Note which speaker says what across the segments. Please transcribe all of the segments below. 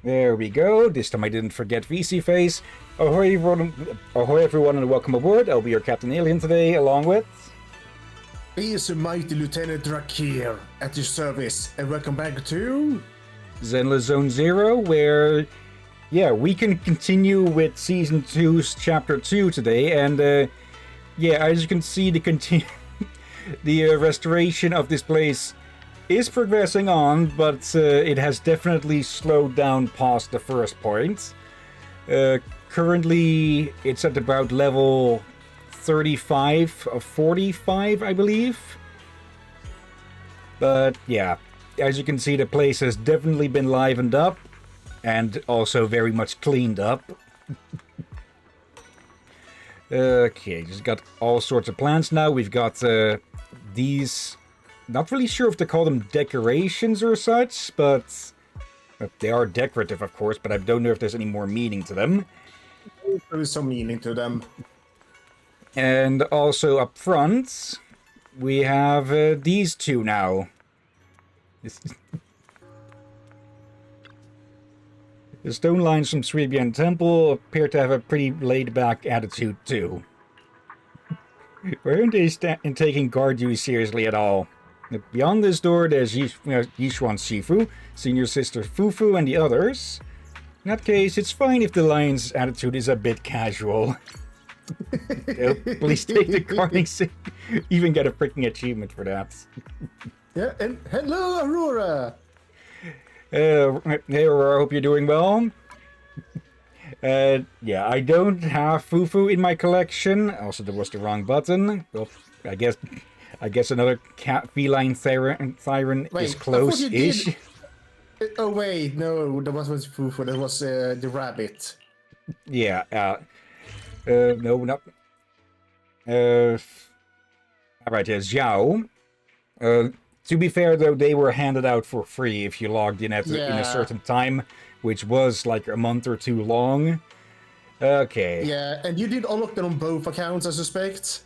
Speaker 1: There we go. This time I didn't forget VC face. Ahoy everyone and welcome aboard. I'll be your Captain Hillyan today, along with...
Speaker 2: He is a mighty Lieutenant Drakir at your service, and welcome back to...
Speaker 1: Zenless Zone Zero, where... Yeah, we can continue with Season 2's Chapter 2 today, and yeah, as you can see, the restoration of this place is progressing on, but it has definitely slowed down past the first point. Currently, it's at about level 35 of 45, I believe. But yeah, as you can see, the place has definitely been livened up and also very much cleaned up. Okay, just got all sorts of plants now. We've got these... Not really sure if to call them decorations or such, but they are decorative, of course, but I don't know if there's any more meaning to them.
Speaker 2: There is some meaning to them.
Speaker 1: And also up front, we have these two now. The stone lines from Hillyan Temple appear to have a pretty laid-back attitude, too. Why aren't they taking guard duty seriously at all? Beyond this door, there's Yishuan Shifu, Senior Sister Fufu, and the others. In that case, it's fine if the lion's attitude is a bit casual. Please take the guarding seat. Even get a freaking achievement for that.
Speaker 2: Yeah, and hello, Aurora!
Speaker 1: Hey, Aurora, I hope you're doing well. Yeah, I don't have Fufu in my collection. Also, there was the wrong button. Well, I guess another cat feline siren is close-ish.
Speaker 2: Oh wait, no, that wasn't Fufu, that was the rabbit.
Speaker 1: Yeah, no, not... Alright, Xiao. To be fair, though, they were handed out for free if you logged in in a certain time, which was like a month or two long. Okay.
Speaker 2: Yeah, and you did unlock them on both accounts, I suspect.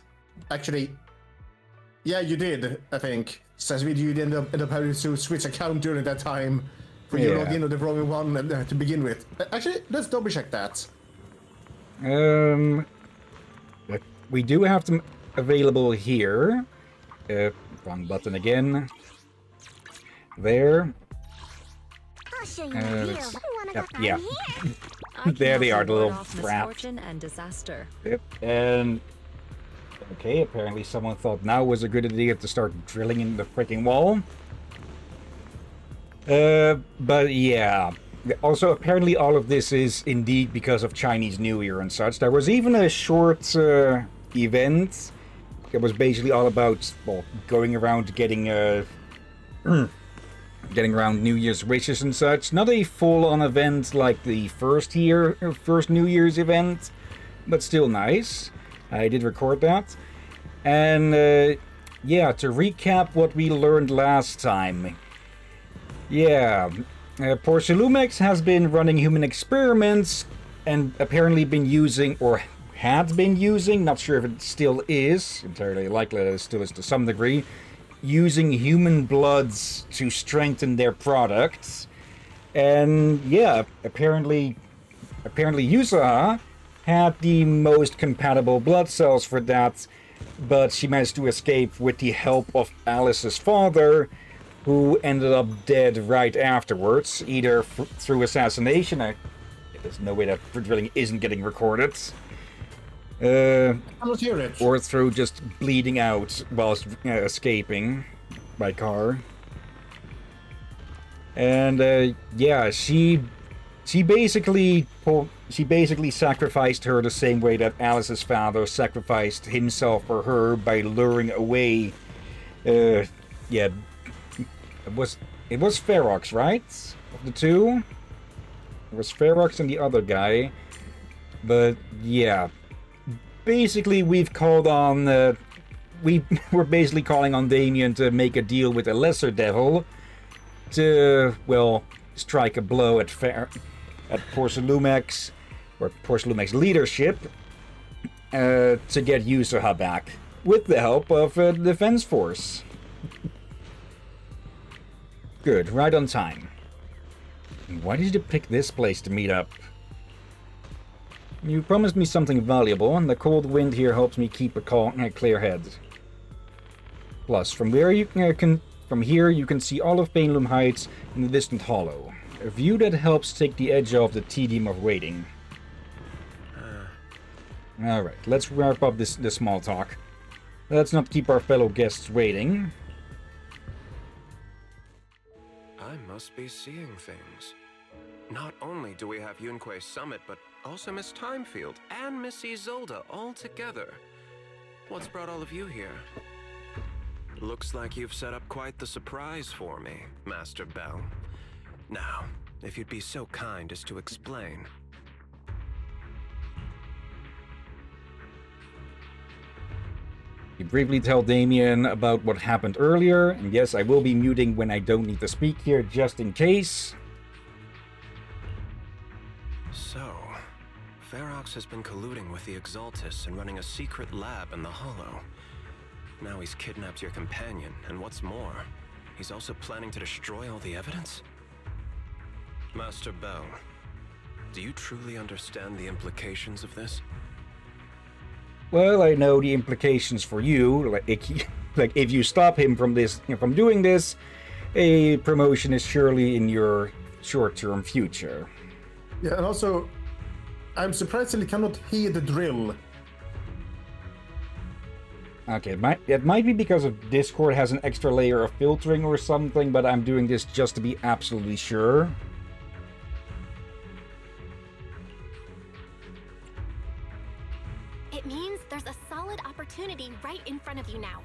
Speaker 2: Actually, yeah, you did, I think. Says you did end up having to switch account during that time when you logged in with the wrong one to begin with. Actually, let's double check that.
Speaker 1: We do have them available here. Wrong button again. There.
Speaker 3: I'll show you
Speaker 1: Yeah. There they are, the little trap.
Speaker 4: Misfortune and disaster.
Speaker 1: Yep. And okay, apparently someone thought now was a good idea to start drilling in the freaking wall. But yeah. Also, apparently all of this is indeed because of Chinese New Year and such. There was even a short event. It was basically all about, well, going around getting getting around New Year's wishes and such. Not a full-on event like the first New Year's event, but still nice. I did record that. And yeah, to recap what we learned last time. Yeah, Porcelumex has been running human experiments and apparently been using, or had been using, not sure if it still is, entirely likely that it still is to some degree, using human bloods to strengthen their products. And yeah, apparently Yusaha had the most compatible blood cells for that, but she managed to escape with the help of Alice's father, who ended up dead right afterwards, either through assassination. There's no way that drilling isn't getting recorded. Or through just bleeding out whilst escaping by car. And yeah, she basically sacrificed her the same way that Alice's father sacrificed himself for her by luring away. Yeah, it was Ferox, right? Of the two, it was Ferox and the other guy. But yeah. Basically, we've called on... we're basically calling on Damien to make a deal with a lesser devil to, well, strike a blow at Porcelumex, or Porcelumex leadership, to get Yusaha back, with the help of the defense force. Good, right on time. Why did you pick this place to meet up? You promised me something valuable, and the cold wind here helps me keep a clear head. Plus, from here you can see all of Bainloom Heights in the distant hollow. A view that helps take the edge off the tedium of waiting. Alright, let's wrap up this small talk. Let's not keep our fellow guests waiting.
Speaker 4: I must be seeing things. Not only do we have Yunque's summit, but also Miss Timefield and Miss Isolde all together. What's brought all of you here? Looks like you've set up quite the surprise for me, Master Bell. Now, if you'd be so kind as to explain.
Speaker 1: You briefly tell Damien about what happened earlier, and yes, I will be muting when I don't need to speak here, just in case.
Speaker 4: So, Ferox has been colluding with the Exaltus and running a secret lab in the Hollow. Now he's kidnapped your companion, and what's more, he's also planning to destroy all the evidence? Master Bell, do you truly understand the implications of this?
Speaker 1: Well, I know the implications for you. Like if you stop him from doing this, a promotion is surely in your short-term future.
Speaker 2: Yeah, and also, I'm surprised that he cannot hear the drill.
Speaker 1: Okay, it might be because of Discord has an extra layer of filtering or something, but I'm doing this just to be absolutely sure.
Speaker 5: It means there's a solid opportunity right in front of you now.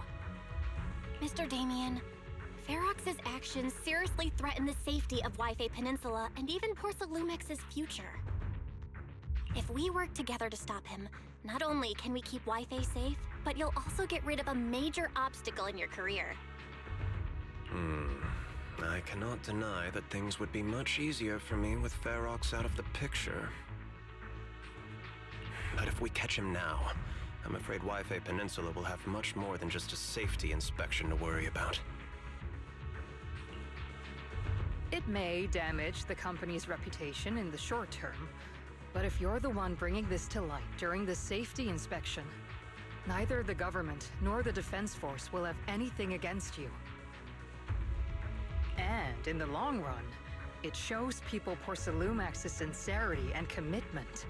Speaker 5: Mr. Damien, Ferox's actions seriously threaten the safety of Wi-Fi Peninsula and even Porcelumex's future. If we work together to stop him, not only can we keep Wi-Fi safe, but you'll also get rid of a major obstacle in your career.
Speaker 4: I cannot deny that things would be much easier for me with Ferox out of the picture. But if we catch him now, I'm afraid Wi-Fi Peninsula will have much more than just a safety inspection to worry about.
Speaker 6: It may damage the company's reputation in the short term, but if you're the one bringing this to light during the safety inspection, neither the government nor the Defense Force will have anything against you. And in the long run, it shows people Porcelumex's sincerity and commitment.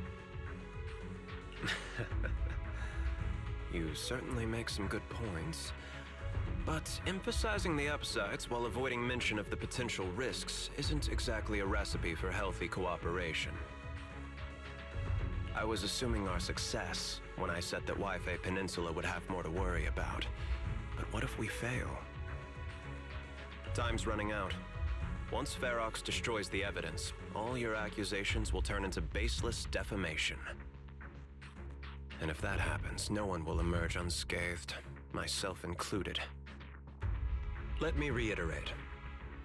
Speaker 4: You certainly make some good points. But emphasizing the upsides while avoiding mention of the potential risks isn't exactly a recipe for healthy cooperation. I was assuming our success when I said that Wi-Fi Peninsula would have more to worry about. But what if we fail? Time's running out. Once Ferox destroys the evidence, all your accusations will turn into baseless defamation. And if that happens, no one will emerge unscathed, myself included. Let me reiterate.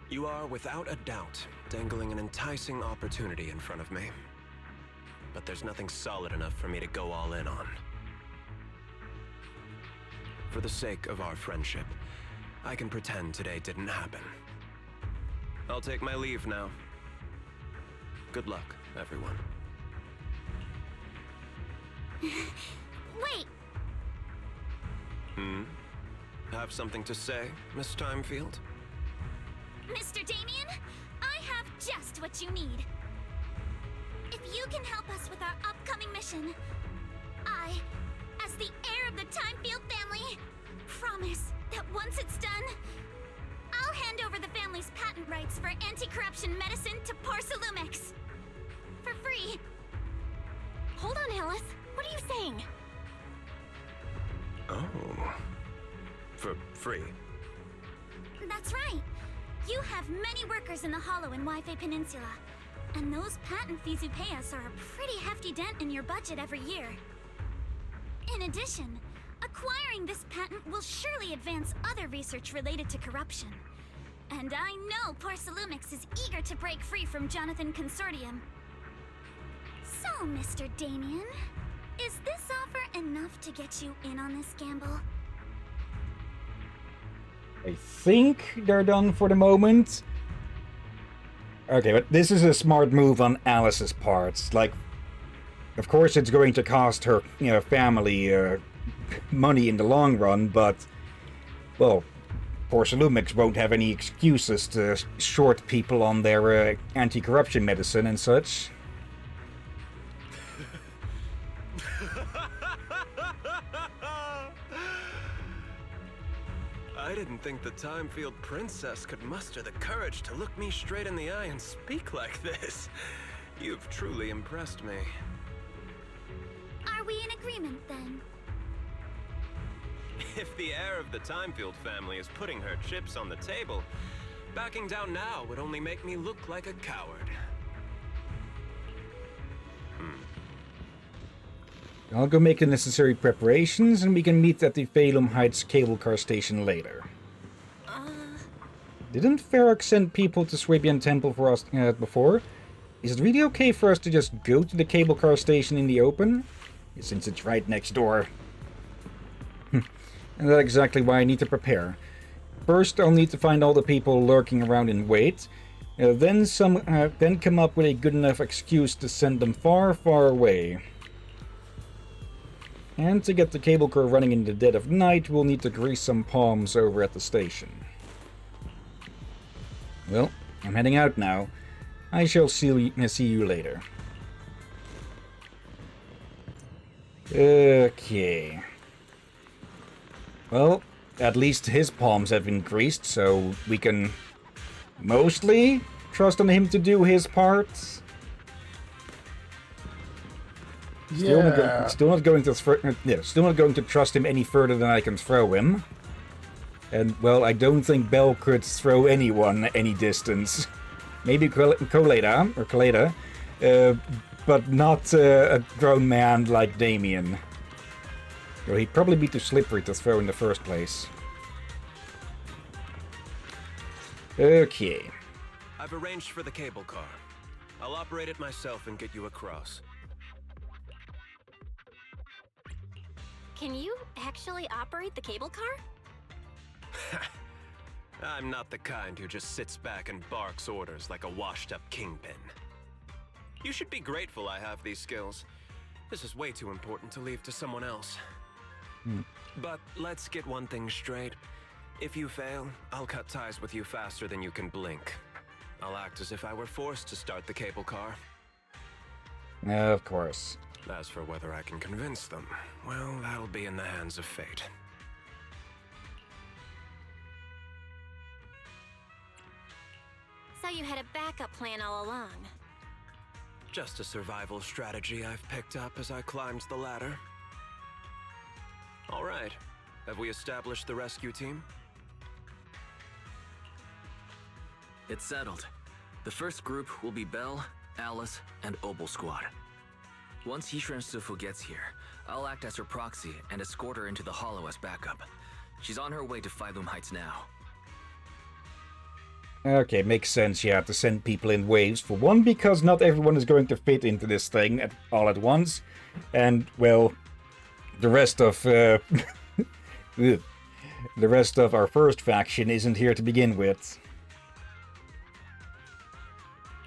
Speaker 4: You are, without a doubt, dangling an enticing opportunity in front of me. But there's nothing solid enough for me to go all in on. For the sake of our friendship, I can pretend today didn't happen. I'll take my leave now. Good luck, everyone.
Speaker 5: Wait!
Speaker 4: Have something to say, Miss Timefield?
Speaker 3: Mr. Damien, I have just what you need. If you can help us with our upcoming mission, I, as the heir of the Timefield family, promise that once it's done, I'll hand over the family's patent rights for anti-corruption medicine to Porcelumex. For free.
Speaker 5: Hold on, Alice. What are you saying?
Speaker 4: Oh. For free?
Speaker 3: That's right. You have many workers in the Hollow in Wi-Fi Peninsula. And those patent fees you pay us are a pretty hefty dent in your budget every year. In addition, acquiring this patent will surely advance other research related to corruption. And I know Porcelumix is eager to break free from Jonathan Consortium. So, Mr. Damien, is this offer enough to get you in on this gamble?
Speaker 1: I think they're done for the moment. Okay, but this is a smart move on Alice's part. Like, of course it's going to cost her, family money in the long run, but, well, Portia Lumix won't have any excuses to short people on their anti-corruption medicine and such.
Speaker 4: I didn't think the Timefield Princess could muster the courage to look me straight in the eye and speak like this. You've truly impressed me.
Speaker 3: Are we in agreement then?
Speaker 4: If the heir of the Timefield family is putting her chips on the table, backing down now would only make me look like a coward.
Speaker 1: I'll go make the necessary preparations, and we can meet at the Phalum Heights cable car station later. Didn't Ferox send people to Swabian Temple for us before? Is it really okay for us to just go to the cable car station in the open? Since it's right next door. And that's exactly why I need to prepare. First, I'll need to find all the people lurking around in wait. Then come up with a good enough excuse to send them far, far away. And to get the cable car running in the dead of night, we'll need to grease some palms over at the station. Well, I'm heading out now. I shall see you later. Okay. Well, at least his palms have been greased, so we can mostly trust on him to do his part. Still not going to trust him any further than I can throw him. And, well, I don't think Belle could throw anyone any distance. Maybe Coleta, but not a grown man like Damien. Or he'd probably be too slippery to throw in the first place. Okay.
Speaker 4: I've arranged for the cable car. I'll operate it myself and get you across.
Speaker 5: Can you actually operate the cable car?
Speaker 4: I'm not the kind who just sits back and barks orders like a washed-up kingpin. You should be grateful I have these skills. This is way too important to leave to someone else. But let's get one thing straight. If you fail, I'll cut ties with you faster than you can blink. I'll act as if I were forced to start the cable car.
Speaker 1: Of course.
Speaker 4: As for whether I can convince them, well, that'll be in the hands of fate.
Speaker 5: So you had a backup plan all along.
Speaker 4: Just a survival strategy I've picked up as I climbed the ladder. All right. Have we established the rescue team?
Speaker 7: It's settled. The first group will be Belle, Alice, and Opal Squad. Once Yishan Sufu gets here, I'll act as her proxy and escort her into the Hollow as backup. She's on her way to Phalum Heights now.
Speaker 1: Okay, makes sense you have to send people in waves. For one, because not everyone is going to fit into this thing all at once. And, well, the rest of the rest of our first faction isn't here to begin with.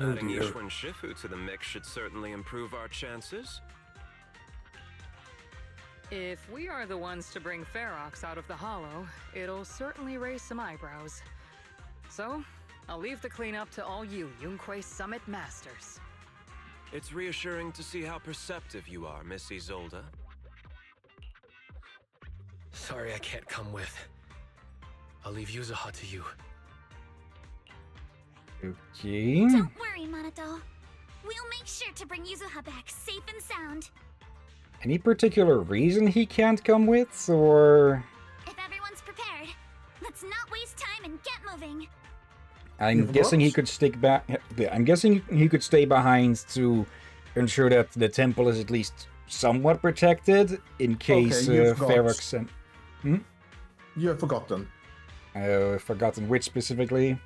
Speaker 4: Adding Yishun Shifu to the mix should certainly improve our chances.
Speaker 6: If we are the ones to bring Ferox out of the Hollow, it'll certainly raise some eyebrows. So, I'll leave the cleanup to all you Yunquei Summit Masters.
Speaker 4: It's reassuring to see how perceptive you are, Miss Isolde.
Speaker 8: Sorry I can't come with. I'll leave Yuzuha to you.
Speaker 1: Okay.
Speaker 3: Don't worry, Monato. We'll make sure to bring Yuzuha back safe and sound.
Speaker 1: Any particular reason he can't come with, or...?
Speaker 3: If everyone's prepared, let's not waste time and get moving.
Speaker 1: I'm guessing he could stick back. I'm guessing he could stay behind to ensure that the temple is at least somewhat protected in case Ferox and...
Speaker 2: You have forgotten.
Speaker 1: Forgotten which specifically?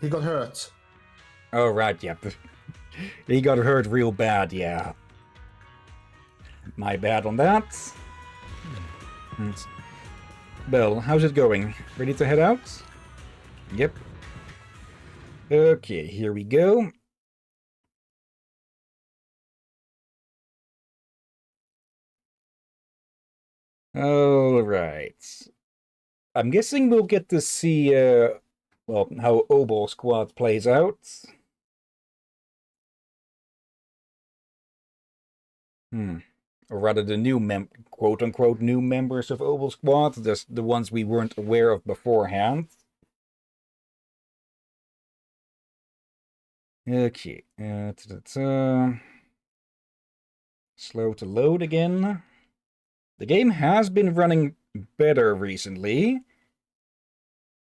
Speaker 2: He got hurt.
Speaker 1: Oh, right, yep. He got hurt real bad, yeah. My bad on that. Belle, how's it going? Ready to head out? Yep. Okay, here we go. Alright. I'm guessing we'll get to see, well, how Obol Squad plays out. Or rather, the new quote-unquote new members of Obol Squad, the ones we weren't aware of beforehand. Okay, slow to load again. The game has been running better recently,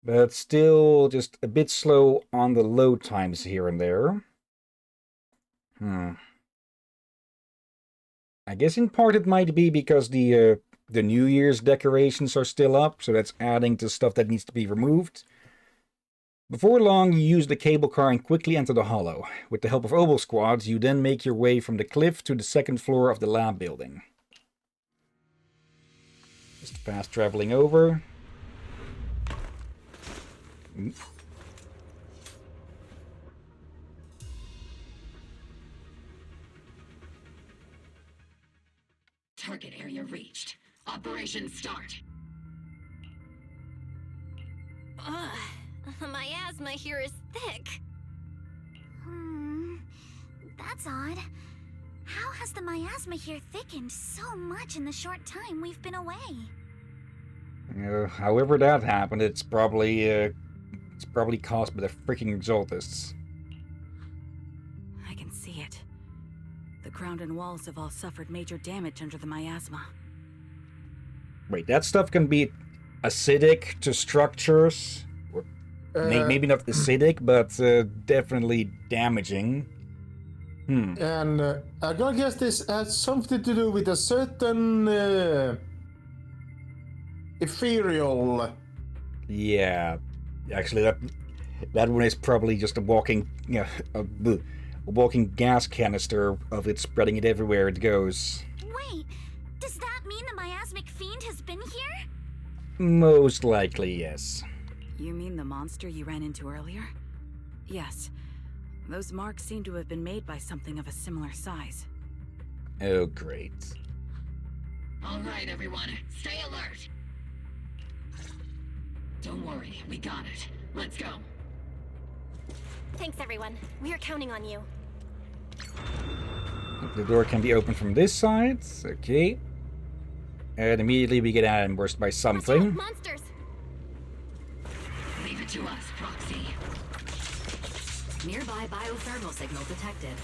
Speaker 1: but still just a bit slow on the load times here and there. I guess in part it might be because the New Year's decorations are still up, so that's adding to stuff that needs to be removed. Before long, you use the cable car and quickly enter the hollow. With the help of Obol squads, you then make your way from the cliff to the second floor of the lab building. Just fast traveling over.
Speaker 9: Target area reached. Operation start.
Speaker 5: The miasma here is thick.
Speaker 3: That's odd. How has the miasma here thickened so much in the short time we've been away?
Speaker 1: However that happened, it's probably caused by the freaking exaltists.
Speaker 9: I can see it. The ground and walls have all suffered major damage under the miasma.
Speaker 1: Wait, that stuff can be acidic to structures? Or maybe not acidic, but definitely damaging.
Speaker 2: And I'm gonna guess this has something to do with a certain ethereal.
Speaker 1: Yeah, actually, that one is probably just a walking, a walking gas canister of it, spreading it everywhere it goes.
Speaker 3: Wait, does that mean the miasmic fiend has been here?
Speaker 1: Most likely, yes.
Speaker 9: You mean the monster you ran into earlier? Yes. Those marks seem to have been made by something of a similar size.
Speaker 1: Oh, great.
Speaker 9: All right, everyone. Stay alert. Don't worry, we got it. Let's go.
Speaker 5: Thanks, everyone. We are counting on you.
Speaker 1: The door can be opened from this side. Okay. And immediately we get ambushed by something.
Speaker 5: Monsters!
Speaker 9: Leave it to us, Proxy. Nearby biothermal signal detected.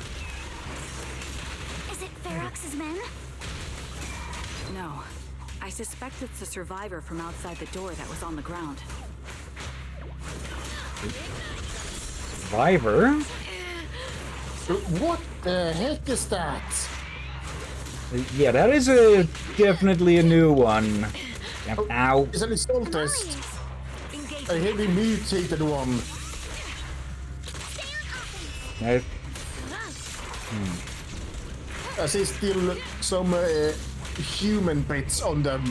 Speaker 3: Is it Ferox's men?
Speaker 9: No. I suspect it's a survivor from outside the door that was on the ground.
Speaker 1: Survivor?
Speaker 2: What the heck is that?
Speaker 1: Yeah, that is definitely a new one. Ow.
Speaker 2: It's an exaltist. A heavy mutated one. I see still some human bits on them.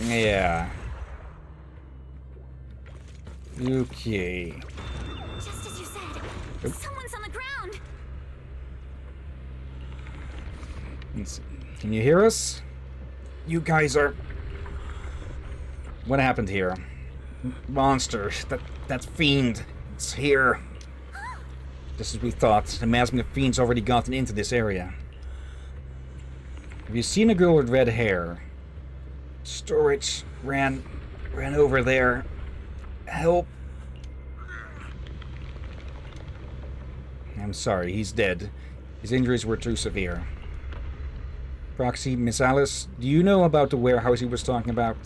Speaker 1: Yeah. Okay.
Speaker 3: Just as you said, someone's on the ground.
Speaker 1: Can you hear us? You guys are... What happened here? Monster. That fiend. It's here. Just as we thought. The miasmic fiend's already gotten into this area. Have you seen a girl with red hair? Storage ran over there. Help. I'm sorry, he's dead. His injuries were too severe. Proxy, Miss Alice, do you know about the warehouse he was talking about?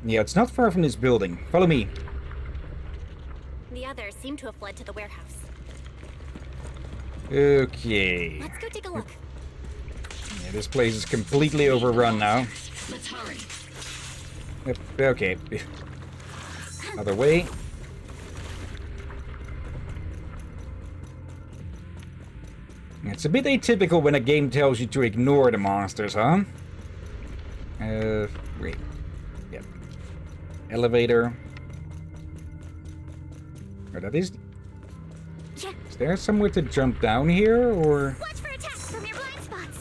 Speaker 1: Yeah, it's not far from this building. Follow me.
Speaker 5: The others seem to have fled to the warehouse.
Speaker 1: Okay.
Speaker 5: Let's go take a look.
Speaker 1: Yeah, this place is completely overrun now.
Speaker 9: Let's hurry.
Speaker 1: Yep, okay. Other way. It's a bit atypical when a game tells you to ignore the monsters, huh? Wait. Yep. Elevator. Oh, that is Is there somewhere to jump down here, or...?
Speaker 3: Watch for attacks from your blind spots.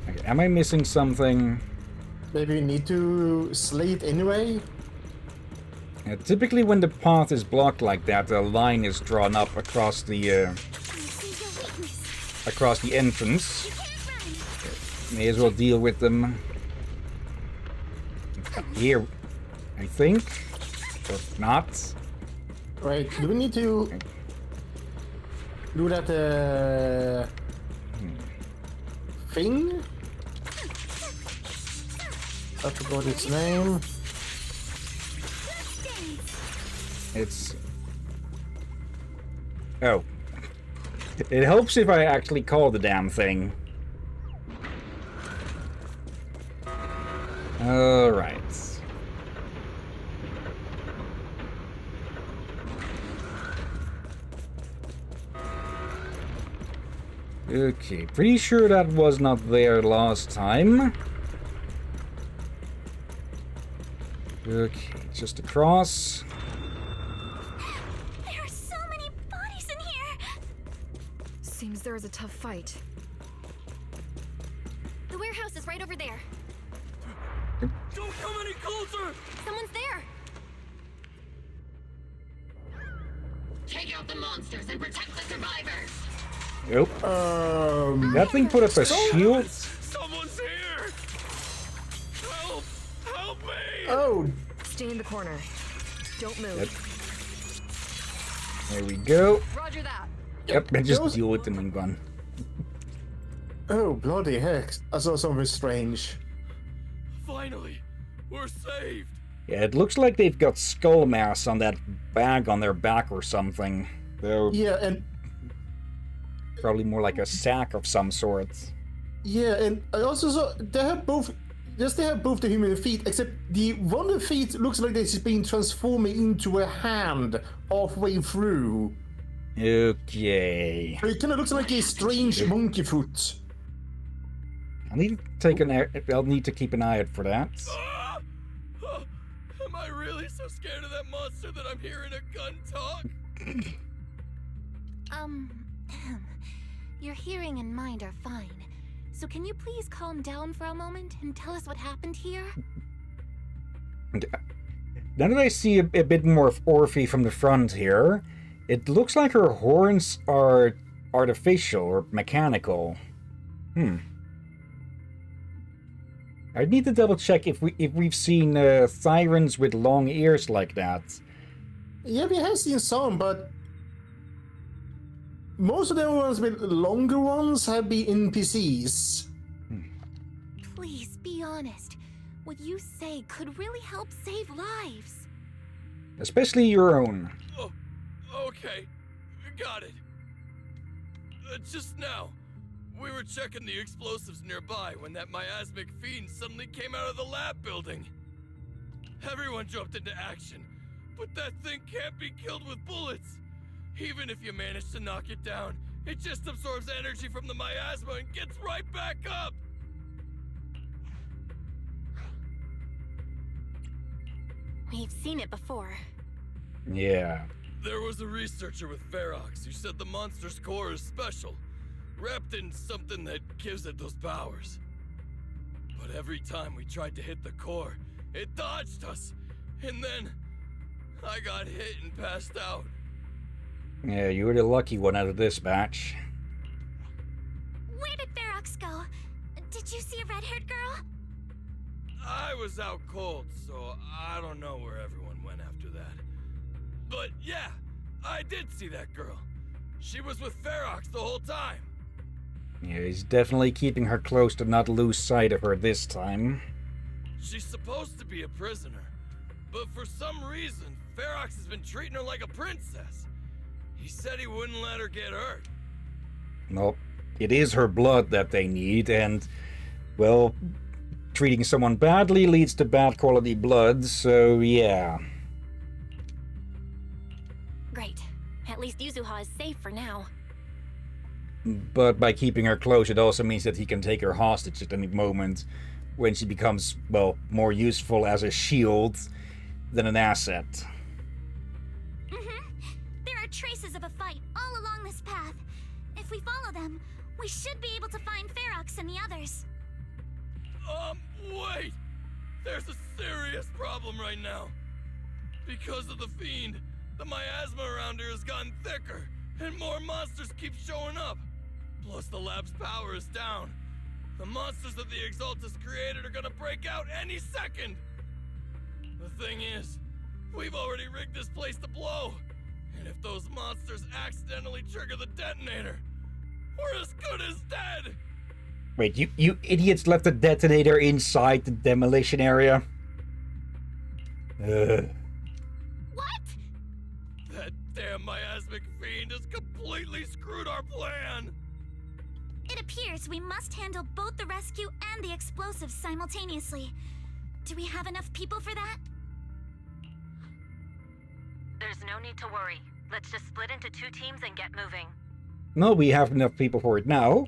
Speaker 1: Okay, am I missing something?
Speaker 2: Maybe we need to slay it anyway?
Speaker 1: Typically when the path is blocked like that, a line is drawn up across the,
Speaker 3: I see your weakness.
Speaker 1: across the entrance.
Speaker 3: You can't run.
Speaker 1: May as well deal with them here, I think. Or not.
Speaker 2: Wait, do we need to do that thing? I forgot its name.
Speaker 1: It's... Oh. It helps if I actually call the damn thing. Alright. Okay, pretty sure that was not there last time. Okay, just across.
Speaker 3: There are so many bodies in here.
Speaker 6: Seems there is a tough fight.
Speaker 5: The warehouse is right over there.
Speaker 7: Don't come any closer!
Speaker 5: Someone's there.
Speaker 10: Take out the monsters and protect the survivors.
Speaker 1: Nope. That thing put up a shield.
Speaker 7: Someone's here! Help! Help me!
Speaker 2: Oh,
Speaker 6: Stay in the corner. Don't move.
Speaker 1: There we go.
Speaker 6: Roger that.
Speaker 1: Yep, and just
Speaker 2: Those-
Speaker 1: deal with them in one.
Speaker 2: oh, bloody heck. I saw something strange.
Speaker 7: Finally! We're saved!
Speaker 1: Yeah, it looks like they've got skull mass on that bag on their back or something. Though
Speaker 2: Yeah, and
Speaker 1: probably more like a sack of some sort.
Speaker 2: I also saw they have both. Yes, they have both the human feet, except the one of the feet looks like it's been transforming into a hand halfway through.
Speaker 1: Okay.
Speaker 2: So it kind of looks like a strange monkey foot.
Speaker 1: I'll need to keep an eye out for that.
Speaker 7: Ah! Oh, am I really so scared of that monster that I'm hearing a gun talk?
Speaker 5: Your hearing and mind are fine. So can you please calm down for a moment and tell us what happened here?
Speaker 1: Now that I see a bit more of Orphe from the front here, it looks like her horns are artificial or mechanical. I'd need to double check if we've seen sirens with long ears like that.
Speaker 2: Yeah, we have seen some, but most of the ones with longer ones have been NPCs.
Speaker 5: Please be honest. What you say could really help save lives.
Speaker 1: Especially your own.
Speaker 7: Oh, okay. Got it. Just now, we were checking the explosives nearby when that miasmic fiend suddenly came out of the lab building. Everyone jumped into action, but that thing can't be killed with bullets. Even if you manage to knock it down, it just absorbs energy from the miasma and gets right back up.
Speaker 5: We've seen it before.
Speaker 1: Yeah.
Speaker 7: There was a researcher with Ferox who said the monster's core is special, wrapped in something that gives it those powers. But every time we tried to hit the core, it dodged us, and then I got hit and passed out.
Speaker 1: Yeah, you were the lucky one out of this batch.
Speaker 3: Where did Ferox go? Did you see a red-haired girl?
Speaker 7: I was out cold, so I don't know where everyone went after that. But yeah, I did see that girl. She was with Ferox the whole time.
Speaker 1: Yeah, he's definitely keeping her close to not lose sight of her this time.
Speaker 7: She's supposed to be a prisoner, but for some reason, Ferox has been treating her like a princess. He said he wouldn't let her get hurt.
Speaker 1: Well, it is her blood that they need, and, well, treating someone badly leads to bad quality blood, so yeah.
Speaker 5: Great. At least Yuzuha is safe for now.
Speaker 1: But by keeping her close, it also means that he can take her hostage at any moment when she becomes, well, more useful as a shield. than an asset.
Speaker 3: There are traces of a fight all along this path. If we follow them, we should be able to find Ferox and the others.
Speaker 11: Wait! There's a serious problem right now. Because of the Fiend, the miasma around here has gotten thicker, and more monsters keep showing up. Plus the lab's power is down. The monsters that the Exaltus created are gonna break out any second! The thing is, we've already rigged this place to blow. And if those monsters accidentally trigger the detonator, we're as good as dead!
Speaker 1: Wait, you idiots left the detonator inside the demolition area?
Speaker 3: What?
Speaker 11: That damn miasmic fiend has completely screwed our plan!
Speaker 3: It appears we must handle both the rescue and the explosives simultaneously. Do we have enough people for that?
Speaker 12: There's no need to worry. Let's just split into 2 teams and get moving.
Speaker 1: No, we have enough people for it now.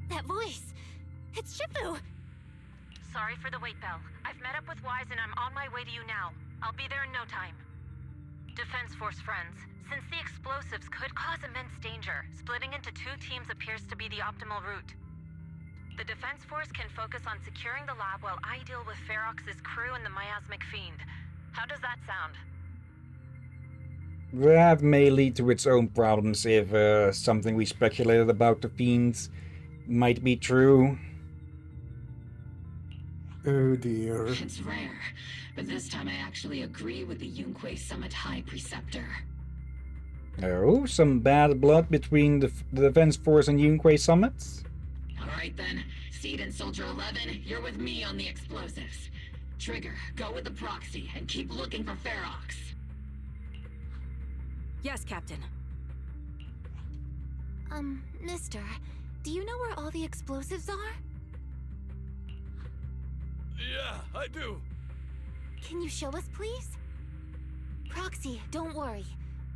Speaker 5: That voice! It's Shifu!
Speaker 12: Sorry for the wait, Belle. I've met up with Wise and I'm on my way to you now. I'll be there in no time. Defense Force friends, since the explosives could cause immense danger, splitting into 2 teams appears to be the optimal route. The Defense Force can focus on securing the lab while I deal with Ferox's crew and the miasmic fiend. How does that sound?
Speaker 1: That may lead to its own problems if something we speculated about the fiends might be true.
Speaker 2: Oh dear.
Speaker 10: It's rare, but this time I actually agree with the Yunque Summit High Preceptor.
Speaker 1: Oh, some bad blood between the Defense Force and Yunque Summits?
Speaker 10: Alright then, Seed and Soldier 11, you're with me on the explosives. Trigger, go with the proxy and keep looking for Ferox.
Speaker 9: Yes, Captain.
Speaker 5: Mister, do you know where all the explosives are?
Speaker 11: Yeah, I do.
Speaker 5: Can you show us, please? Proxy, don't worry.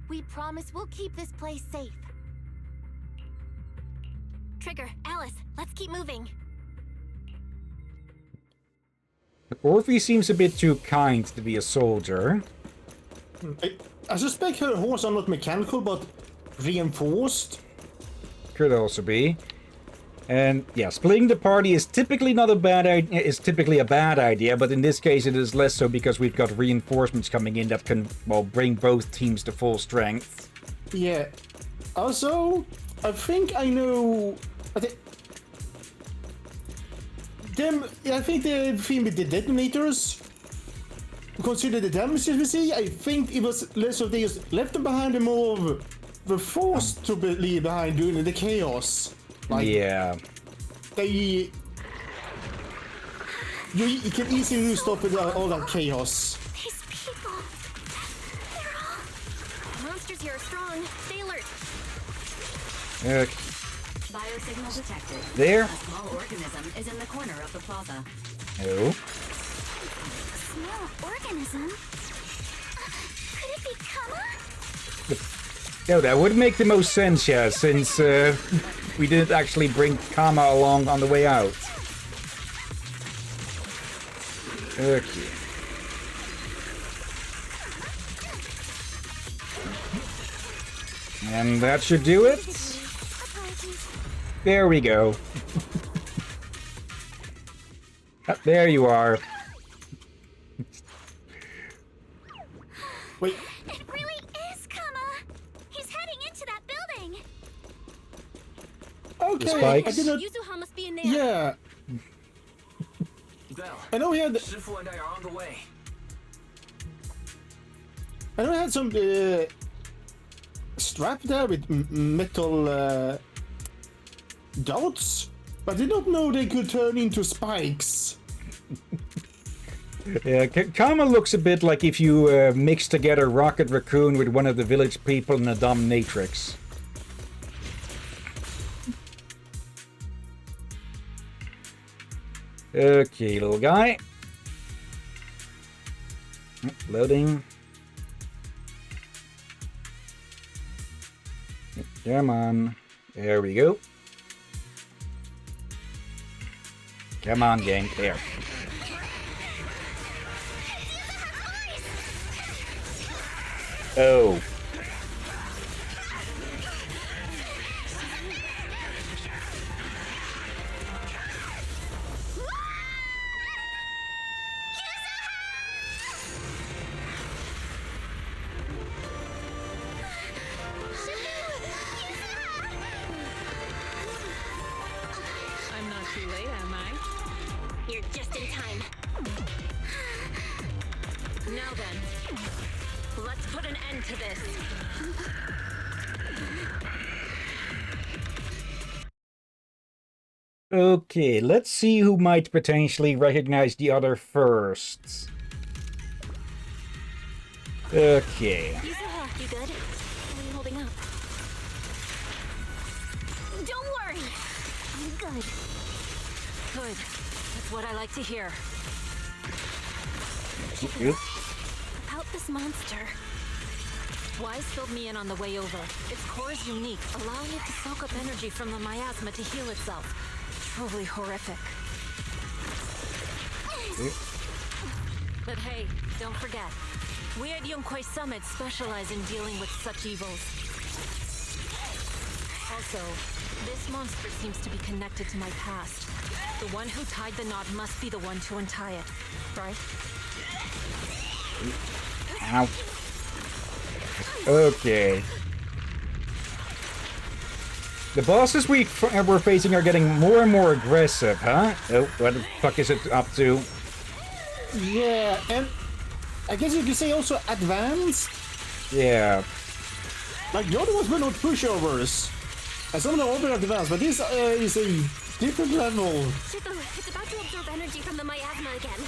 Speaker 5: We promise we'll keep this place safe. Trigger, Alice, let's keep moving.
Speaker 1: Orphe seems a bit too kind to be a soldier.
Speaker 2: I suspect her horse are not mechanical, but reinforced.
Speaker 1: Could also be. And yeah, splitting the party is typically not a bad idea. Is typically a bad idea, but in this case it is less so because we've got reinforcements coming in that can, well, bring both teams to full strength.
Speaker 2: Yeah. Also, I think I know. I think the thing with the detonators. Consider the damages we see. I think it was less of these left them behind and more of were forced to leave behind during the chaos. Like,
Speaker 1: yeah.
Speaker 2: You can easily lose stuff with all that chaos.
Speaker 3: These people... They're all...
Speaker 5: Monsters here are strong. Stay alert.
Speaker 1: Okay.
Speaker 10: Biosignal detected.
Speaker 1: There.
Speaker 10: A small organism is in the corner of the plaza.
Speaker 1: Oh.
Speaker 3: Small organism? Could it be Kama?
Speaker 1: No, that would make the most sense, yeah, since we didn't actually bring Kama along on the way out. Okay. And that should do it. There we go. There you are.
Speaker 2: Wait.
Speaker 3: It really is Kama! He's heading into that building!
Speaker 2: Okay, I did not...
Speaker 5: Yuzuha must be in there.
Speaker 2: Yeah.
Speaker 7: Belle,
Speaker 2: I know he had...
Speaker 7: Shifu and I are on the way.
Speaker 2: I know he had some strap there with metal dots, but I did not know they could turn into spikes.
Speaker 1: Yeah, Kama looks a bit like if you mix together Rocket Raccoon with one of the village people in a dominatrix. Okay, little guy. Loading. Come on. There we go. Come on, gang. There. Oh.
Speaker 5: I'm not too late, am I? You're just in time. Now then, let's put an end to this.
Speaker 1: Okay, let's see who might potentially recognize the other first. Okay.
Speaker 5: Yuzuha, you good? How are you holding up? Don't worry! I'm good. Good. That's what I like to hear.
Speaker 1: Yep.
Speaker 5: About this monster. Wise filled me in on the way over. Its core is unique, allowing it to soak up energy from the miasma to heal itself. Truly horrific. But hey, don't forget. We at Yonkwei Summit specialize in dealing with such evils. Also, this monster seems to be connected to my past. The one who tied the knot must be the one to untie it, right?
Speaker 1: Ow. Okay. The bosses we're facing are getting more and more aggressive, huh? Oh, what the fuck is it up to?
Speaker 2: Yeah, and I guess you could say also advanced.
Speaker 1: Yeah.
Speaker 2: Like the other ones were not pushovers. And some of them are also advanced, but this is a different level.
Speaker 5: Shifu, it's about to absorb energy from the miasma again.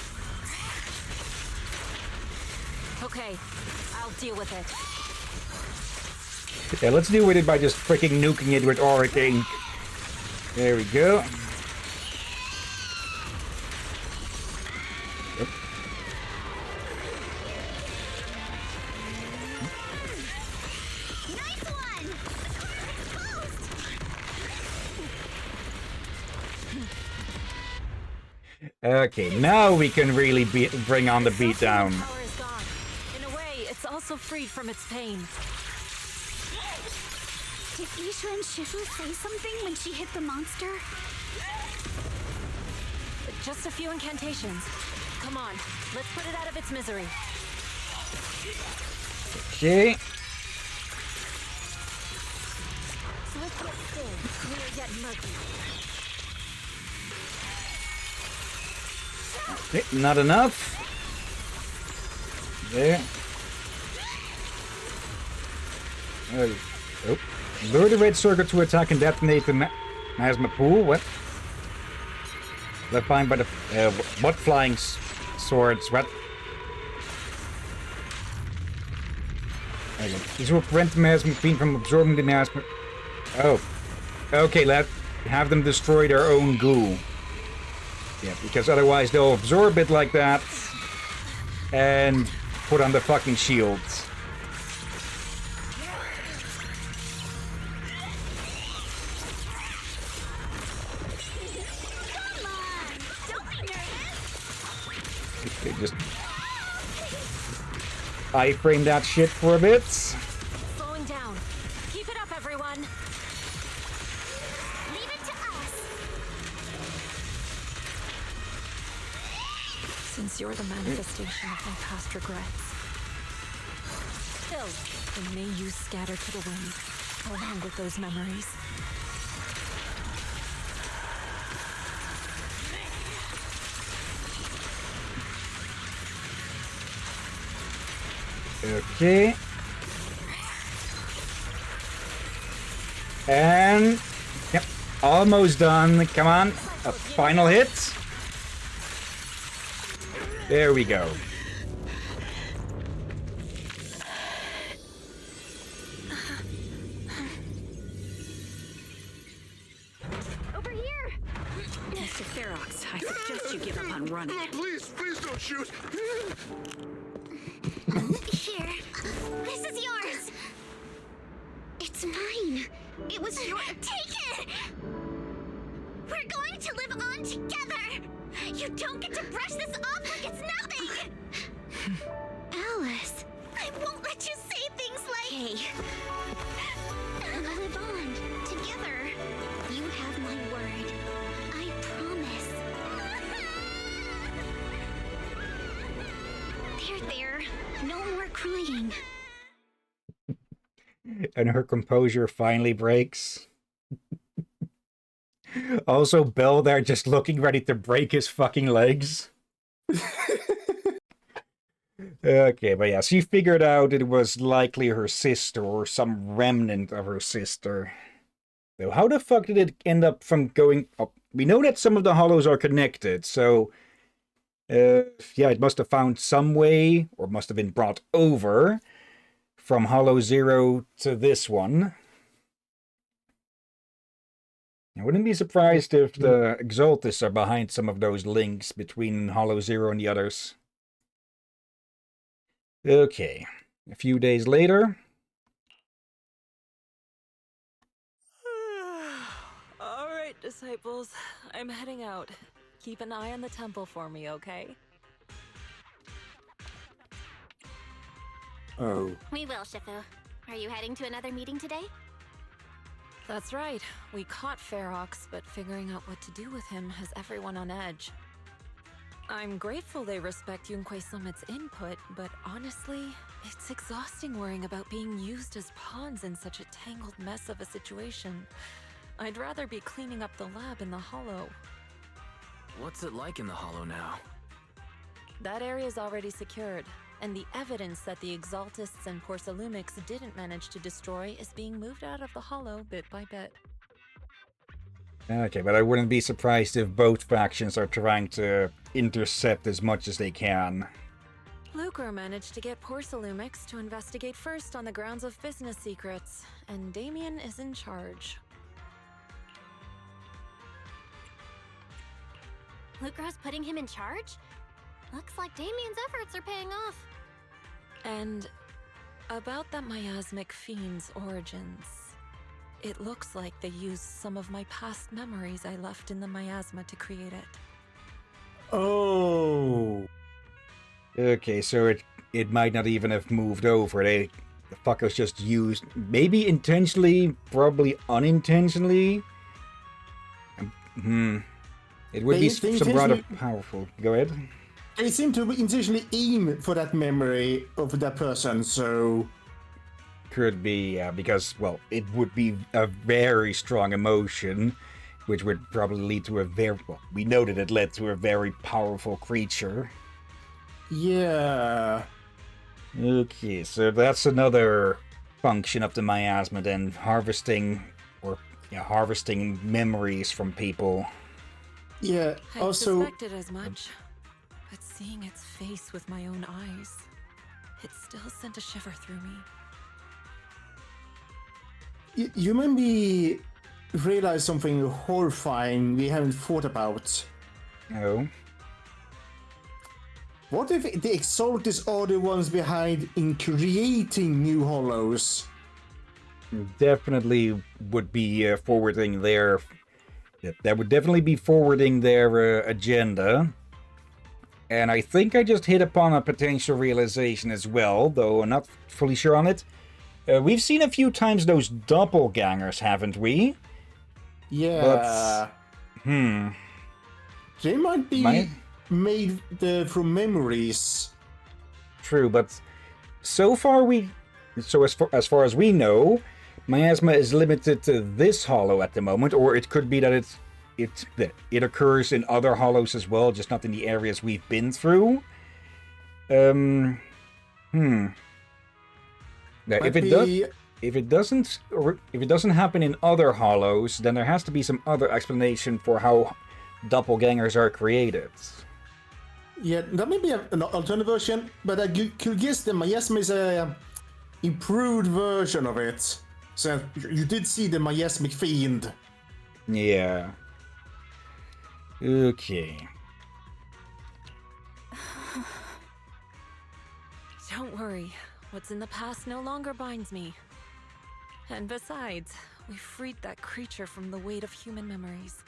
Speaker 5: Okay, I'll deal with it.
Speaker 1: Yeah, let's deal with it by just freaking nuking it with Auric Ink. There we go. Yep.
Speaker 3: Nice one! The car is closed!
Speaker 1: Okay, now we can really bring on the beatdown.
Speaker 5: Power is gone. In a way, it's also freed from its pain.
Speaker 3: Did Isha and Shifu say something when she hit the monster?
Speaker 5: Just a few incantations. Come on, let's put it out of its misery.
Speaker 1: Okay.
Speaker 5: Swift yet still, clear yet murky.
Speaker 1: Okay, not enough. There. Oh. Lure the red circuit to attack and detonate the miasma pool. What? Left behind by the... what flying swords? What? Okay. These will prevent the miasma fiend from absorbing the miasma... Oh. Okay, have them destroy their own goo. Yeah, because otherwise they'll absorb it like that. And put on the fucking shields. Okay, just iframe that shit for a bit.
Speaker 5: Slowing down. Keep it up, everyone.
Speaker 3: Leave it to us!
Speaker 5: Since you're the manifestation of my past regrets. Still, then may you scatter to the wind, along with those memories.
Speaker 1: Okay. And... Yep, almost done. Come on. A final hit. There we go.
Speaker 3: Over here!
Speaker 9: Mr. Ferox, I suggest you give up on running.
Speaker 11: Please don't shoot!
Speaker 3: Here. This is yours! It's mine! It was your... Take it! We're going to live on together! You don't get to brush this off like it's nothing! Alice, I won't let you save way. And live on, together. You have my word. I promise. There. No more crying.
Speaker 1: And her composure finally breaks. Also, Bell there just looking ready to break his fucking legs. Okay, but yeah, she figured out it was likely her sister or some remnant of her sister. Though how the fuck did it end up from going up? We know that some of the hollows are connected, so yeah, it must have found some way, or must have been brought over from Hollow 0 to this one. I wouldn't be surprised if the Exaltis are behind some of those links between Hollow 0 and the others. Okay, a few days later.
Speaker 13: Alright, disciples. I'm heading out. Keep an eye on the temple for me, okay?
Speaker 2: Oh.
Speaker 5: We will, Shifu. Are you heading to another meeting today?
Speaker 13: That's right. We caught Ferox, but figuring out what to do with him has everyone on edge. I'm grateful they respect Yunque Summit's input, but honestly, it's exhausting worrying about being used as pawns in such a tangled mess of a situation. I'd rather be cleaning up the lab in the Hollow.
Speaker 7: What's it like in the Hollow now?
Speaker 13: That area's already secured, and the evidence that the Exaltists and Porcelumics didn't manage to destroy is being moved out of the Hollow bit by bit.
Speaker 1: Okay, but I wouldn't be surprised if both factions are trying to intercept as much as they can.
Speaker 13: Lucre managed to get Porcelumix to investigate first on the grounds of business secrets, and Damien is in charge.
Speaker 5: Lucro's putting him in charge? Looks like Damien's efforts are paying off.
Speaker 13: And about that miasmic fiend's origins. It looks like they used some of my past memories I left in the miasma to create it.
Speaker 2: Oh.
Speaker 1: Okay, so it might not even have moved over. The fuckers just used, maybe intentionally, probably unintentionally. It would be some rather powerful. Go ahead.
Speaker 2: They seem to intentionally aim for that memory of that person, so...
Speaker 1: Could be, because, well, it would be a very strong emotion, which would probably lead to a very... Well, we know that it led to a very powerful creature.
Speaker 2: Yeah.
Speaker 1: Okay, so that's another function of the miasma then, harvesting memories from people.
Speaker 2: Yeah,
Speaker 13: I suspected as much, but seeing its face with my own eyes, it still sent a shiver through me.
Speaker 2: You made me realize something horrifying we haven't thought about.
Speaker 1: No.
Speaker 2: What if the Exaltis are the ones behind in creating new hollows?
Speaker 1: Definitely would be forwarding their... That would definitely be forwarding their agenda. And I think I just hit upon a potential realization as well, though I'm not fully sure on it. We've seen a few times those doppelgangers, haven't we?
Speaker 2: Yeah.
Speaker 1: But,
Speaker 2: They might be made from memories.
Speaker 1: True, but so far as far as we know, miasma is limited to this hollow at the moment, or it could be that it occurs in other hollows as well, just not in the areas we've been through. Now, if it doesn't happen in other hollows, then there has to be some other explanation for how doppelgangers are created.
Speaker 2: Yeah, that may be an alternate version, but I could guess the miasma is a improved version of it. So you did see the miasmic fiend.
Speaker 1: Yeah. Okay.
Speaker 13: Don't worry. What's in the past no longer binds me. And besides, we freed that creature from the weight of human memories.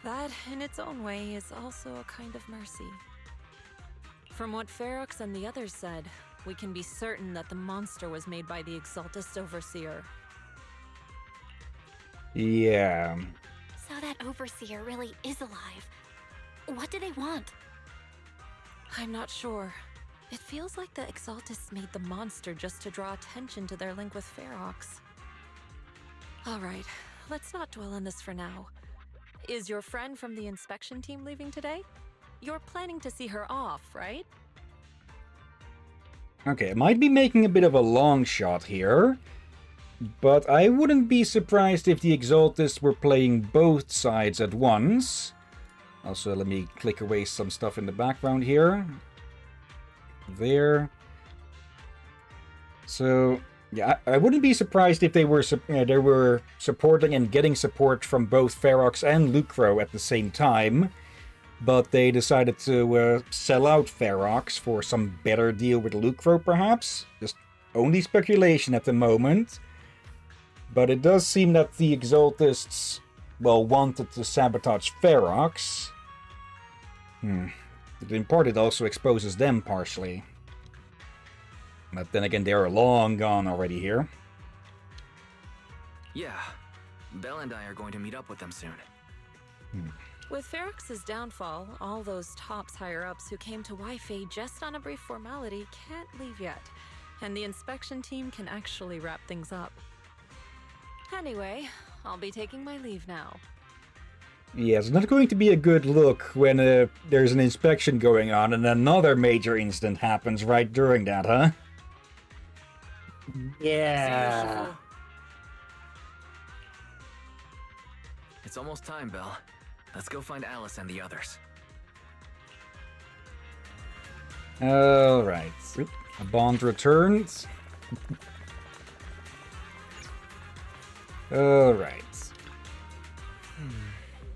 Speaker 13: That, in its own way, is also a kind of mercy. From what Ferox and the others said, we can be certain that the monster was made by the Exaltus Overseer.
Speaker 1: Yeah.
Speaker 5: So that Overseer really is alive. What do they want?
Speaker 13: I'm not sure. It feels like the Exaltus made the monster just to draw attention to their link with Ferox. Alright, let's not dwell on this for now. Is your friend from the inspection team leaving today? You're planning to see her off, right?
Speaker 1: Okay, I might be making a bit of a long shot here, but I wouldn't be surprised if the Exaltists were playing both sides at once. Also, let me click away some stuff in the background here. There. So, yeah, I wouldn't be surprised if they were supporting and getting support from both Ferox and Lucro at the same time, but they decided to sell out Ferox for some better deal with Lucro, perhaps? Just only speculation at the moment. But it does seem that the Exaltists, well, wanted to sabotage Ferox. In part, it also exposes them partially. But then again, they are long gone already here.
Speaker 7: Yeah, Belle and I are going to meet up with them soon.
Speaker 13: With Ferox's downfall, all those tops higher-ups who came to Wi-Fi just on a brief formality can't leave yet, and the inspection team can actually wrap things up. Anyway, I'll be taking my leave now.
Speaker 1: Yeah, it's not going to be a good look when there's an inspection going on and another major incident happens right during that, huh?
Speaker 2: Yeah.
Speaker 7: It's almost time, Belle. Let's go find Alice and the others.
Speaker 1: Alright. A bond returns. Alright.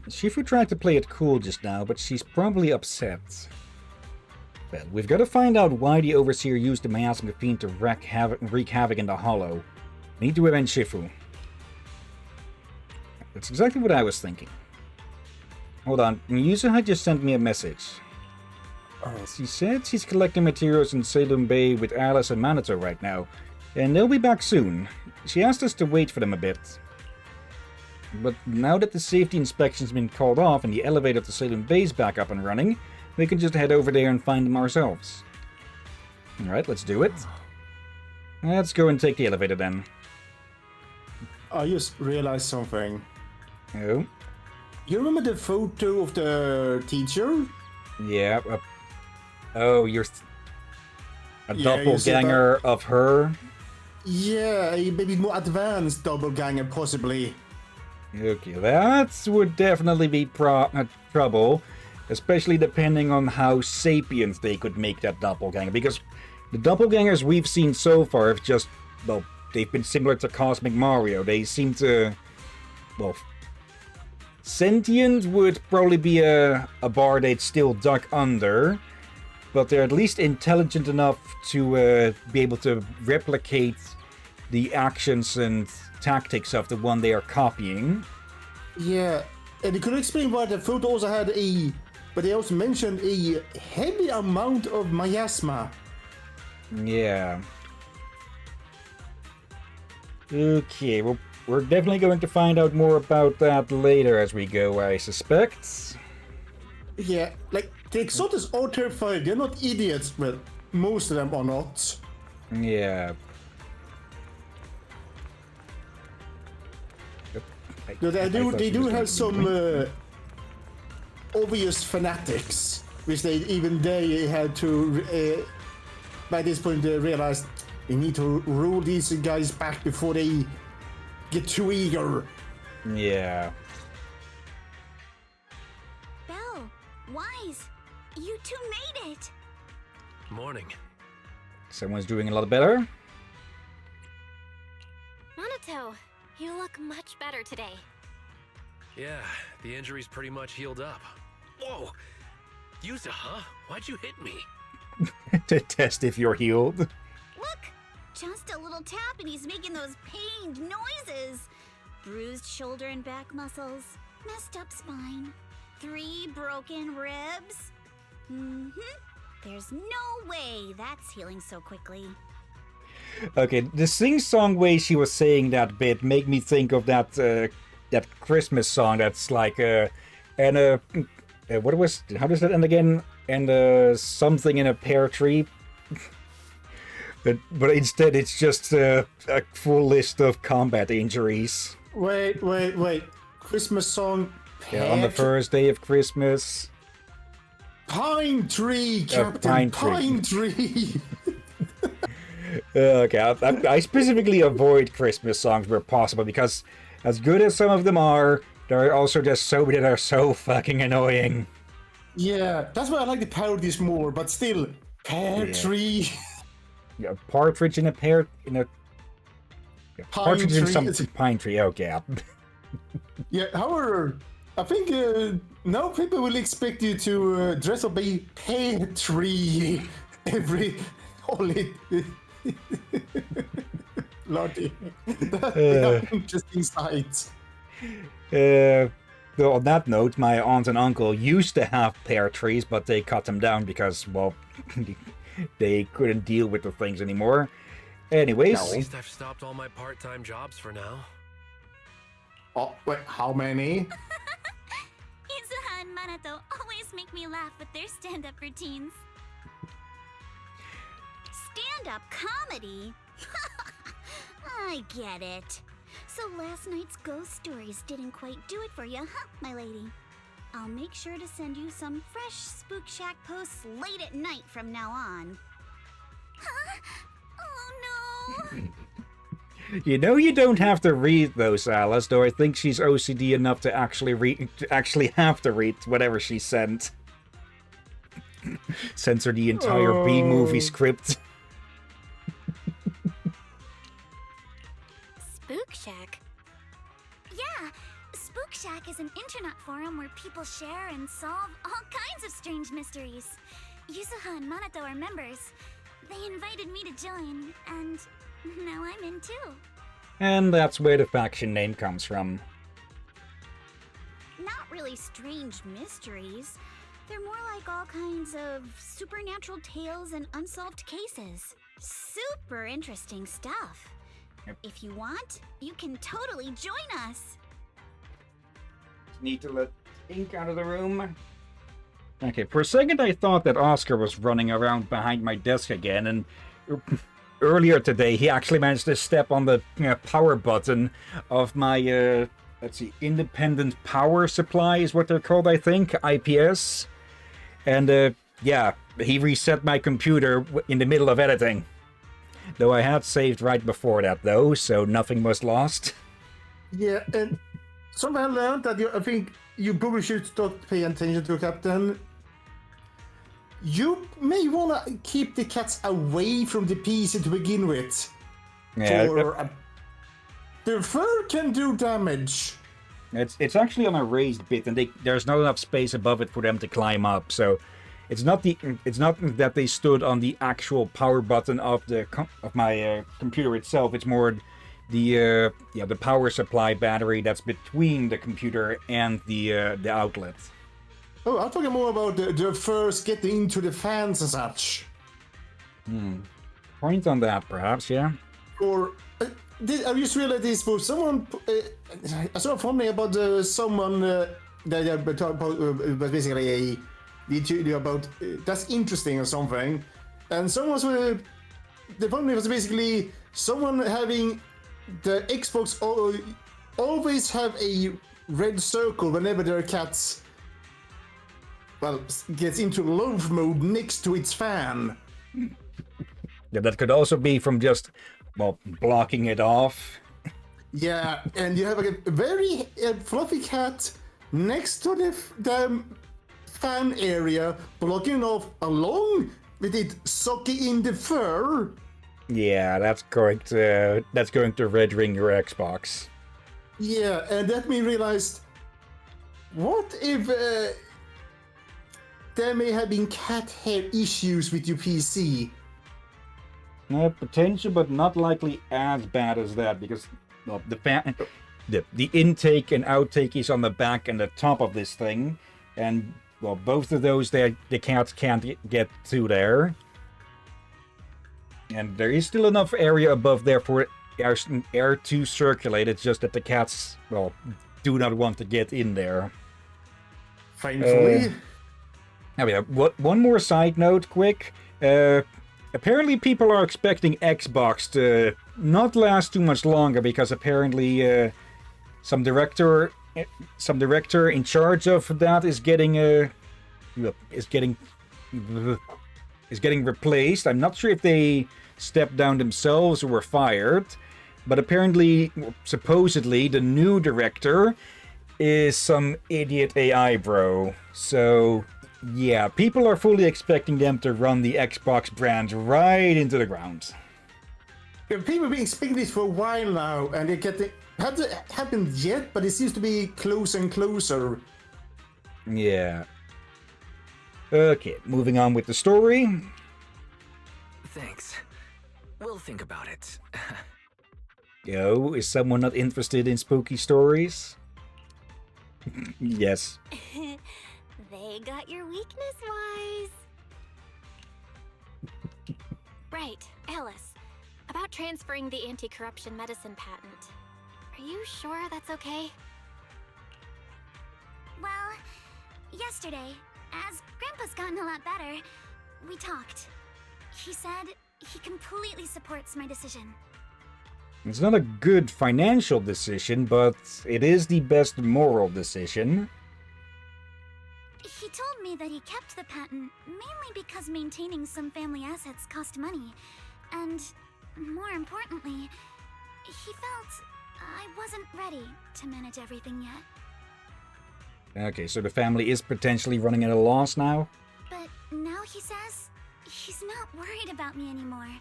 Speaker 1: Shifu tried to play it cool just now, but she's probably upset. Well, we've got to find out why the Overseer used the Miasma Fiend to wreak havoc in the Hollow. We need to avenge Shifu. That's exactly what I was thinking. Hold on, Yuzuha just sent me a message. She said she's collecting materials in Salem Bay with Alice and Manito right now, and they'll be back soon. She asked us to wait for them a bit. But now that the safety inspection's been called off and the elevator to Salem Bay's back up and running, we can just head over there and find them ourselves. Alright, let's do it. Let's go and take the elevator then.
Speaker 2: I just realized something.
Speaker 1: Oh?
Speaker 2: You remember the photo of the teacher?
Speaker 1: Yeah. Oh, you're... a
Speaker 2: Yeah,
Speaker 1: doppelganger of her?
Speaker 2: Yeah, a maybe more advanced doppelganger, possibly.
Speaker 1: Okay, that would definitely be trouble, especially depending on how sapient they could make that doppelganger, because the doppelgangers we've seen so far have just, well, they've been similar to Cosmic Mario. They seem to, well, sentient would probably be a bar they'd still duck under, but they're at least intelligent enough to be able to replicate the actions and tactics of the one they are copying.
Speaker 2: Yeah, and you could explain why the photo also had but they also mentioned a heavy amount of miasma.
Speaker 1: Yeah. Okay, well, we're definitely going to find out more about that later as we go, I suspect.
Speaker 2: Yeah, like, the Exotics are terrified. They're not idiots. Well, most of them are not.
Speaker 1: Yeah.
Speaker 2: They do have some obvious fanatics, which they had to by this point realize we need to rule these guys back before they get too eager.
Speaker 1: Yeah.
Speaker 3: Belle, Wise, you two made it!
Speaker 8: Morning.
Speaker 1: Someone's doing a lot better.
Speaker 5: Manito, you look much better today.
Speaker 8: Yeah, the injury's pretty much healed up. Whoa! Yuza, huh? Why'd you hit me?
Speaker 1: To test if you're healed.
Speaker 3: Look! Just a little tap and he's making those pained noises. Bruised shoulder and back muscles, messed up spine, 3 broken ribs. There's no way that's healing so quickly.
Speaker 1: Okay, the sing-song way she was saying that bit made me think of that that Christmas song that's like what was, how does that end again? And something in a pear tree. But instead it's just a full list of combat injuries.
Speaker 2: Wait. Christmas song.
Speaker 1: Yeah, on the first day of Christmas.
Speaker 2: Pine tree, Captain. Pine tree.
Speaker 1: Okay, I specifically avoid Christmas songs where possible because, as good as some of them are, there are also just so many that are so fucking annoying.
Speaker 2: Yeah, that's why I like the parodies more, but still, pear tree.
Speaker 1: Yeah, partridge in a pear in a partridge in some pine tree. Okay.
Speaker 2: Yeah, however, I think now people will expect you to dress up a pear tree every holiday. Lordy, that's an interesting sight.
Speaker 1: Though on that note, my aunt and uncle used to have pear trees, but they cut them down because, well, they couldn't deal with the things anymore. Anyways,
Speaker 8: At least I've stopped all my part-time jobs for now.
Speaker 2: Oh, wait, how many?
Speaker 3: Izuha and Manato always make me laugh with their stand-up routines. Stand-up comedy? I get it. So last night's ghost stories didn't quite do it for you, huh, my lady? I'll make sure to send you some fresh Spook Shack posts late at night from now on. Huh? Oh no!
Speaker 1: you know you don't have to read those, Alice, though I think she's OCD enough to actually have to read whatever she sent. Censor the entire B-movie script.
Speaker 3: Spook Shack? Yeah, Spook Shack is an internet forum where people share and solve all kinds of strange mysteries. Yuzuha and Manato are members. They invited me to join, and now I'm in too.
Speaker 1: And that's where the faction name comes from.
Speaker 3: Not really strange mysteries. They're more like all kinds of supernatural tales and unsolved cases. Super interesting stuff.
Speaker 1: Yep.
Speaker 3: If you want, you can totally join us.
Speaker 1: Need to let ink out of the room. Okay, for a second I thought that Oscar was running around behind my desk again, and earlier today he actually managed to step on the power button of my, let's see, independent power supply is what they're called, I think, IPS. And, yeah, he reset my computer in the middle of editing. Though I had saved right before that, though, so nothing was lost.
Speaker 2: Yeah, and something I learned that I think you probably should start paying attention to, Captain. You may want to keep the cats away from the PC to begin with.
Speaker 1: Yeah,
Speaker 2: their fur can do damage.
Speaker 1: It's actually on a raised bit, and there's not enough space above it for them to climb up. So it's not that they stood on the actual power button of my computer itself. It's more the power supply battery that's between the computer and the outlet.
Speaker 2: Oh, I'm talking more about the furs getting into the fans and such.
Speaker 1: Point on that, perhaps, yeah.
Speaker 2: Or I just realized this for someone. I saw something about someone that was basically a video about that's interesting or something, and someone was the point was basically someone having the Xbox always have a red circle whenever their cats gets into loaf mode next to its fan.
Speaker 1: Yeah, that could also be from just, blocking it off.
Speaker 2: Yeah, and you have a very fluffy cat next to the fan area, blocking off along with it sucking in the fur.
Speaker 1: Yeah, that's going to red ring your Xbox.
Speaker 2: Yeah, and that made me realize, what if there may have been cat hair issues with your PC?
Speaker 1: Potential, but not likely as bad as that, because the intake and outtake is on the back and the top of this thing, and well, both of those the cats can't get to there. And there is still enough area above there for air to circulate. It's just that the cats, well, do not want to get in there.
Speaker 2: Thankfully.
Speaker 1: One more side note, quick. Apparently people are expecting Xbox to not last too much longer because apparently some director in charge of that is getting replaced. I'm not sure if they stepped down themselves or were fired, but apparently, supposedly, the new director is some idiot AI bro. So, yeah, people are fully expecting them to run the Xbox brand right into the ground.
Speaker 2: Yeah, people have been expecting this for a while now, and it hasn't happened yet, but it seems to be closer and closer.
Speaker 1: Yeah. Okay, moving on with the story.
Speaker 7: Thanks. We'll think about it.
Speaker 1: Yo, is someone not interested in spooky stories? Yes.
Speaker 5: They got your weakness, Wise. Right, Alice. About transferring the anti-corruption medicine patent. Are you sure that's okay?
Speaker 3: Well, yesterday, as Grandpa's gotten a lot better, we talked. He said he completely supports my decision.
Speaker 1: It's not a good financial decision, but it is the best moral decision.
Speaker 3: He told me that he kept the patent mainly because maintaining some family assets cost money. And, more importantly, he felt I wasn't ready to manage everything yet.
Speaker 1: Okay, so the family is potentially running at a loss now?
Speaker 3: But now he says he's not worried about me anymore.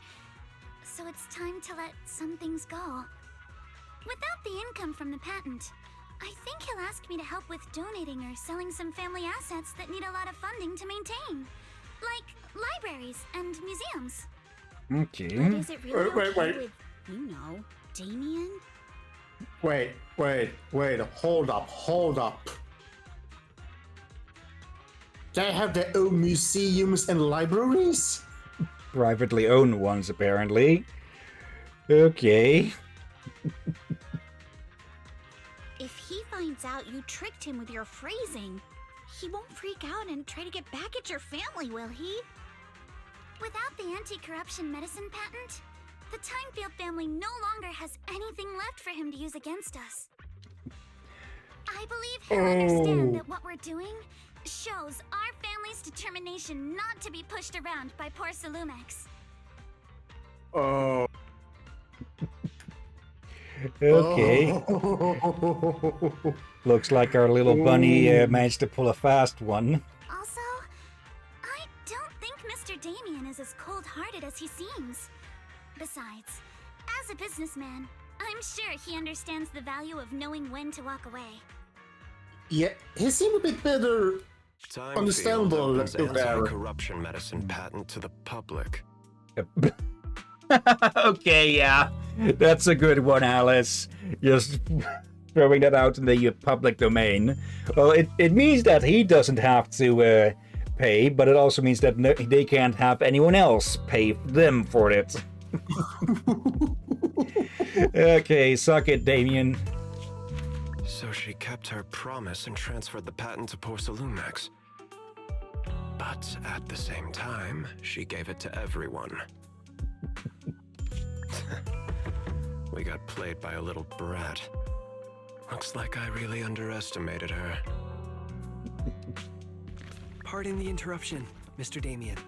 Speaker 3: So it's time to let some things go. Without the income from the patent, I think he'll ask me to help with donating or selling some family assets that need a lot of funding to maintain. Like libraries and museums.
Speaker 1: Okay.
Speaker 3: But is it really
Speaker 2: Wait.
Speaker 3: with, you know, Damien?
Speaker 2: Wait, hold up. They have their own museums and libraries?
Speaker 1: Privately owned ones, apparently. Okay.
Speaker 3: If he finds out you tricked him with your phrasing, he won't freak out and try to get back at your family, will he? Without the anti-corruption medicine patent, the Timefield family no longer has anything left for him to use against us. I believe he'll understand that what we're doing shows our family's determination not to be pushed around by poor Salumex.
Speaker 2: Oh.
Speaker 1: Okay. Looks like our little bunny managed to pull a fast one.
Speaker 3: Also, I don't think Mr. Damien is as cold-hearted as he seems. Besides, as a businessman, I'm sure he understands the value of knowing when to walk away.
Speaker 2: Yeah, he seemed a bit better. Understandable,
Speaker 4: opens
Speaker 2: there.
Speaker 4: anti-corruption medicine patent to the public.
Speaker 1: Okay, yeah. That's a good one, Alice. Just throwing that out in the public domain. Well, it means that he doesn't have to pay, but it also means that they can't have anyone else pay them for it. Okay, suck it, Damien.
Speaker 4: So she kept her promise and transferred the patent to poor Salumex. But at the same time, she gave it to everyone. We got played by a little brat. Looks like I really underestimated her.
Speaker 14: Pardon the interruption, Mr. Damien.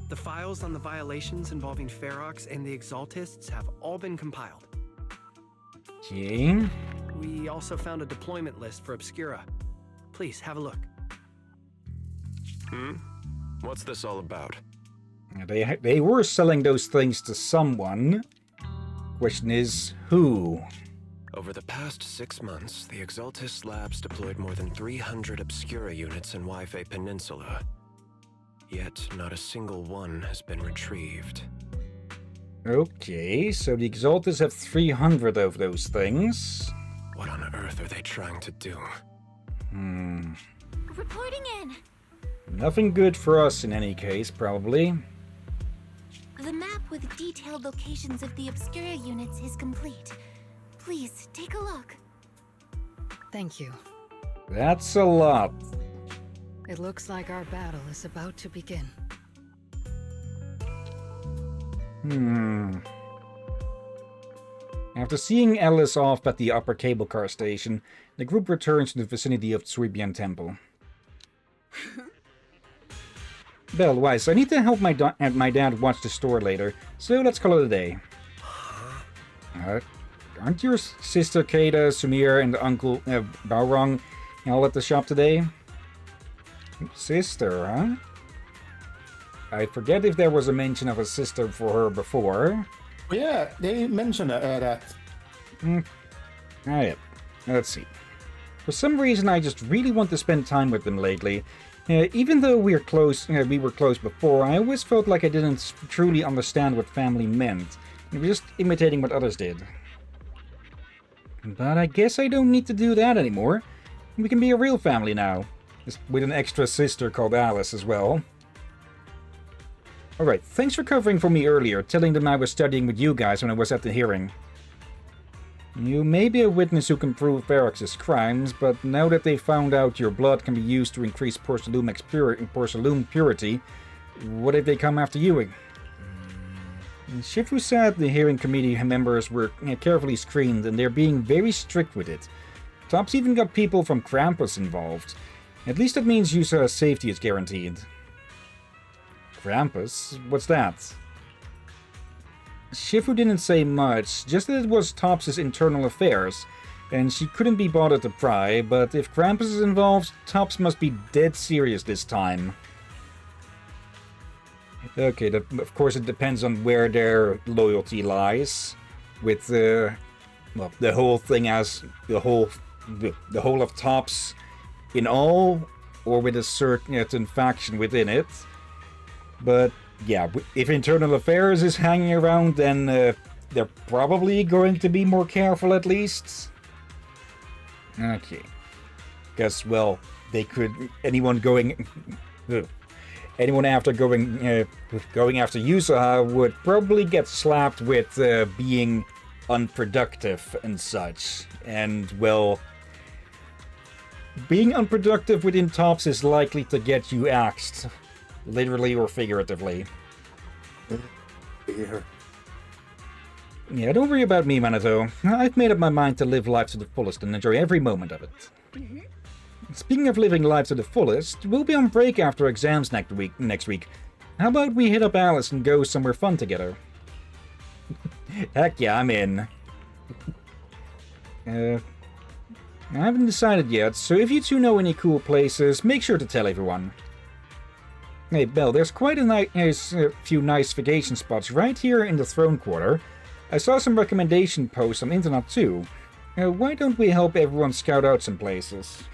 Speaker 14: The files on the violations involving Ferox and the Exaltists have all been compiled.
Speaker 1: Okay.
Speaker 14: We also found a deployment list for Obscura. Please, have a look.
Speaker 4: What's this all about?
Speaker 1: They were selling those things to someone. Question is, who?
Speaker 4: Over the past 6 months, the Exaltist Labs deployed more than 300 Obscura units in Wi-Fi Peninsula. Yet, not a single one has been retrieved.
Speaker 1: Okay, so the Exaltists have 300 of those things.
Speaker 4: What on earth are they trying to do?
Speaker 3: Reporting in.
Speaker 1: Nothing good for us in any case, probably.
Speaker 5: The map with detailed locations of the Obscura units is complete. Please, take a look.
Speaker 6: Thank you.
Speaker 1: That's a lot.
Speaker 6: It looks like our battle is about to begin.
Speaker 1: After seeing Alice off at the upper cable car station, the group returns to the vicinity of Swibian Temple. Belle, Weiss, I need to help my dad watch the store later, so let's call it a day. Aren't your sister Kada, Sumir, and Uncle Baurong all at the shop today? Sister, huh? I forget if there was a mention of a sister for her before.
Speaker 2: Yeah, they mentioned that.
Speaker 1: Oh yeah. Let's see. For some reason, I just really want to spend time with them lately. Even though we were close before, I always felt like I didn't truly understand what family meant. I was just imitating what others did. But I guess I don't need to do that anymore. We can be a real family now. Just with an extra sister called Alice as well. Alright, thanks for covering for me earlier, telling them I was studying with you guys when I was at the hearing. You may be a witness who can prove Ferox's crimes, but now that they found out your blood can be used to increase porcelain purity, what if they come after you? Shifu said the hearing committee members were carefully screened and they're being very strict with it. Top's even got people from Krampus involved. At least that means Yusa's safety is guaranteed. Krampus? What's that? Shifu didn't say much, just that it was Tops's internal affairs, and she couldn't be bothered to pry, but if Krampus is involved, Tops must be dead serious this time. Okay, of course it depends on where their loyalty lies, with the whole thing as the whole of Tops in all, or with a certain faction within it. But yeah, if Internal Affairs is hanging around, then they're probably going to be more careful at least. Okay. Guess, well, they could... Anyone after going after Yusaha would probably get slapped with being unproductive and such. And, well... Being unproductive within Tops is likely to get you axed. Literally or figuratively. Yeah, don't worry about me, Minato. I've made up my mind to live life to the fullest and enjoy every moment of it. Speaking of living life to the fullest, we'll be on break after exams next week. How about we hit up Alice and go somewhere fun together? Heck yeah, I'm in. I haven't decided yet, so if you two know any cool places, make sure to tell everyone. Hey, Belle, there's quite a few nice vacation spots right here in the Throne Quarter. I saw some recommendation posts on the internet too. Why don't we help everyone scout out some places?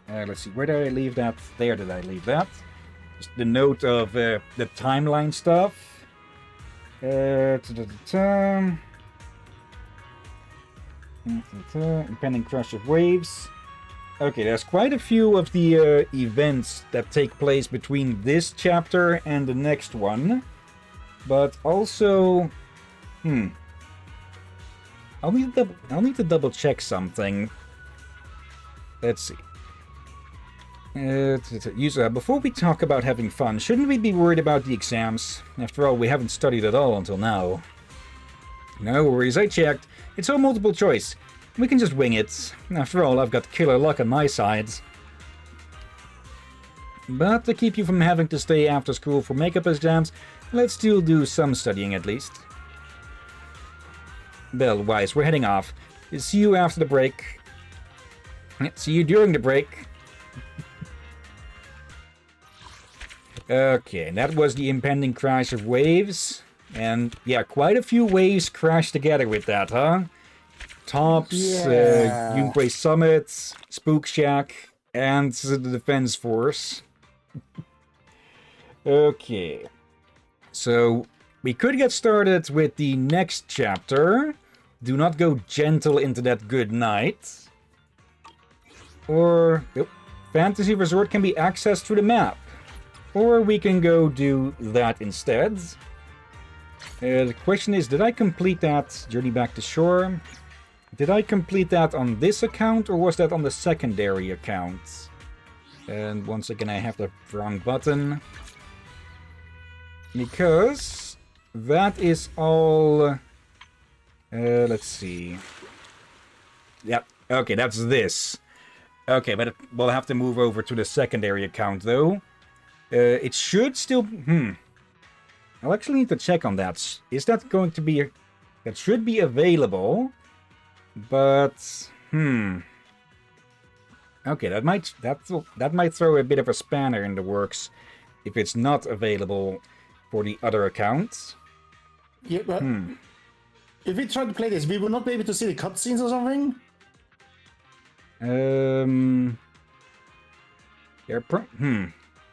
Speaker 1: Let's see, where did I leave that? There did I leave that. Just the note of the timeline stuff. Impending crush of waves. Okay, there's quite a few of the events that take place between this chapter and the next one. But also... I'll need to double check something. Let's see. Yusa, before we talk about having fun, shouldn't we be worried about the exams? After all, we haven't studied at all until now. No worries, I checked. It's all multiple choice. We can just wing it. After all, I've got killer luck on my side. But to keep you from having to stay after school for makeup exams, let's still do some studying at least. Belle, Weiss, we're heading off. See you after the break. See you during the break. Okay, that was the impending crash of waves. And yeah, quite a few waves crashed together with that, huh? Tops, Yunquay Summit, Spook Shack, and the Defense Force. Okay. So, we could get started with the next chapter. Do not go gentle into that good night. Or... Fantasy Resort can be accessed through the map. Or we can go do that instead. The question is, did I complete that Journey Back to Shore? Did I complete that on this account, or was that on the secondary account? And once again, I have the wrong button. Because that is all... let's see. Yep, okay, that's this. Okay, but we'll have to move over to the secondary account, though. It should still... I'll actually need to check on that. Is that going to be... That should be available, but... Okay, that might throw a bit of a spanner in the works if it's not available for the other accounts.
Speaker 2: Yeah, but if we try to play this, we will not be able to see the cutscenes or something?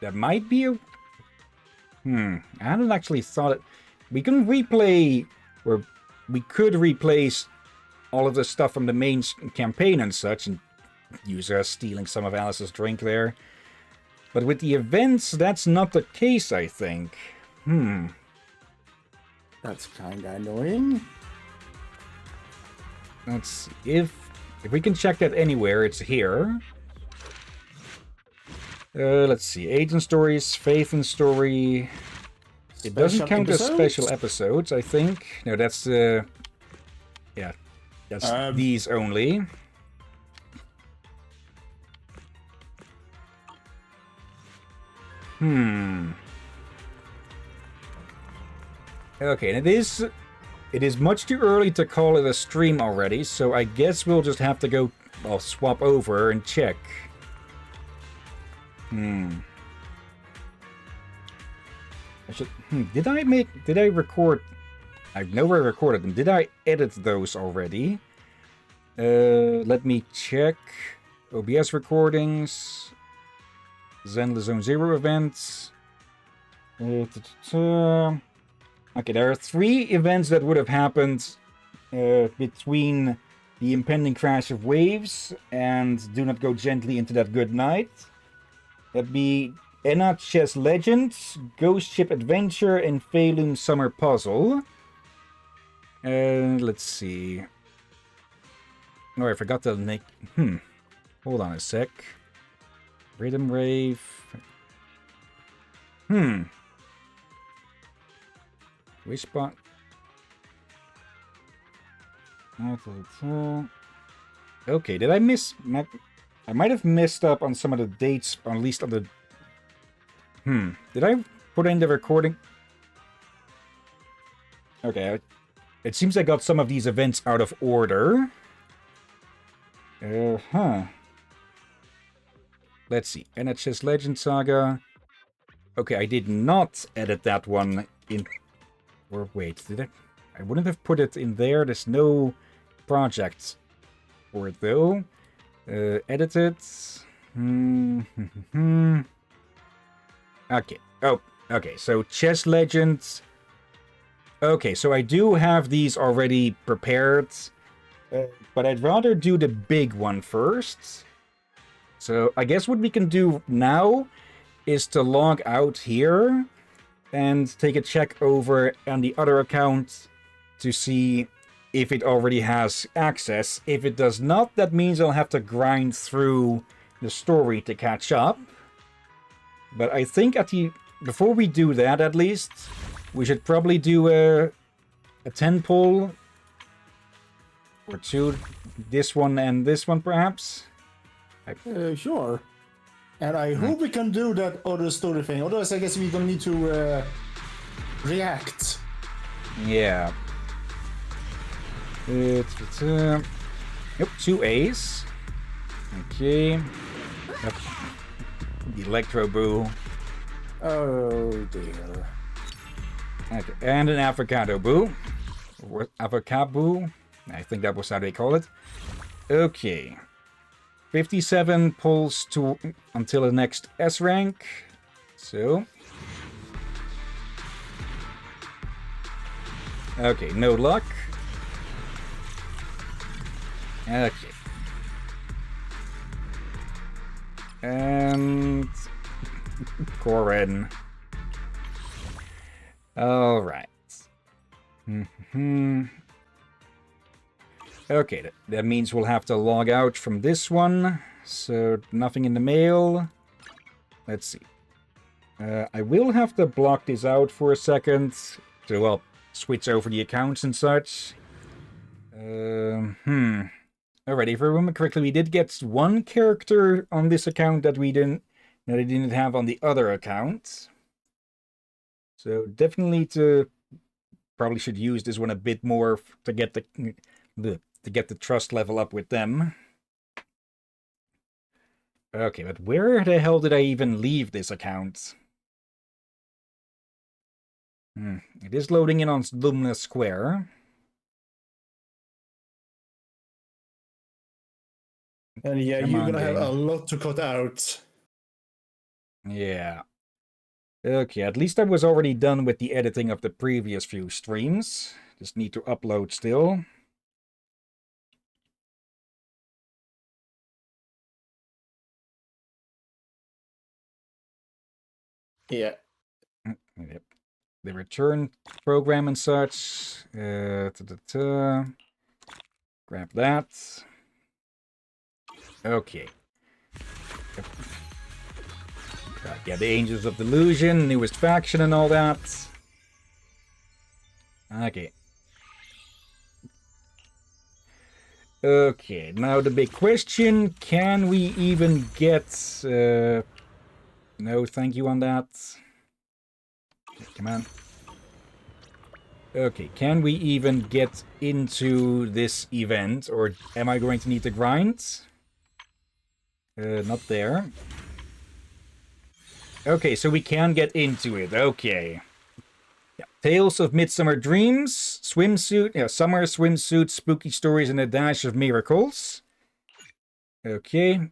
Speaker 1: That might be a... I hadn't actually thought it... We can replay... Or we could replace all of the stuff from the main campaign and such, and use us stealing some of Alice's drink there. But with the events, that's not the case, I think.
Speaker 2: That's kinda annoying.
Speaker 1: Let's see. If we can check that anywhere, it's here. Let's see. Agent Stories, Faith and Story. It doesn't count as special episodes, I think. No, that's yeah, that's these only. Okay, and it is much too early to call it a stream already, so I guess we'll just have to go, well, swap over and check. Did I record? I've nowhere recorded them. Did I edit those already? Let me check. OBS recordings. Zenless Zone 0 events. Okay, there are 3 events that would have happened between the impending crash of waves and Do Not Go Gently Into That Good Night. That'd be Enna Chess Legends, Ghost Ship Adventure, and Phelan Summer Puzzle. Let's see. Oh, I forgot to make... Hold on a sec. Rhythm Rave. Wishbot. Okay, did I miss... I might have messed up on some of the dates, or at least on the... Did I put in the recording? Okay, it seems I got some of these events out of order. Let's see. NHS Legend Saga. Okay, I did not edit that one in... Or wait, did I? I wouldn't have put it in there. There's no project for it, though. Edit it. Okay. Oh, okay. So, Chess Legends. Okay, so I do have these already prepared. But I'd rather do the big one first. So, I guess what we can do now is to log out here and take a check over on the other account to see if it already has access. If it does not, that means I'll have to grind through the story to catch up. But I think before we do that, at least, we should probably do a 10 pull or 2. This one and this one, perhaps.
Speaker 2: Sure. And I hope we can do that other story thing. Otherwise, I guess we're gonna need to react.
Speaker 1: Yeah. Yep, 2 A's. Okay. Yep. The Electro Boo.
Speaker 2: Oh dear.
Speaker 1: Okay. And an Avocado Boo. Or Avocado. I think that was how they call it. Okay. 57 pulls until the next S rank. So. Okay, no luck. Okay. And Corin. All right. Okay, that means we'll have to log out from this one. So nothing in the mail. Let's see. I will have to block this out for a second to, well, switch over the accounts and such. Alright, if I remember correctly, we did get one character on this account that I didn't have on the other account. So definitely probably should use this one a bit more to get the trust level up with them. Okay, but where the hell did I even leave this account? It is loading in on Zenless Square.
Speaker 2: And yeah, you're gonna have a lot to cut out.
Speaker 1: Yeah. Okay, at least I was already done with the editing of the previous few streams. Just need to upload still.
Speaker 2: Yeah.
Speaker 1: Yep. The return program and such. Grab that. Okay. Yep. Yeah, the Angels of Delusion, newest faction and all that. Okay. Okay, now the big question, can we even get... no, thank you on that. Come on. Okay, can we even get into this event, or am I going to need to grind? Not there. Okay, so we can get into it, okay. Yeah. Tales of Midsummer Dreams, swimsuit, summer swimsuit, spooky stories, and a dash of miracles. Okay.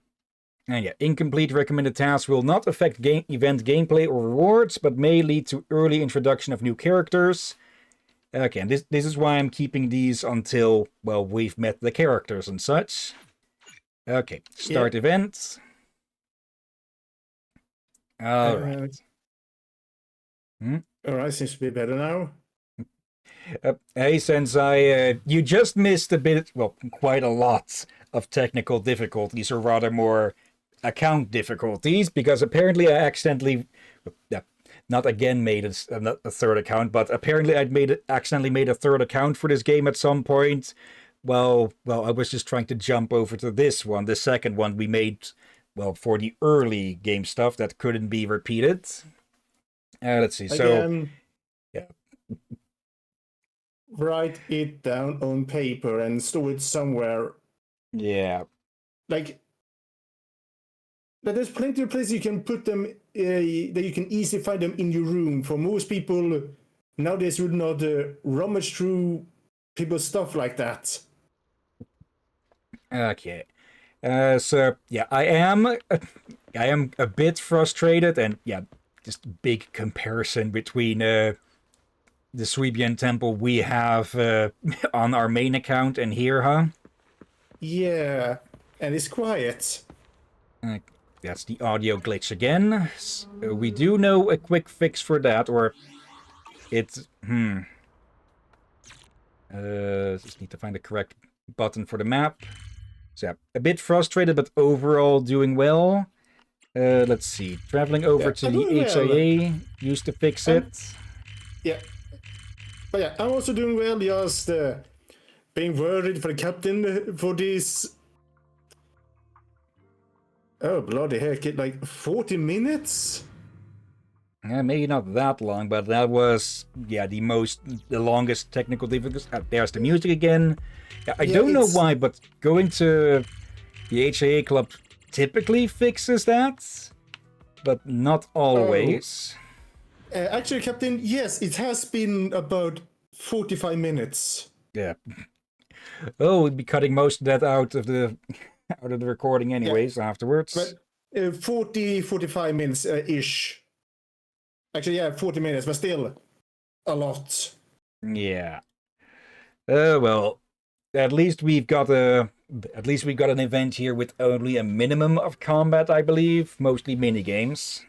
Speaker 1: And yeah, incomplete recommended tasks will not affect event gameplay or rewards, but may lead to early introduction of new characters. Okay, and this is why I'm keeping these until, well, we've met the characters and such. Okay, start events. Alright.
Speaker 2: Alright, seems to be better now.
Speaker 1: Hey, Sensei, you just missed a bit, well, quite a lot of technical difficulties, or rather more account difficulties, because apparently I accidentally, not again made a third account, but apparently I'd accidentally made a third account for this game at some point. Well, I was just trying to jump over to this one, the second one we made, well, for the early game stuff that couldn't be repeated. Let's see,
Speaker 2: Again,
Speaker 1: so... Yeah.
Speaker 2: Write it down on paper and store it somewhere.
Speaker 1: Yeah.
Speaker 2: Like, there's plenty of places you can put them, that you can easily find them in your room. For most people, nowadays would not rummage through people's stuff like that.
Speaker 1: Okay. So, yeah, I am a bit frustrated, and, yeah, just big comparison between the Sweebian Temple we have on our main account and here, huh?
Speaker 2: Yeah, and it's quiet.
Speaker 1: That's the audio glitch again. So we do know a quick fix for that, or it's... just need to find the correct button for the map. So, yeah, a bit frustrated, but overall doing well. Let's see. Traveling over to the HIA, used to fix it.
Speaker 2: Yeah. But yeah, I'm also doing well, just being worried for the captain for this. Oh, bloody heck, like 40 minutes?
Speaker 1: Maybe not that long, but that was, yeah, the longest technical difficulty. There's the music again. I don't know why, but going to the HIA club typically fixes that, but not always.
Speaker 2: Actually, Captain, yes, it has been about 45 minutes.
Speaker 1: Yeah. Oh, we'd be cutting most of that out of the recording anyways afterwards.
Speaker 2: But 45 minutes ish. Actually, yeah, 40 minutes, but still a lot.
Speaker 1: Yeah. Well, at least we've got a At least we got an event here with only a minimum of combat, I believe. Mostly minigames.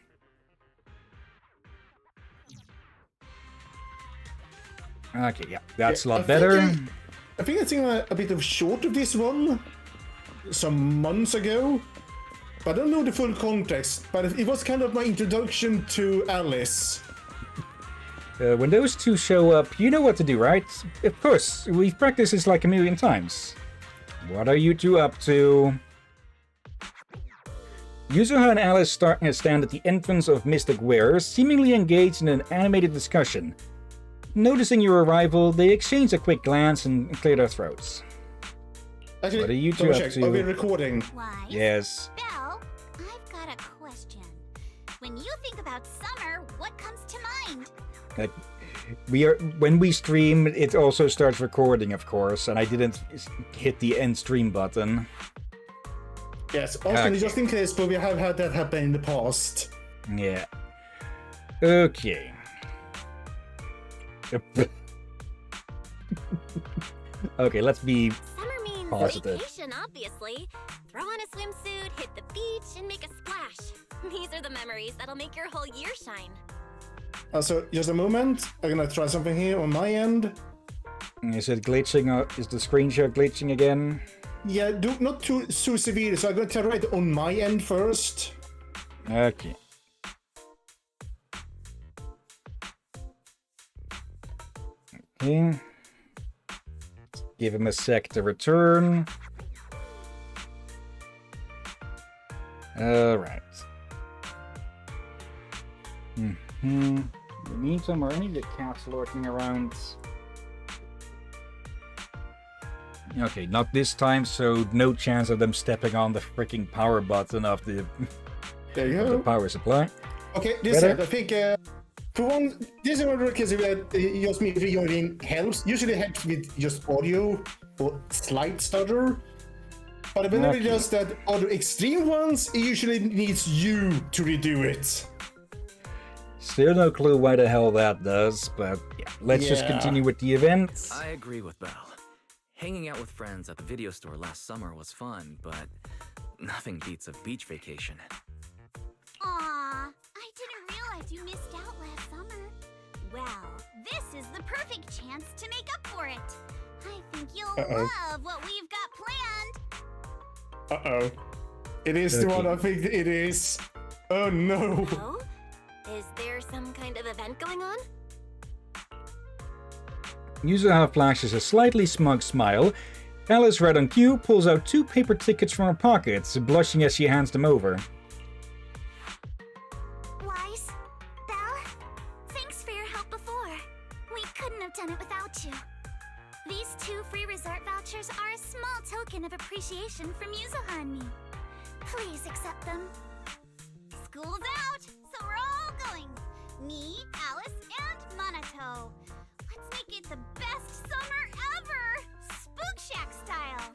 Speaker 1: Okay, yeah, that's a lot better.
Speaker 2: I think I seen a bit of short of this one some months ago. But I don't know the full context, but it was kind of my introduction to Alice.
Speaker 1: When those two show up, you know what to do, right? Of course, we've practiced this like a million times. What are you two up to? Yuzuha and Alice stand at the entrance of Mystic Wear, seemingly engaged in an animated discussion. Noticing your arrival, they exchange a quick glance and clear their throats.
Speaker 2: Actually,
Speaker 1: what are you two up to?
Speaker 2: Are we recording?
Speaker 3: Why?
Speaker 1: Yes.
Speaker 3: Belle, I've got a question. When you think about summer, what comes to mind?
Speaker 1: When we stream, it also starts recording, of course, and I didn't hit the end stream button.
Speaker 2: Yes, also just in case, but we have had that happen in the past.
Speaker 1: Yeah. Okay. Okay, let's be
Speaker 5: Summer means
Speaker 1: positive.
Speaker 5: vacation, obviously. Throw on a swimsuit, hit the beach, and make a splash. These are the memories that'll make your whole year shine.
Speaker 2: So, just a moment. I'm gonna try something here on my end.
Speaker 1: Is it glitching? Is the screenshot glitching again?
Speaker 2: Yeah, not too severe, so I'm gonna try it on my end first.
Speaker 1: Okay. Okay. Give him a sec to return. Alright. In the meantime, are any of the cats lurking around? Okay, not this time, so no chance of them stepping on the freaking power button of the,
Speaker 2: there you
Speaker 1: of
Speaker 2: go.
Speaker 1: the power supply.
Speaker 2: Okay, this I think for one, this is one case that just me rejoining helps. Usually helps with just audio or slight stutter. But whenever it does that other extreme ones, it usually needs you to redo it.
Speaker 1: Still no clue why the hell that does, but yeah, let's just continue with the event.
Speaker 7: I agree with Belle. Hanging out with friends at the video store last summer was fun, but nothing beats a beach vacation.
Speaker 3: Aw, I didn't realize you missed out last summer. Well, this is the perfect chance to make up for it. I think you'll love what we've got planned.
Speaker 2: It is the one I think it is. Oh no.
Speaker 5: Oh? Is there some kind of event going on?
Speaker 1: Yuzuha flashes a slightly smug smile. Alice, right on cue, pulls out 2 paper tickets from her pockets, blushing as she hands them over.
Speaker 3: Wise, Belle, thanks for your help before. We couldn't have done it without you. These 2 free resort vouchers are a small token of appreciation from Yuzuha and me. Please accept them. School's out, so we're all going. Me, Alice, and Monato. Let's make it the best summer ever! Spook Shack style!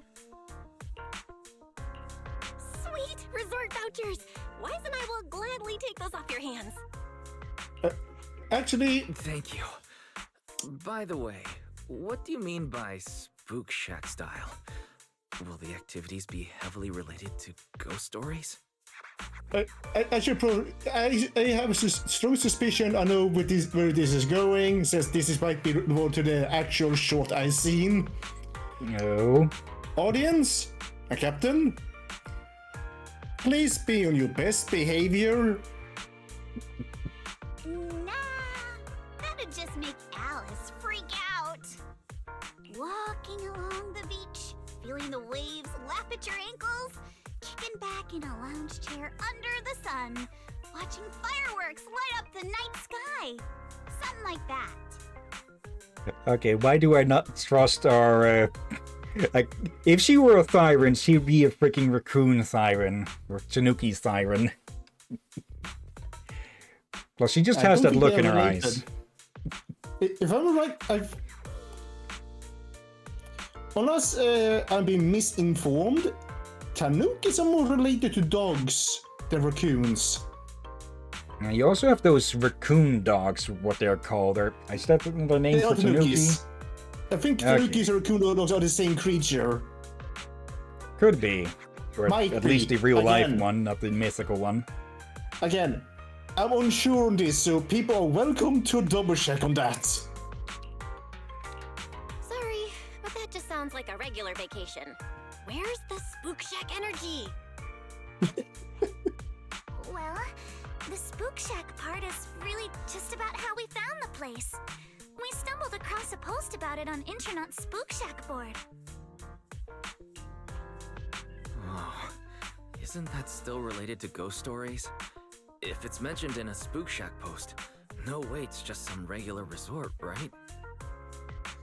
Speaker 5: Sweet resort vouchers! Wise and I will gladly take those off your hands.
Speaker 2: Actually...
Speaker 7: Thank you. By the way, what do you mean by Spook Shack style? Will the activities be heavily related to ghost stories?
Speaker 2: I have a strong suspicion I know where this is going, since this might be more to the actual short I've seen.
Speaker 1: No.
Speaker 2: Audience, a captain, please be on your best behavior.
Speaker 3: Nah, that'd just make Alice freak out. Walking along the beach, feeling the waves lap at your ankles, kicking back in a lounge chair under the sun, watching fireworks light up the night sky. Something like that.
Speaker 1: Okay, why do I not trust our... like, if she were a Thyren, she'd be a freaking raccoon Thyren. Or Tanuki Thyren. Plus, she just has that look in her eyes.
Speaker 2: If I'm right, unless I'm being misinformed, Tanukis are more related to dogs than raccoons.
Speaker 1: You also have those raccoon dogs, what they're called. Is that the name for Tanuki?
Speaker 2: I think Tanukis and raccoon dogs are the same creature.
Speaker 1: Could be. Or
Speaker 2: Might
Speaker 1: at
Speaker 2: be.
Speaker 1: least the real-life
Speaker 2: Again.
Speaker 1: one, not the mythical one.
Speaker 2: Again, I'm unsure on this, so people are welcome to double check on that.
Speaker 5: Sorry, but that just sounds like a regular vacation. Where's the Spook Shack energy?
Speaker 3: Well, the Spook Shack part is really just about how we found the place. We stumbled across a post about it on Internet's Spook Shack board.
Speaker 7: Oh, isn't that still related to ghost stories? If it's mentioned in a Spook Shack post, no way it's just some regular resort, right?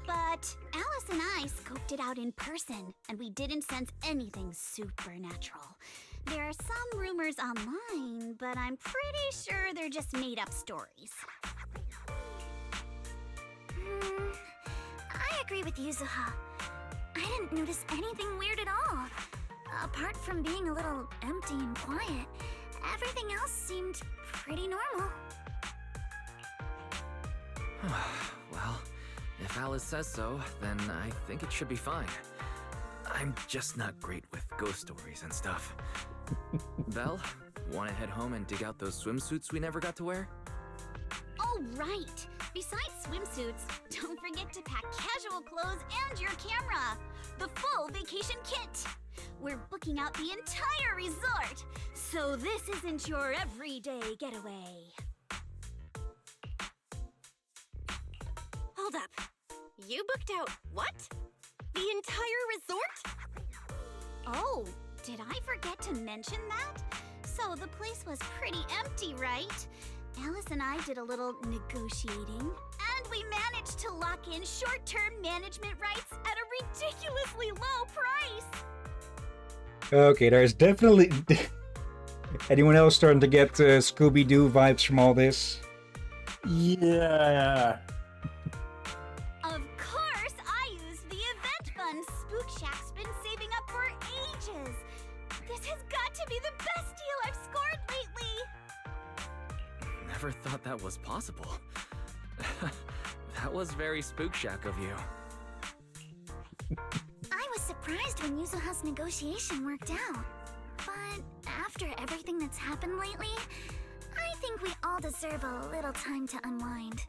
Speaker 3: But Alice and I scoped it out in person, and we didn't sense anything supernatural. There are some rumors online, but I'm pretty sure they're just made-up stories. I agree with Yuzuha. I didn't notice anything weird at all. Apart from being a little empty and quiet, everything else seemed pretty normal.
Speaker 7: Well, if Alice says so, then I think it should be fine. I'm just not great with ghost stories and stuff. Belle, wanna head home and dig out those swimsuits we never got to wear?
Speaker 3: Oh, right! Besides swimsuits, don't forget to pack casual clothes and your camera! The full vacation kit! We're booking out the entire resort, so this isn't your everyday getaway.
Speaker 5: Hold up. You booked out what? The entire resort?
Speaker 3: Oh, did I forget to mention that? So the place was pretty empty, right? Alice and I did a little negotiating, and we managed to lock in short-term management rights at a ridiculously low price!
Speaker 1: Okay, there's definitely... Anyone else starting to get Scooby-Doo vibes from all this?
Speaker 2: Yeah.
Speaker 3: Of course, I used the event fund Spook Shack's been saving up for ages. This has got to be the best deal I've scored lately.
Speaker 7: Never thought that was possible. That was very Spook Shack of you.
Speaker 3: I was surprised when Yuzuha's negotiation worked out. But after everything that's happened lately, I think we all deserve a little time to unwind.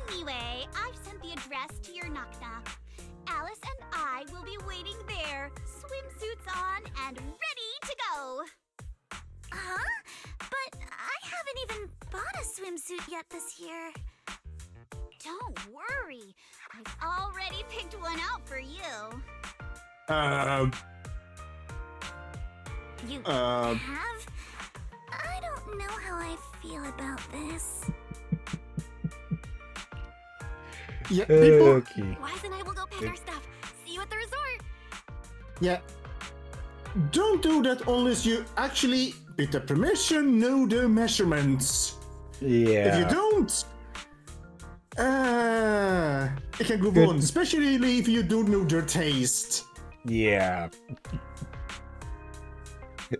Speaker 3: Anyway, I've sent the address to your knock-knock. Alice and I will be waiting there, swimsuits on and ready to go. Huh? But I haven't even bought a swimsuit yet this year. Don't worry, I've already picked one out for you. You have? I don't know how I feel about this.
Speaker 2: Yeah, people.
Speaker 1: Okay.
Speaker 5: Wise and I will go pack our stuff. See you at the resort.
Speaker 2: Yeah. Don't do that unless you actually, with the permission, know the measurements.
Speaker 1: Yeah.
Speaker 2: If you don't, it can go wrong, especially if you don't know their taste.
Speaker 1: Yeah.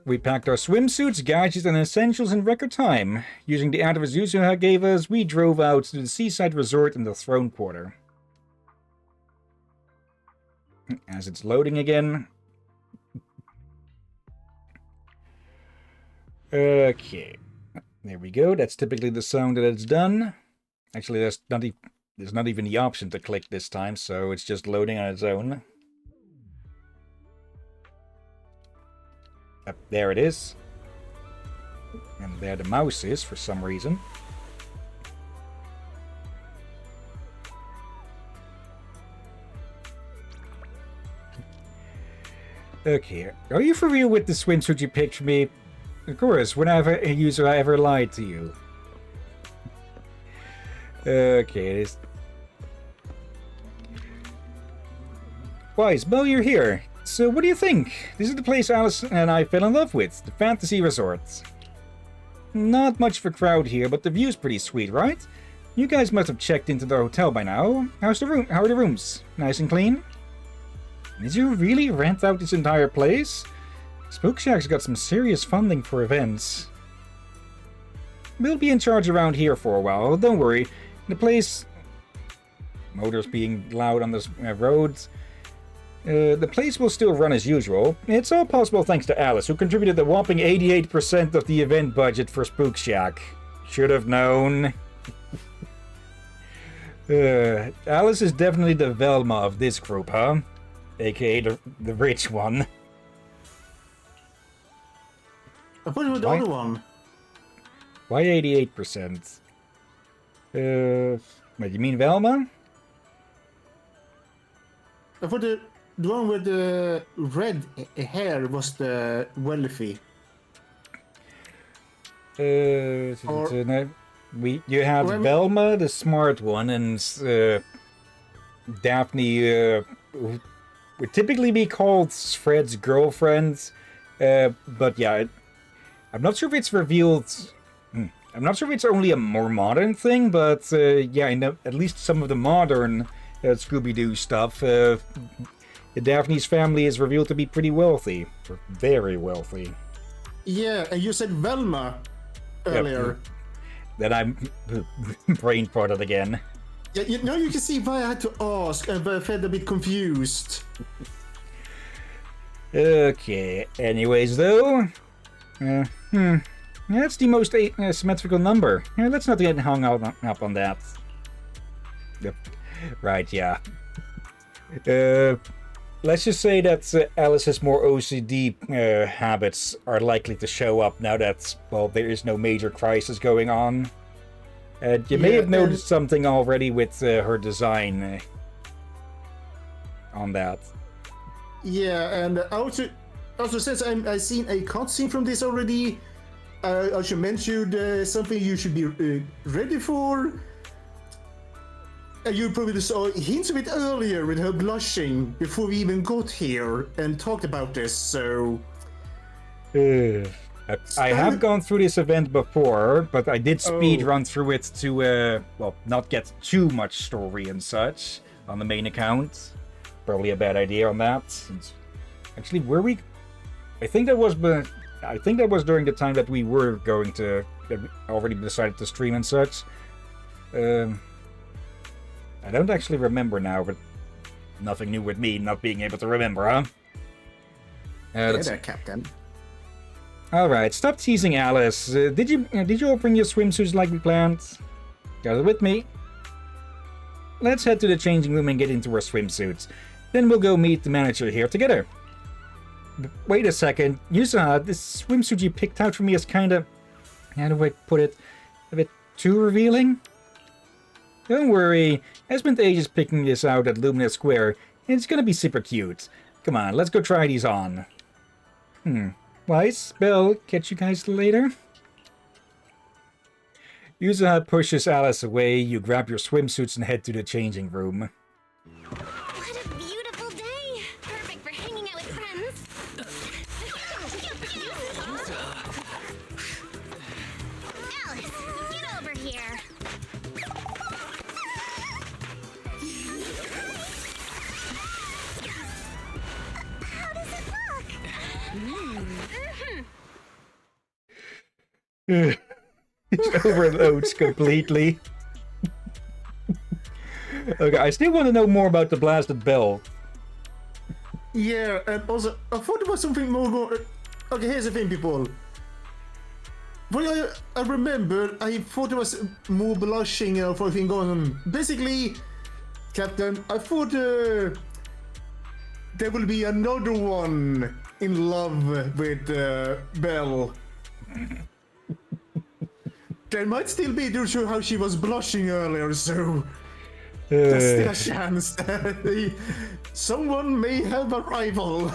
Speaker 1: We packed our swimsuits, gadgets, and essentials in record time. Using the address Yuzuha gave us, we drove out to the seaside resort in the Throne Quarter. As it's loading again. Okay. There we go. That's typically the sound that it's done. Actually, there's not even the option to click this time, so it's just loading on its own. There it is. And there the mouse is, for some reason. Okay, are you for real with the swimsuit you picked for me? Of course, whenever a user ever lied to you. Okay, it is... Wise, Belle, you're here. So what do you think? This is the place Alice and I fell in love with, the Fantasy Resort. Not much of a crowd here, but the view's pretty sweet, right? You guys must have checked into the hotel by now. How are the rooms? Nice and clean? Did you really rent out this entire place? Spook Shack's got some serious funding for events. We'll be in charge around here for a while, don't worry. The place... Motors being loud on the roads. The place will still run as usual. It's all possible thanks to Alice, who contributed a whopping 88% of the event budget for Spook Shack. Should have known. Alice is definitely the Velma of this group, huh? AKA the rich one.
Speaker 2: I thought it was the other one.
Speaker 1: Why 88%? Wait, you mean Velma?
Speaker 2: I thought the one with the red hair was the wealthy.
Speaker 1: You had Velma, the smart one, and Daphne, who would typically be called Fred's girlfriend. But yeah, I'm not sure if it's revealed. I'm not sure if it's only a more modern thing, but yeah, I know at least some of the modern Scooby-Doo stuff. Daphne's family is revealed to be pretty wealthy, or very wealthy.
Speaker 2: Yeah, and you said Velma earlier.
Speaker 1: Yep. Then I'm brain farted again.
Speaker 2: Yeah, you can see why I had to ask, but I felt a bit confused.
Speaker 1: Okay, anyways though, that's the most symmetrical number. Let's not get hung up on that. Yep. Right, yeah. Let's just say that Alice's more OCD habits are likely to show up now that, well, there is no major crisis going on. You may have noticed something already with her design on that.
Speaker 2: Yeah, and also since I seen a cutscene from this already, I should mention something you should be ready for. You probably saw hints of it earlier with her blushing before we even got here and talked about this, so...
Speaker 1: I have gone through this event before, but I did speed run through it to, well, not get too much story and such on the main account. Probably a bad idea on that. Actually, were we... I think that was during the time that we were going to... already decided to stream and such. I don't actually remember now, but nothing new with me not being able to remember, huh?
Speaker 2: There, Captain.
Speaker 1: Alright, stop teasing Alice. Did you all bring your swimsuits like we planned? Got it with me. Let's head to the changing room and get into our swimsuits. Then we'll go meet the manager here together. Wait a second. Yusa, this swimsuit you picked out for me is kinda... how do I put it? A bit too revealing? Don't worry, I spent ages picking this out at Lumina Square, and it's gonna be super cute. Come on, let's go try these on. Weiss, Belle, catch you guys later? Yusa pushes Alice away, you grab your swimsuits and head to the changing room.
Speaker 5: What a beautiful day! Perfect for hanging out with friends. Alice, get over here. How does it look?
Speaker 1: It overloads completely. Okay, I still want to know more about the blasted bell.
Speaker 2: Yeah, and also, I thought there was something more... Okay, here's the thing, people. Well, I remember, I thought there was more blushing for everything going on. Basically, Captain, I thought there will be another one in love with Belle. There might still be due to how she was blushing earlier, so there's still a chance that someone may have a rival.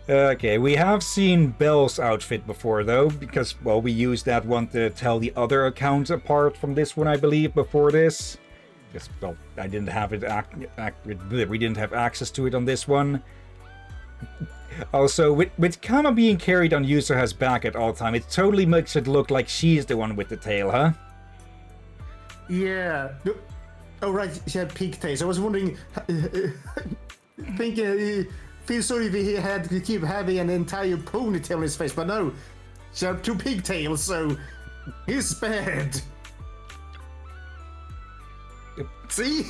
Speaker 1: Okay, we have seen Belle's outfit before, though, because, well, we used that one to tell the other account apart from this one, I believe, before this. Because, well, I didn't have it. We didn't have access to it on this one. Also, with Kama being carried on Yusa's back at all time, it totally makes it look like she's the one with the tail, huh?
Speaker 2: Yeah. Oh, right, she had pigtails. I was wondering, feel sorry if he had to keep having an entire ponytail on his face, but no, she had 2 pigtails, so he's spared.
Speaker 1: See?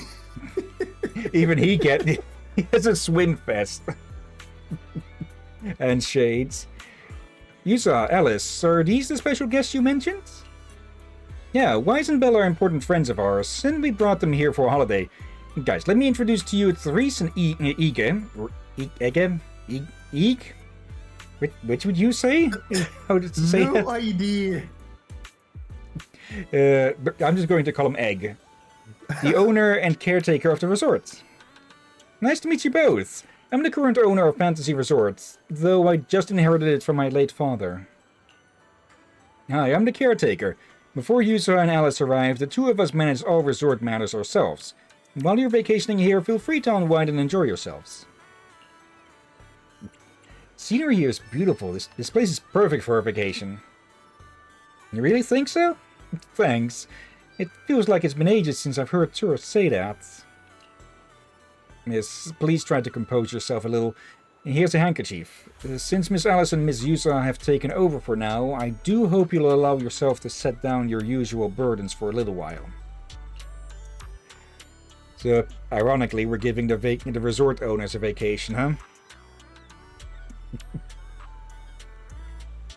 Speaker 1: Even he He has a swim vest. And shades. Yusa, Alice, are these the special guests you mentioned? Yeah, Wise and Bella are important friends of ours, and we brought them here for a holiday. Guys, let me introduce to you Therese and Ige. Ige? Which would you say? How did you say
Speaker 2: No idea.
Speaker 1: But I'm just going to call him Egg. The owner and caretaker of the resort. Nice to meet you both. I'm the current owner of Fantasy Resort, though I just inherited it from my late father. Hi, I'm the caretaker. Before Yusa and Alice arrived, the two of us manage all resort matters ourselves. While you're vacationing here, feel free to unwind and enjoy yourselves. Scenery here is beautiful. This place is perfect for a vacation. You really think so? Thanks. It feels like it's been ages since I've heard tourists say that. Miss, please try to compose yourself a little. Here's a handkerchief. Since Miss Alice and Miss Yusa have taken over for now, I do hope you'll allow yourself to set down your usual burdens for a little while. So, ironically, we're giving the resort owners a vacation, huh?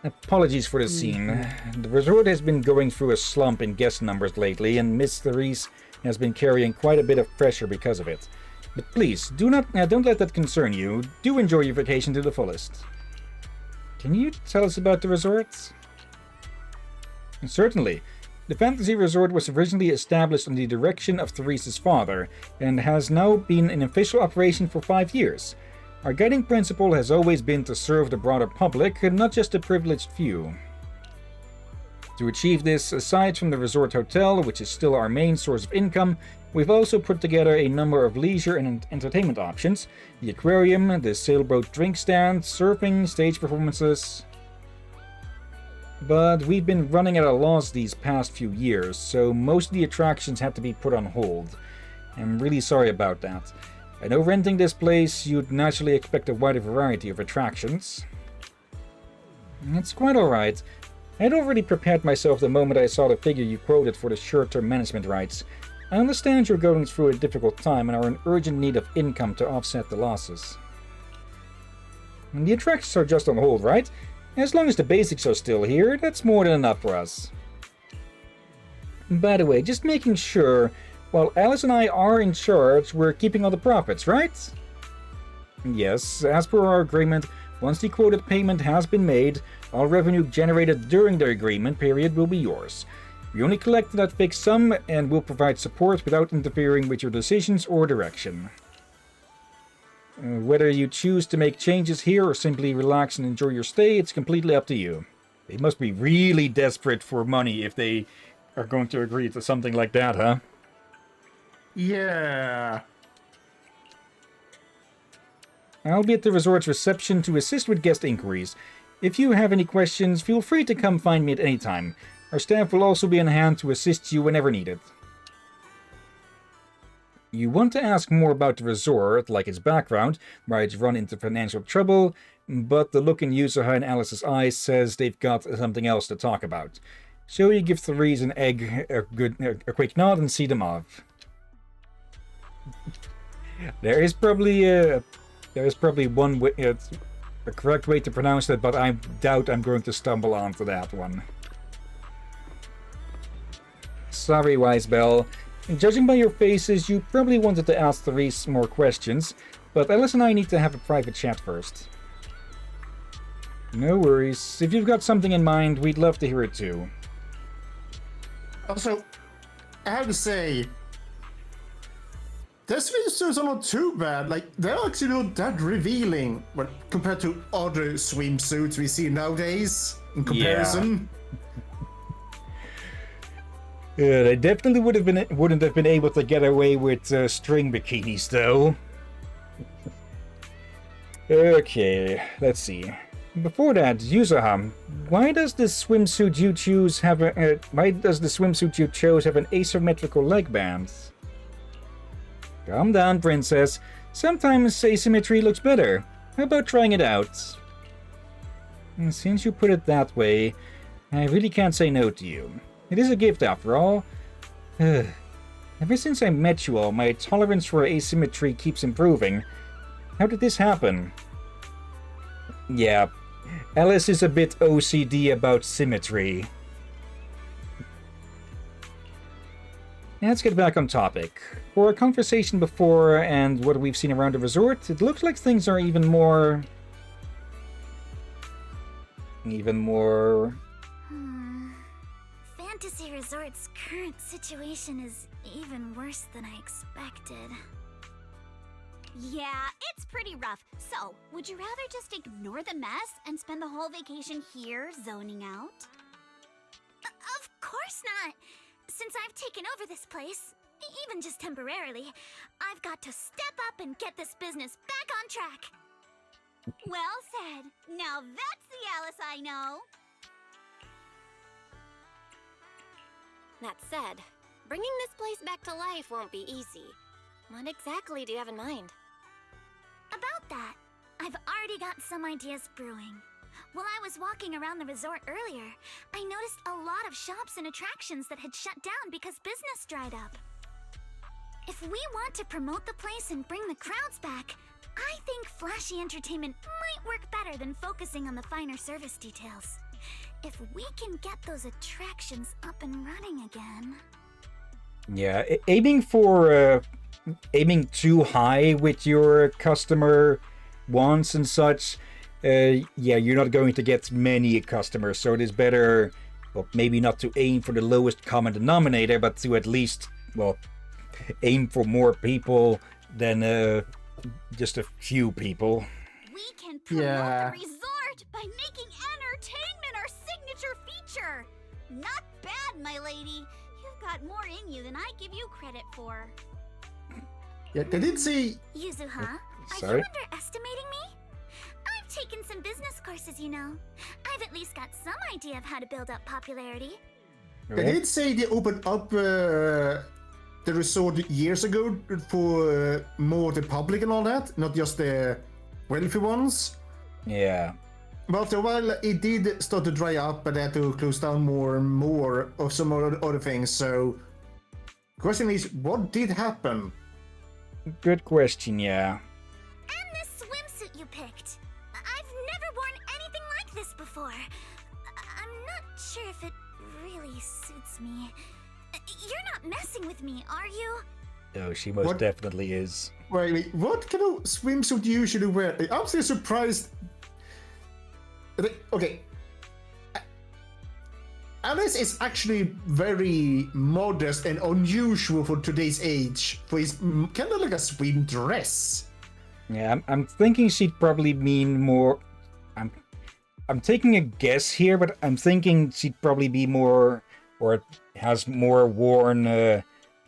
Speaker 1: Apologies for the scene. The resort has been going through a slump in guest numbers lately, and Miss Therese has been carrying quite a bit of pressure because of it. But please, don't let that concern you. Do enjoy your vacation to the fullest. Can you tell us about the resort? Certainly. The Fantasy Resort was originally established under the direction of Therese's father, and has now been in official operation for 5 years. Our guiding principle has always been to serve the broader public, and not just a privileged few. To achieve this, aside from the resort hotel, which is still our main source of income, we've also put together a number of leisure and entertainment options: the aquarium, the sailboat drink stand, surfing, stage performances. But we've been running at a loss these past few years, so most of the attractions had to be put on hold. I'm really sorry about that. I know renting this place, you'd naturally expect a wider variety of attractions. It's quite alright. I had already prepared myself the moment I saw the figure you quoted for the short-term management rights. I understand you're going through a difficult time and are in urgent need of income to offset the losses. And the attractions are just on hold, right? As long as the basics are still here, that's more than enough for us. By the way, just making sure, while Alice and I are in charge, we're keeping all the profits, right? Yes, as per our agreement, once the quoted payment has been made, all revenue generated during the agreement period will be yours. We only collect that fixed sum and will provide support without interfering with your decisions or direction. Whether you choose to make changes here or simply relax and enjoy your stay, it's completely up to you. They must be really desperate for money if they are going to agree to something like that, huh?
Speaker 2: Yeah.
Speaker 1: I'll be at the resort's reception to assist with guest inquiries. If you have any questions, feel free to come find me at any time. Our staff will also be on hand to assist you whenever needed. You want to ask more about the resort, like its background, why it's run into financial trouble, but the look in Yusuha and Alice's eyes says they've got something else to talk about. So you give Therese and Egg a quick nod and see them off. There is probably one way, a correct way to pronounce that, but I doubt I'm going to stumble onto that one. Sorry, Wise Bell. Judging by your faces, you probably wanted to ask Therese more questions, but Alice and I need to have a private chat first. No worries. If you've got something in mind, we'd love to hear it too.
Speaker 2: Also, I have to say, this swimsuits are not too bad. Like, they're actually not that revealing compared to other swimsuits we see nowadays in comparison.
Speaker 1: Yeah, they definitely wouldn't have been able to get away with string bikinis, though. Okay, let's see. Before that, Yusuha, why does the swimsuit you chose have an asymmetrical leg band? Calm down, princess. Sometimes asymmetry looks better. How about trying it out? And since you put it that way, I really can't say no to you. It is a gift after all. Ever since I met you all, my tolerance for asymmetry keeps improving. How did this happen? Yeah, Alice is a bit OCD about symmetry. Let's get back on topic. For our conversation before and what we've seen around the resort, it looks like things are even more...
Speaker 3: Fantasy Resort's current situation is even worse than I expected.
Speaker 15: Yeah, it's pretty rough. So, would you rather just ignore the mess and spend the whole vacation here zoning out?
Speaker 3: Of course not! Since I've taken over this place, even just temporarily, I've got to step up and get this business back on track.
Speaker 15: Well said. Now that's the Alice I know.
Speaker 5: That said, bringing this place back to life won't be easy. What exactly do you have in mind?
Speaker 3: About that, I've already got some ideas brewing. While I was walking around the resort earlier, I noticed a lot of shops and attractions that had shut down because business dried up. If we want to promote the place and bring the crowds back, I think flashy entertainment might work better than focusing on the finer service details. If we can get those attractions up and running again...
Speaker 1: Yeah, aiming too high with your customer wants and such, yeah, you're not going to get many customers, so it is better, well, maybe not to aim for the lowest common denominator, but to at least, well, aim for more people than just a few people.
Speaker 15: We can promote the resort by making entertainment our signature feature. Not bad, my lady. You've got more in you than I give you credit for.
Speaker 2: Yeah, they did say...
Speaker 3: Yuzuha, are
Speaker 1: Sorry?
Speaker 3: you underestimating me? I've taken some business courses, you know. I've at least got some idea of how to build up popularity.
Speaker 2: They did say they opened up the resort years ago for more the public and all that, not just the wealthy ones.
Speaker 1: Yeah.
Speaker 2: But after a while, it did start to dry up, and they had to close down more and more of some other things. So, question is, what did happen?
Speaker 1: Good question, yeah.
Speaker 3: And this swimsuit you picked. I've never worn anything like this before. I'm not sure if it really suits me. You're not messing with me, are you?
Speaker 1: Oh, she most definitely is.
Speaker 2: Wait, what kind of swimsuit do you usually wear? I'm still surprised. Okay. Alice is actually very modest and unusual for today's age. For his kind of like a swim dress.
Speaker 1: Yeah, I'm thinking she'd probably mean more... I'm taking a guess here, but I'm thinking she'd probably be more... or has more worn,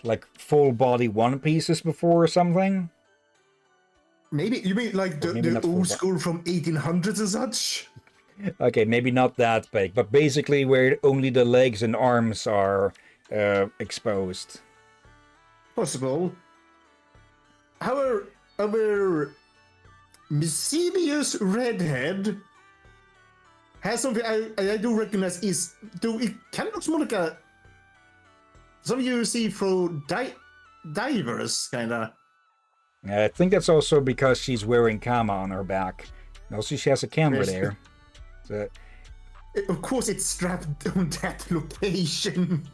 Speaker 1: like, full-body one-pieces before or something?
Speaker 2: Maybe, you mean like the old school from 1800s and such?
Speaker 1: Okay, maybe not that big, but basically where only the legs and arms are exposed.
Speaker 2: Possible. However, our mischievous redhead has something I do recognize is... it kind of looks more like a... something you see for divers, kinda.
Speaker 1: I think that's also because she's wearing Kama on her back. Also, she has a camera there. So...
Speaker 2: Of course it's strapped on that location.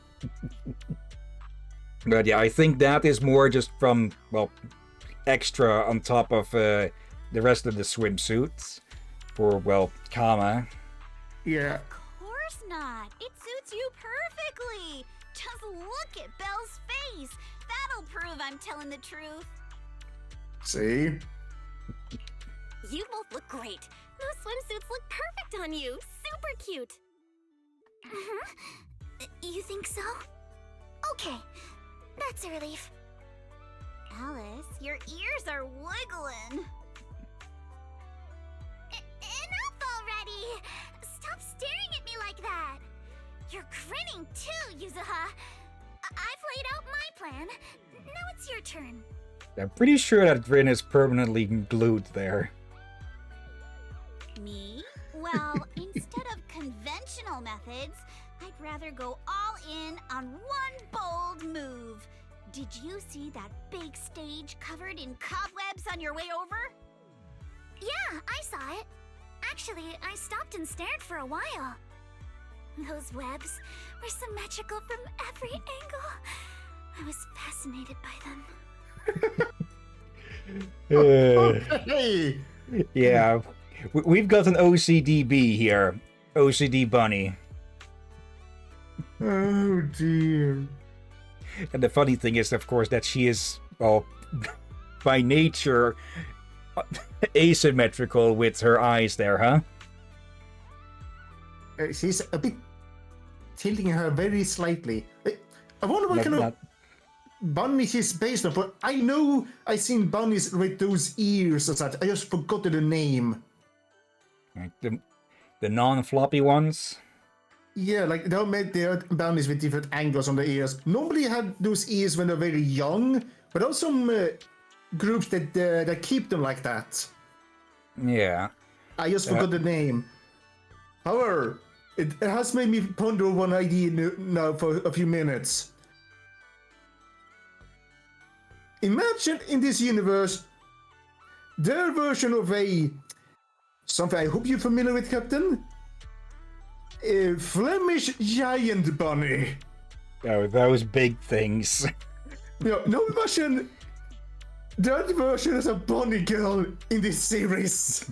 Speaker 1: But yeah, I think that is more just from, well, extra on top of the rest of the swimsuits for, well, Kama.
Speaker 2: Yeah.
Speaker 15: Of course not. It suits you perfectly. Just look at Belle's face. That'll prove I'm telling the truth.
Speaker 2: See?
Speaker 5: You both look great. Those swimsuits look perfect on you. Super cute.
Speaker 3: You think so? Okay, that's a relief.
Speaker 15: Alice, your ears are wiggling.
Speaker 3: Enough already! Stop staring at me like that! You're grinning too, Yuzuha! I've laid out my plan. Now it's your turn.
Speaker 1: I'm pretty sure that grin is permanently glued there.
Speaker 15: Me? Well, instead of conventional methods, I'd rather go all in on one bold move. Did you see that big stage covered in cobwebs on your way over?
Speaker 3: Yeah, I saw it. Actually, I stopped and stared for a while. Those webs were symmetrical from every angle. I was fascinated by them.
Speaker 2: Hey!
Speaker 1: Yeah, we've got an OCDB here. OCD Bunny.
Speaker 2: Oh dear.
Speaker 1: And the funny thing is, of course, that she is, well, by nature, asymmetrical with her eyes there, huh?
Speaker 2: She's a bit tilting her very slightly. I wonder what kind of bunny she's based on. But I know I've seen bunnies with those ears and such. I just forgot the name.
Speaker 1: Like the non-floppy ones?
Speaker 2: Yeah, like they made their bunnies with different angles on the ears. Normally you have those ears when they're very young, but there are some groups that keep them like that.
Speaker 1: Yeah.
Speaker 2: I just forgot the name. However, it has made me ponder one idea now for a few minutes. Imagine in this universe, their version of something I hope you're familiar with, Captain. A Flemish giant bunny.
Speaker 1: Oh, those big things.
Speaker 2: No, imagine that version as a bunny girl in this series.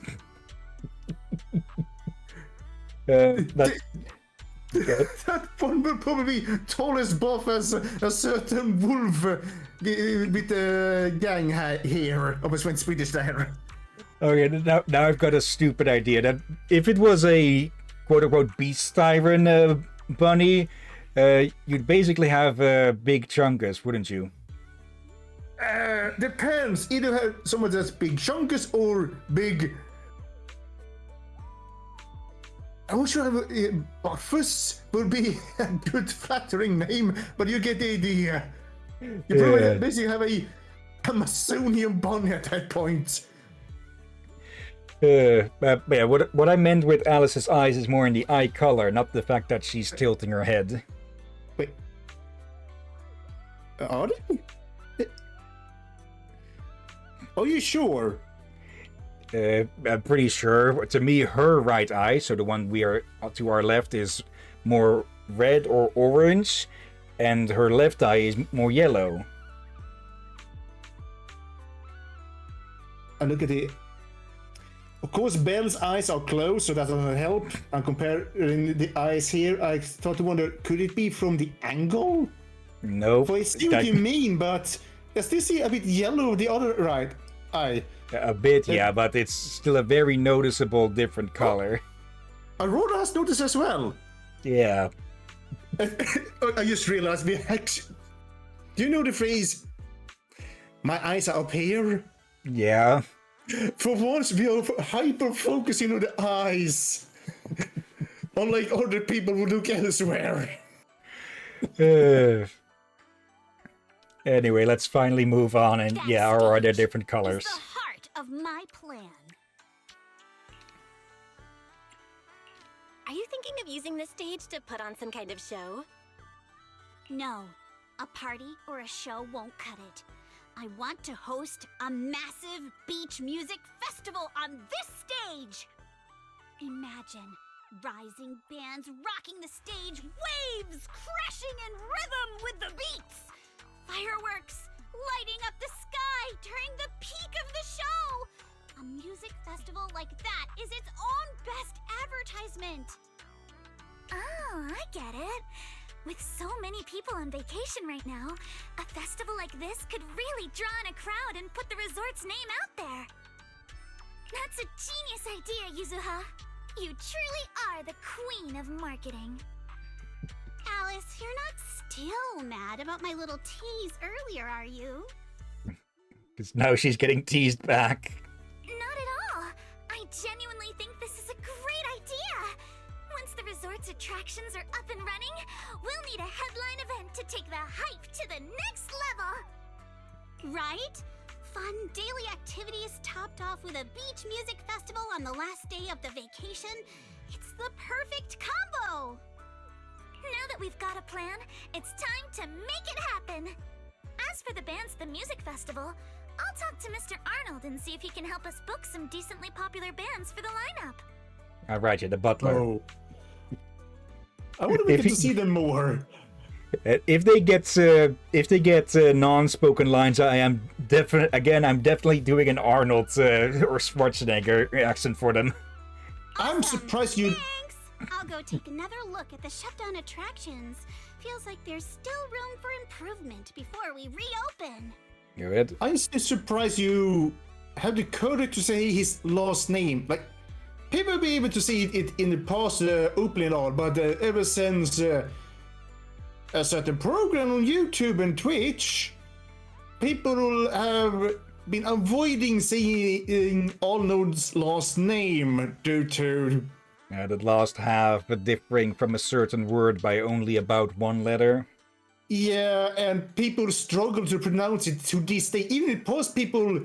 Speaker 2: That one will probably be tall as buff as a certain wolf with a gang hair. Almost went Swedish there.
Speaker 1: Okay, now I've got a stupid idea. That if it was a quote-unquote beast siren bunny, you'd basically have big chungus, wouldn't you?
Speaker 2: Depends. Either have someone that's big chunkus or big... I'm not sure Buffus would be a good flattering name, but you get the idea. You probably basically have a Amazonian bunny at that point.
Speaker 1: Yeah, what I meant with Alice's eyes is more in the eye color, not the fact that she's tilting her head.
Speaker 2: Wait. Are they? Are you sure?
Speaker 1: I'm pretty sure. To me, her right eye, so the one we are to our left, is more red or orange, and her left eye is more yellow.
Speaker 2: And look at it. Of course, Belle's eyes are closed, so that doesn't help. And comparing the eyes here, I start to wonder, could it be from the angle?
Speaker 1: No.
Speaker 2: I see what you mean, but I still see a bit yellow the other right eye.
Speaker 1: A bit, yeah, but it's still a very noticeable different color.
Speaker 2: Aurora has noticed as well.
Speaker 1: Yeah.
Speaker 2: I just realized we actually... Do you know the phrase, my eyes are up here?
Speaker 1: Yeah.
Speaker 2: For once, we are hyper-focusing on the eyes. Unlike other people who look elsewhere.
Speaker 1: Anyway, let's finally move on, and or are there different colors?
Speaker 15: Is the heart of my plan.
Speaker 5: Are you thinking of using this stage to put on some kind of show?
Speaker 15: No, a party or a show won't cut it. I want to host a massive beach music festival on this stage. Imagine rising bands rocking the stage, waves crashing in rhythm with the beats. Fireworks lighting up the sky during the peak of the show. A music festival like that is its own best advertisement.
Speaker 3: Oh, I get it. With so many people on vacation right now, a festival like this could really draw in a crowd and put the resort's name out there. That's a genius idea, Yuzuha. You truly are the queen of marketing.
Speaker 15: Alice, you're not still mad about my little tease earlier, are you?
Speaker 1: Because now she's getting teased back.
Speaker 3: Not at all. I genuinely think this is a great idea. Once the resort's attractions are up and running, we'll need a headline event to take the hype to the next level.
Speaker 15: Right? Fun daily activities topped off with a beach music festival on the last day of the vacation. It's the perfect combo.
Speaker 3: Now that we've got a plan, it's time to make it happen. As for the bands at the music festival, I'll talk to Mr. Arnold and see if he can help us book some decently popular bands for the lineup.
Speaker 1: Right, yeah, the butler.
Speaker 2: Oh. I want to get to see them more.
Speaker 1: If they get non-spoken lines, I'm definitely doing an Arnold or Schwarzenegger accent for them.
Speaker 2: I'm surprised you.
Speaker 15: Thanks! I'll go take another look at the shutdown attractions. Feels like there's still room for improvement before we reopen.
Speaker 1: Good.
Speaker 2: I'm still surprised you have the courage to say his last name. Like, people will be able to see it in the past opening and all, but ever since a certain program on YouTube and Twitch, people have been avoiding saying Arnold's last name due to
Speaker 1: the last half differing from a certain word by only about one letter.
Speaker 2: Yeah, and people struggle to pronounce it to this day. Even in past, people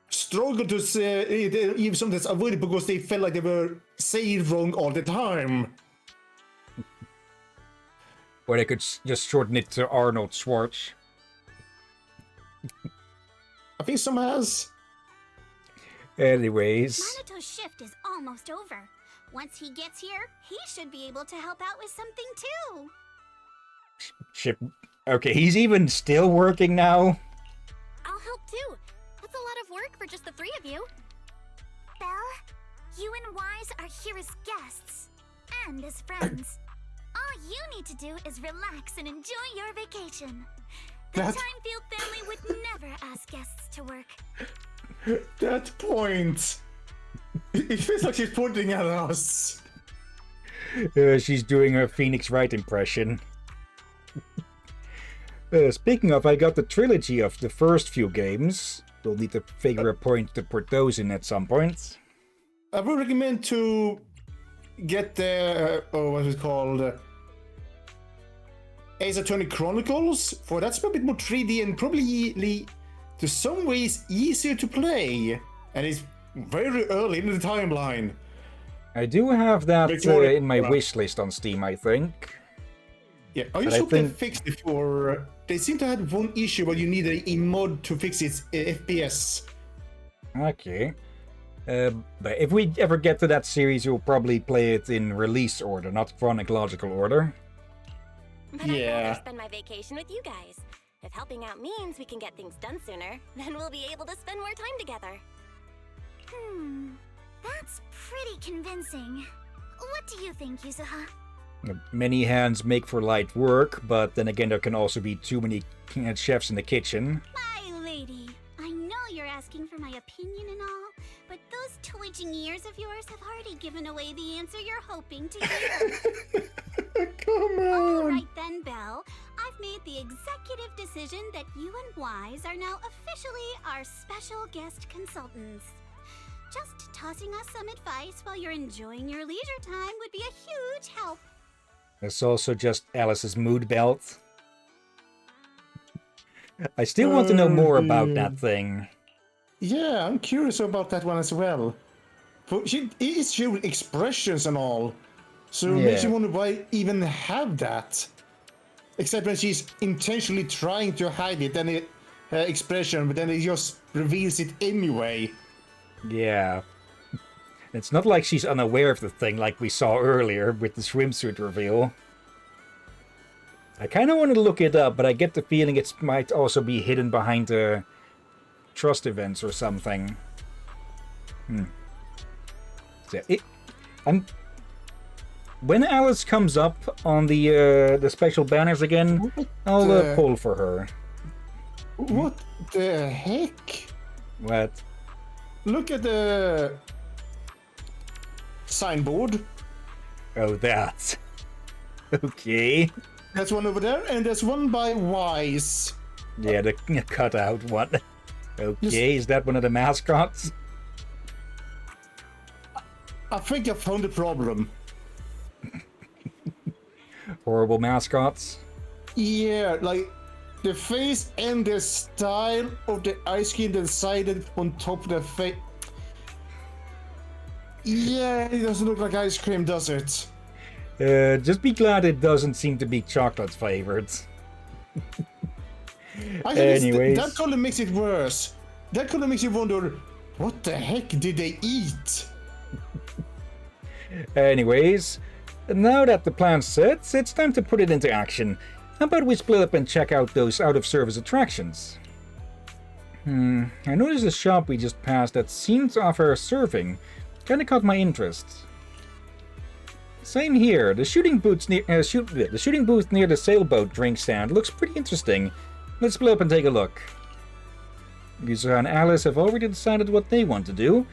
Speaker 2: struggle to say it, even sometimes avoid it because they felt like they were saying it wrong all the time.
Speaker 1: Or they could just shorten it to Arnold Schwartz.
Speaker 2: I think some has.
Speaker 1: Anyways.
Speaker 15: Manito's shift is almost over. Once he gets here, he should be able to help out with something too.
Speaker 1: Okay, he's even still working now.
Speaker 5: I'll help too. That's a lot of work for just the three of you.
Speaker 3: Belle, you and Wise are here as guests and as friends. All you need to do is relax and enjoy your vacation. The Timefield family would never ask guests to work.
Speaker 2: That point. It feels like she's pointing at us.
Speaker 1: She's doing her Phoenix Wright impression. Speaking of, I got the trilogy of the first few games. We'll need to figure a point to put those in at some point.
Speaker 2: I would recommend to get the what is it called? Ace Attorney Chronicles. For that's a bit more 3D and probably to some ways easier to play, and it's very early in the timeline.
Speaker 1: I do have that in my wish list on Steam, I think.
Speaker 2: Yeah, I just hope they fixed it for. They seem to have one issue where you need a mod to fix its FPS.
Speaker 1: Okay. But if we ever get to that series, we'll probably play it in release order, not chronological order.
Speaker 5: But I'd rather spend my vacation with you guys. If helping out means we can get things done sooner, then we'll be able to spend more time together.
Speaker 3: That's pretty convincing. What do you think, Yuzuha?
Speaker 1: Many hands make for light work, but then again there can also be too many chefs in the kitchen.
Speaker 15: My lady, I know you're asking for my opinion and all, but those twitching ears of yours have already given away the answer you're hoping to hear.
Speaker 2: Come on!
Speaker 15: Alright then, Belle. I've made the executive decision that you and Wise are now officially our special guest consultants. Just tossing us some advice while you're enjoying your leisure time would be a huge help.
Speaker 1: There's also just Alice's mood belt. I still want to know more about that thing.
Speaker 2: Yeah, I'm curious about that one as well. It's showing expressions and all. So it makes you wonder why even have that. Except when she's intentionally trying to hide it, then her expression, but then it just reveals it anyway.
Speaker 1: Yeah. It's not like she's unaware of the thing like we saw earlier with the swimsuit reveal. I kind of want to look it up, but I get the feeling it might also be hidden behind trust events or something. So when Alice comes up on the special banners again, I'll pull for her.
Speaker 2: What the heck?
Speaker 1: What?
Speaker 2: Look at the signboard.
Speaker 1: Oh, that. Okay.
Speaker 2: There's one over there, and there's one by Wise.
Speaker 1: Yeah, the cutout one. Okay, is that one of the mascots?
Speaker 2: I think I found the problem.
Speaker 1: Horrible mascots?
Speaker 2: Yeah, like the face and the style of the ice cream decided on top of the face. Yeah, it doesn't look like ice cream, does it?
Speaker 1: Just be glad it doesn't seem to be chocolate flavored.
Speaker 2: Anyways,
Speaker 1: Anyways.
Speaker 2: that color makes it worse. that kind of makes you wonder, what the heck did they eat?
Speaker 1: Anyways, now that the plan's set, it's time to put it into action. How about we split up and check out those out-of-service attractions? I noticed a shop we just passed that seemed to offer surfing. Kinda caught my interest. Same here. The shooting booth near the sailboat drink stand looks pretty interesting. Let's split up and take a look. Yusa and Alice have already decided what they want to do.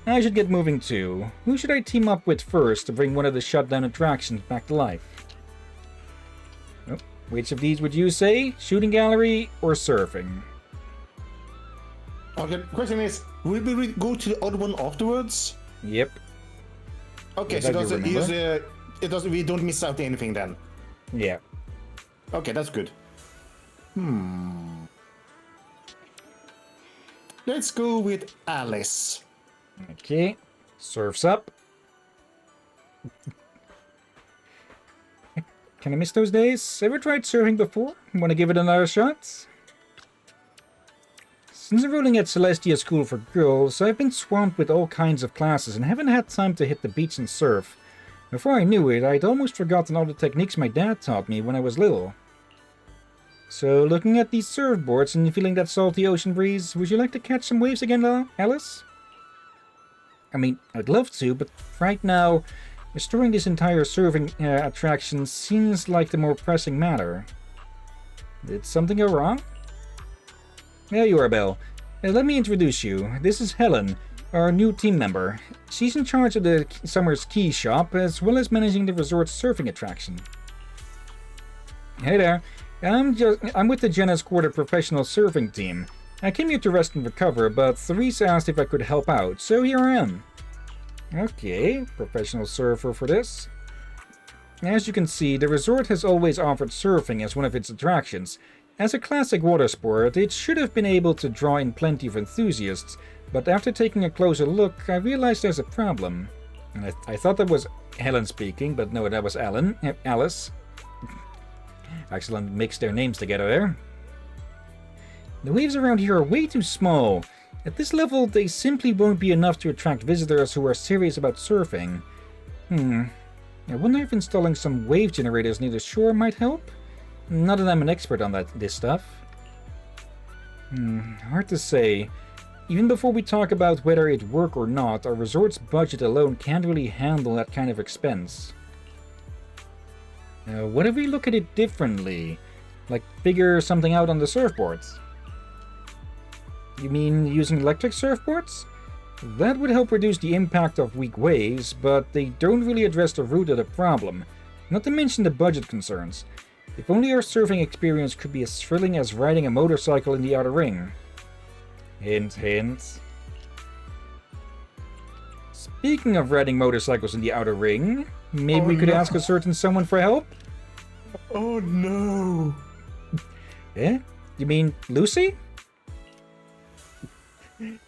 Speaker 1: I should get moving too. Who should I team up with first to bring one of the shut-down attractions back to life? Oh, which of these would you say? Shooting gallery or surfing?
Speaker 2: Okay, question is, will we go to the other one afterwards?
Speaker 1: Yep.
Speaker 2: Okay, so we don't miss out anything then?
Speaker 1: Yeah.
Speaker 2: Okay, that's good. Let's go with Alice.
Speaker 1: Okay. Surf's up. Can I miss those days? Ever tried surfing before? Want to give it another shot? Since enrolling at Celestia School for Girls, I've been swamped with all kinds of classes and haven't had time to hit the beach and surf. Before I knew it, I'd almost forgotten all the techniques my dad taught me when I was little. So, looking at these surfboards and feeling that salty ocean breeze, would you like to catch some waves again, Alice? I mean, I'd love to, but right now, restoring this entire surfing attraction seems like the more pressing matter. Did something go wrong? There you are, Belle. Let me introduce you. This is Helen, our new team member. She's in charge of the summer's ski shop, as well as managing the resort's surfing attraction. Hey there. I'm with the Jenna's Quarter professional surfing team. I came here to rest and recover, but Therese asked if I could help out, so here I am. Okay, professional surfer for this. As you can see, the resort has always offered surfing as one of its attractions. As a classic water sport, it should have been able to draw in plenty of enthusiasts, but after taking a closer look, I realized there's a problem. And I thought that was Helen speaking, but no, that was Alice. Excellent, mixed their names together there. The waves around here are way too small. At this level, they simply won't be enough to attract visitors who are serious about surfing. I wonder if installing some wave generators near the shore might help? Not that I'm an expert on this stuff. Hard to say. Even before we talk about whether it work or not, our resort's budget alone can't really handle that kind of expense. What if we look at it differently? Like figure something out on the surfboards? You mean using electric surfboards? That would help reduce the impact of weak waves, but they don't really address the root of the problem, not to mention the budget concerns. If only our surfing experience could be as thrilling as riding a motorcycle in the outer ring. Hint, hint. Speaking of riding motorcycles in the outer ring, maybe we could ask a certain someone for help?
Speaker 2: Oh no!
Speaker 1: Eh? You mean Lucy?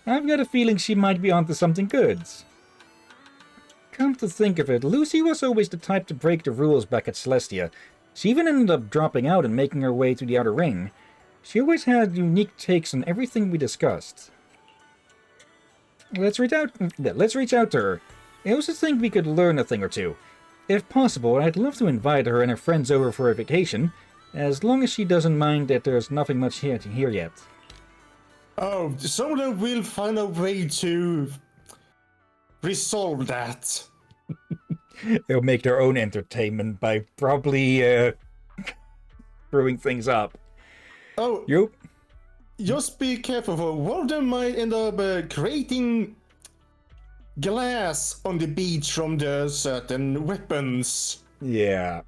Speaker 1: I've got a feeling she might be onto something good. Come to think of it, Lucy was always the type to break the rules back at Celestia. She even ended up dropping out and making her way to the outer ring. She always had unique takes on everything we discussed. Let's reach out to her. I also think we could learn a thing or two. If possible, I'd love to invite her and her friends over for a vacation, as long as she doesn't mind that there's nothing much here yet.
Speaker 2: Oh, someone will find a way to resolve that.
Speaker 1: They'll make their own entertainment by probably screwing things up.
Speaker 2: Oh,
Speaker 1: yep.
Speaker 2: Just be careful, for one of them might end up creating glass on the beach from the certain weapons.
Speaker 1: Yeah.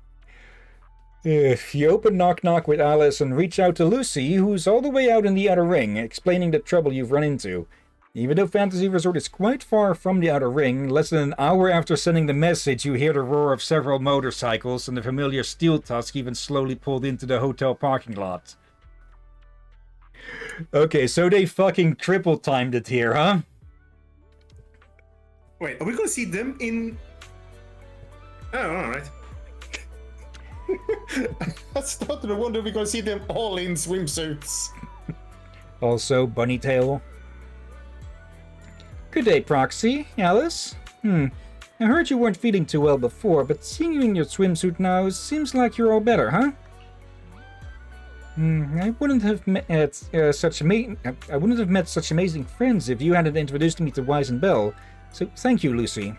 Speaker 1: If you open Knock Knock with Alice and reach out to Lucy, who's all the way out in the outer ring, explaining the trouble you've run into. Even though Fantasy Resort is quite far from the outer ring, less than an hour after sending the message, you hear the roar of several motorcycles and the familiar steel tusk even slowly pulled into the hotel parking lot. Okay, so they fucking triple timed it here, huh?
Speaker 2: Wait, are we gonna see them in... Oh, alright. I started to wonder if we're gonna see them all in swimsuits.
Speaker 1: Also, bunny tail. Good day, Proxy. Alice? I heard you weren't feeling too well before, but seeing you in your swimsuit now seems like you're all better, huh? I wouldn't have met such amazing friends if you hadn't introduced me to Wise and Bell. So thank you, Lucy.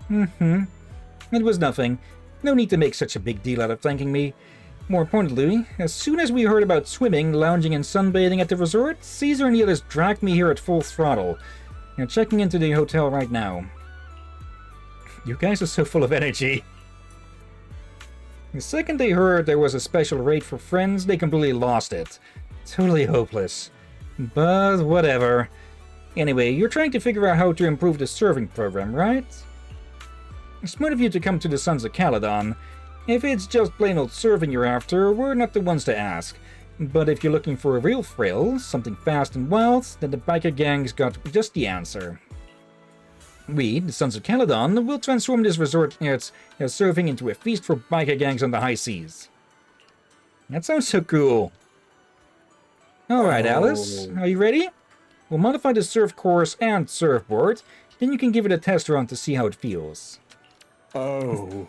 Speaker 1: It was nothing. No need to make such a big deal out of thanking me. More importantly, as soon as we heard about swimming, lounging, and sunbathing at the resort, Caesar and the others dragged me here at full throttle. They're checking into the hotel right now. You guys are so full of energy. The second they heard there was a special rate for friends, they completely lost it. Totally hopeless. But whatever. Anyway, you're trying to figure out how to improve the serving program, right? Smart of you to come to the Sons of Caledon. If it's just plain old serving you're after, we're not the ones to ask. But if you're looking for a real thrill, something fast and wild, then the biker gang's got just the answer. We, the Sons of Caledon, will transform this resort surfing into a feast for biker gangs on the high seas. That sounds so cool. Alright, Alice, are you ready? We'll modify the surf course and surfboard, then you can give it a test run to see how it feels.
Speaker 2: Oh.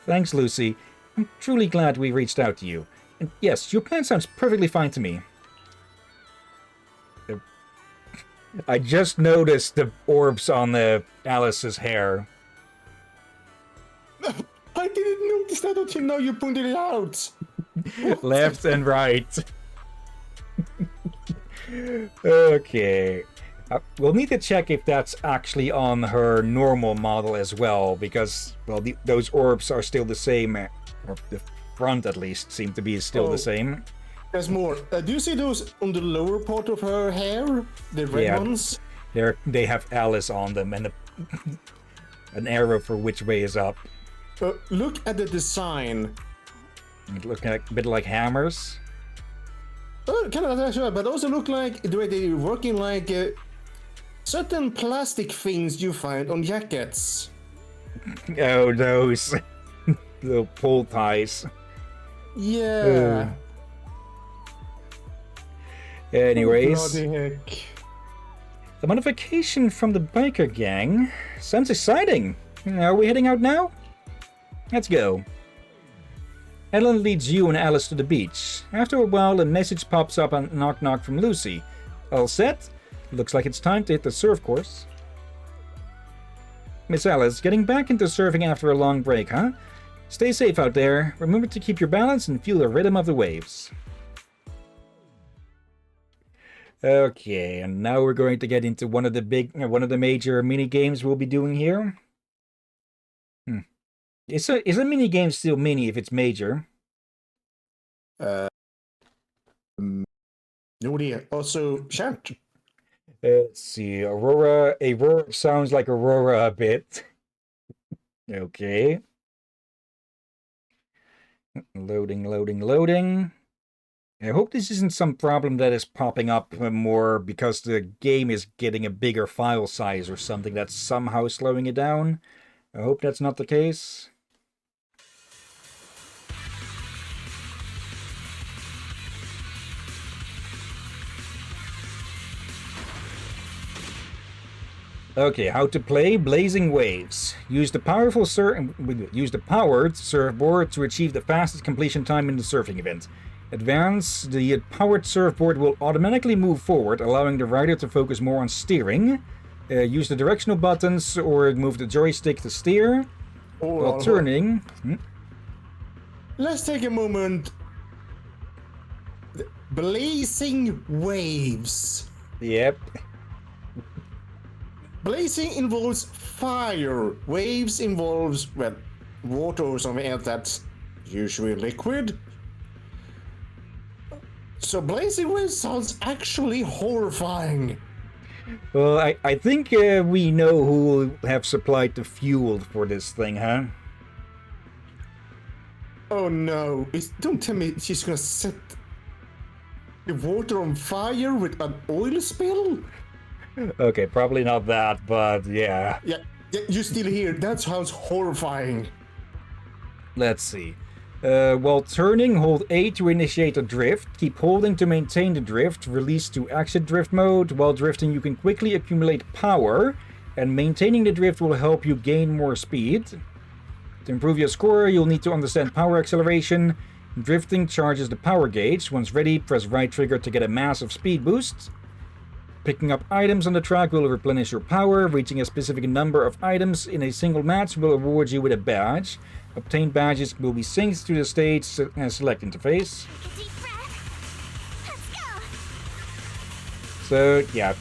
Speaker 1: Thanks, Lucy. I'm truly glad we reached out to you. And yes, your plan sounds perfectly fine to me. I just noticed the orbs on Alice's hair.
Speaker 2: I didn't notice that until now you pointed it out.
Speaker 1: Left and right. Okay. We'll need to check if that's actually on her normal model as well, because, well, those orbs are still the same, or the front at least seem to be still the same.
Speaker 2: There's more. Do you see those on the lower part of her hair? The red ones?
Speaker 1: They have Alice on them and an arrow for which way is up.
Speaker 2: Look at the design.
Speaker 1: It looks a bit like hammers.
Speaker 2: Kind of actually, but also look like the way they're working like certain plastic things you find on jackets.
Speaker 1: Oh, those little pull ties.
Speaker 2: Yeah.
Speaker 1: Anyways,
Speaker 2: bloody heck.
Speaker 1: The modification from the biker gang sounds exciting. Are we heading out now? Let's go. Ellen leads you and Alice to the beach. After a while, a message pops up on knock knock from Lucy. All set? Looks like it's time to hit the surf course. Miss Alice, getting back into surfing after a long break, huh? Stay safe out there. Remember to keep your balance and feel the rhythm of the waves. Okay, and now we're going to get into one of the major mini games we'll be doing here. Is a mini game still mini if it's major?
Speaker 2: No idea. Also, shout.
Speaker 1: Let's see. Aurora sounds like Aurora a bit. Okay. Loading. I hope this isn't some problem that is popping up more because the game is getting a bigger file size or something that's somehow slowing it down. I hope that's not the case. Okay, how to play Blazing Waves. Use the powered surfboard to achieve the fastest completion time in the surfing event. Advance, the powered surfboard will automatically move forward, allowing the rider to focus more on steering. Use the directional buttons or move the joystick to steer. While turning...
Speaker 2: Let's take a moment. Blazing Waves.
Speaker 1: Yep.
Speaker 2: Blazing involves fire. Waves involves, well, water or something else that's usually liquid. So Blazing Waves sounds actually horrifying.
Speaker 1: Well, I think we know who will have supplied the fuel for this thing, huh?
Speaker 2: Oh no, don't tell me she's gonna set the water on fire with an oil spill?
Speaker 1: Okay, probably not that, but yeah.
Speaker 2: Yeah, you still hear, that sounds horrifying.
Speaker 1: Let's see. While turning, hold A to initiate a drift. Keep holding to maintain the drift. Release to exit drift mode. While drifting, you can quickly accumulate power, and maintaining the drift will help you gain more speed. To improve your score, you'll need to understand power acceleration. Drifting charges the power gauge. Once ready, press right trigger to get a massive speed boost. Picking up items on the track will replenish your power. Reaching a specific number of items in a single match will reward you with a badge. Obtained badges will be synced to the stage select interface. So, yeah.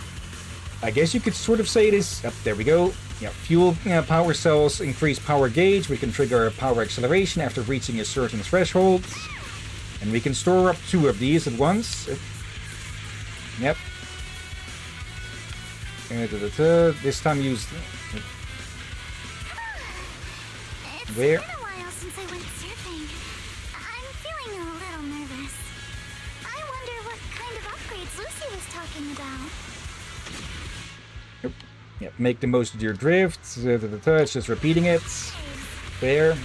Speaker 1: I guess you could sort of say this. There we go. Yeah, fuel power cells increase power gauge. We can trigger power acceleration after reaching a certain threshold. And we can store up 2 of these at once. Yep. This time use... Where?
Speaker 3: It's been a while since I went surfing. I'm feeling a little nervous. I wonder what kind of upgrades Lucy was talking about.
Speaker 1: Yep, make the most of your drifts. It's just repeating it. There.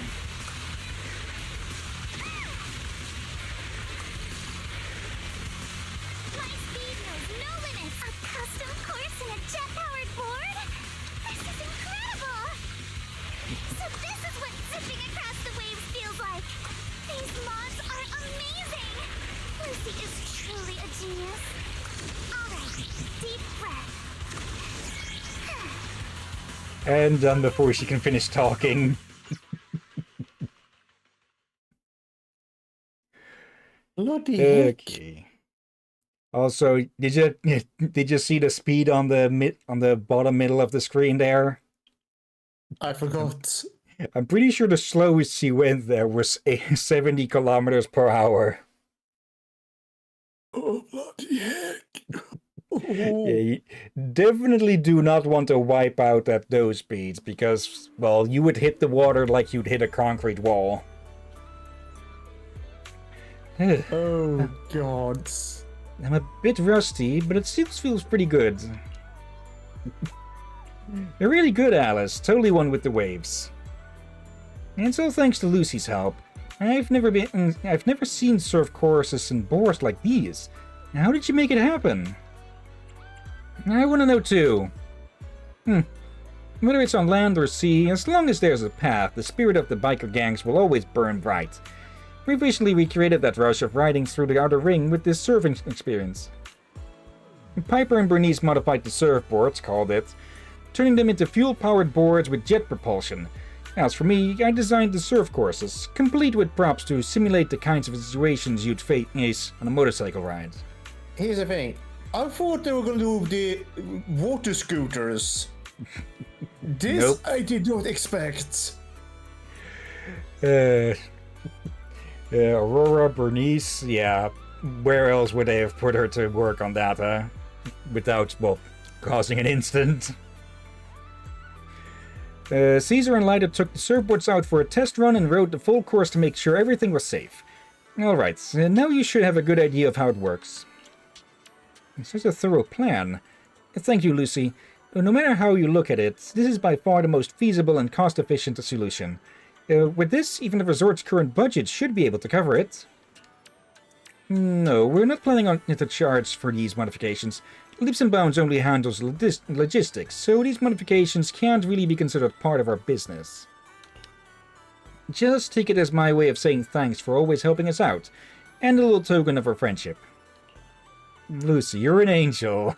Speaker 1: And done before she can finish talking.
Speaker 2: Bloody heck.
Speaker 1: Okay. Also, did you see the speed on the bottom middle of the screen there?
Speaker 2: I forgot.
Speaker 1: I'm pretty sure the slowest she went there was 70 kilometers per hour.
Speaker 2: Oh, bloody heck.
Speaker 1: Yeah, you definitely do not want to wipe out at those speeds because, well, you would hit the water like you'd hit a concrete wall.
Speaker 2: Oh, God.
Speaker 1: I'm a bit rusty, but it still feels pretty good. You're really good, Alice. Totally one with the waves. And so thanks to Lucy's help. I've never seen surf courses and boards like these. How did you make it happen? I want to know too. Whether it's on land or sea, as long as there's a path, the spirit of the biker gangs will always burn bright. We've recently recreated that rush of riding through the outer ring with this surfing experience. Piper and Bernice modified the surfboards, called it, turning them into fuel-powered boards with jet propulsion. As for me, I designed the surf courses, complete with props to simulate the kinds of situations you'd face on a motorcycle ride.
Speaker 2: Here's the thing. I thought they were going to do the water scooters. This
Speaker 1: Nope.
Speaker 2: I did not expect.
Speaker 1: Aurora, Bernice, yeah. Where else would they have put her to work on that, huh? Without, well, causing an incident. Caesar and Lyda took the surfboards out for a test run and rode the full course to make sure everything was safe. Alright, now you should have a good idea of how it works. Such a thorough plan. Thank you, Lucy. No matter how you look at it, this is by far the most feasible and cost-efficient solution. With this, even the resort's current budget should be able to cover it. No, we're not planning on to charge for these modifications. Leaps and Bounds only handles logistics, so these modifications can't really be considered part of our business. Just take it as my way of saying thanks for always helping us out, and a little token of our friendship. Lucy, you're an angel.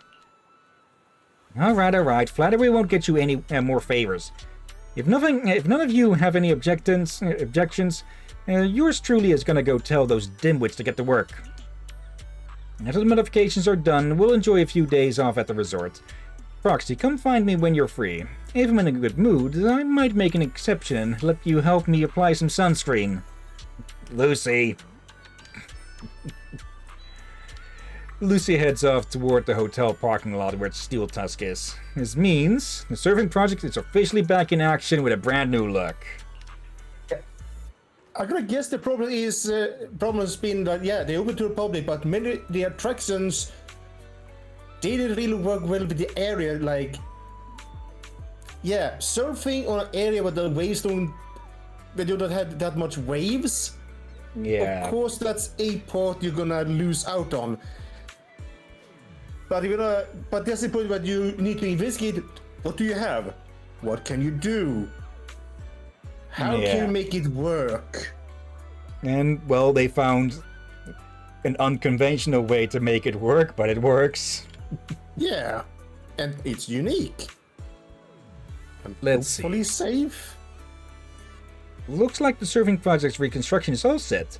Speaker 1: Alright. Flattery won't get you any more favors. If none of you have any objections, yours truly is gonna go tell those dimwits to get to work. After the modifications are done, we'll enjoy a few days off at the resort. Proxy, come find me when you're free. If I'm in a good mood, I might make an exception and let you help me apply some sunscreen. Lucy. Lucy heads off toward the hotel parking lot where Steel Tusk is. This means the surfing project is officially back in action with a brand new look.
Speaker 2: I'm gonna guess the problem has been that, yeah, they open to the public, but many the attractions didn't really work well with the area. Like, yeah, surfing on an area where the waves don't have that much waves
Speaker 1: Yeah.
Speaker 2: Of course, that's a part you're gonna lose out on. But but that's the point that you need to investigate. What do you have? What can you do? How can you make it work?
Speaker 1: And, well, they found an unconventional way to make it work, but it works.
Speaker 2: Yeah, and it's unique. And
Speaker 1: Let's
Speaker 2: hopefully
Speaker 1: see.
Speaker 2: safe.
Speaker 1: Looks like the surfing project's reconstruction is all set.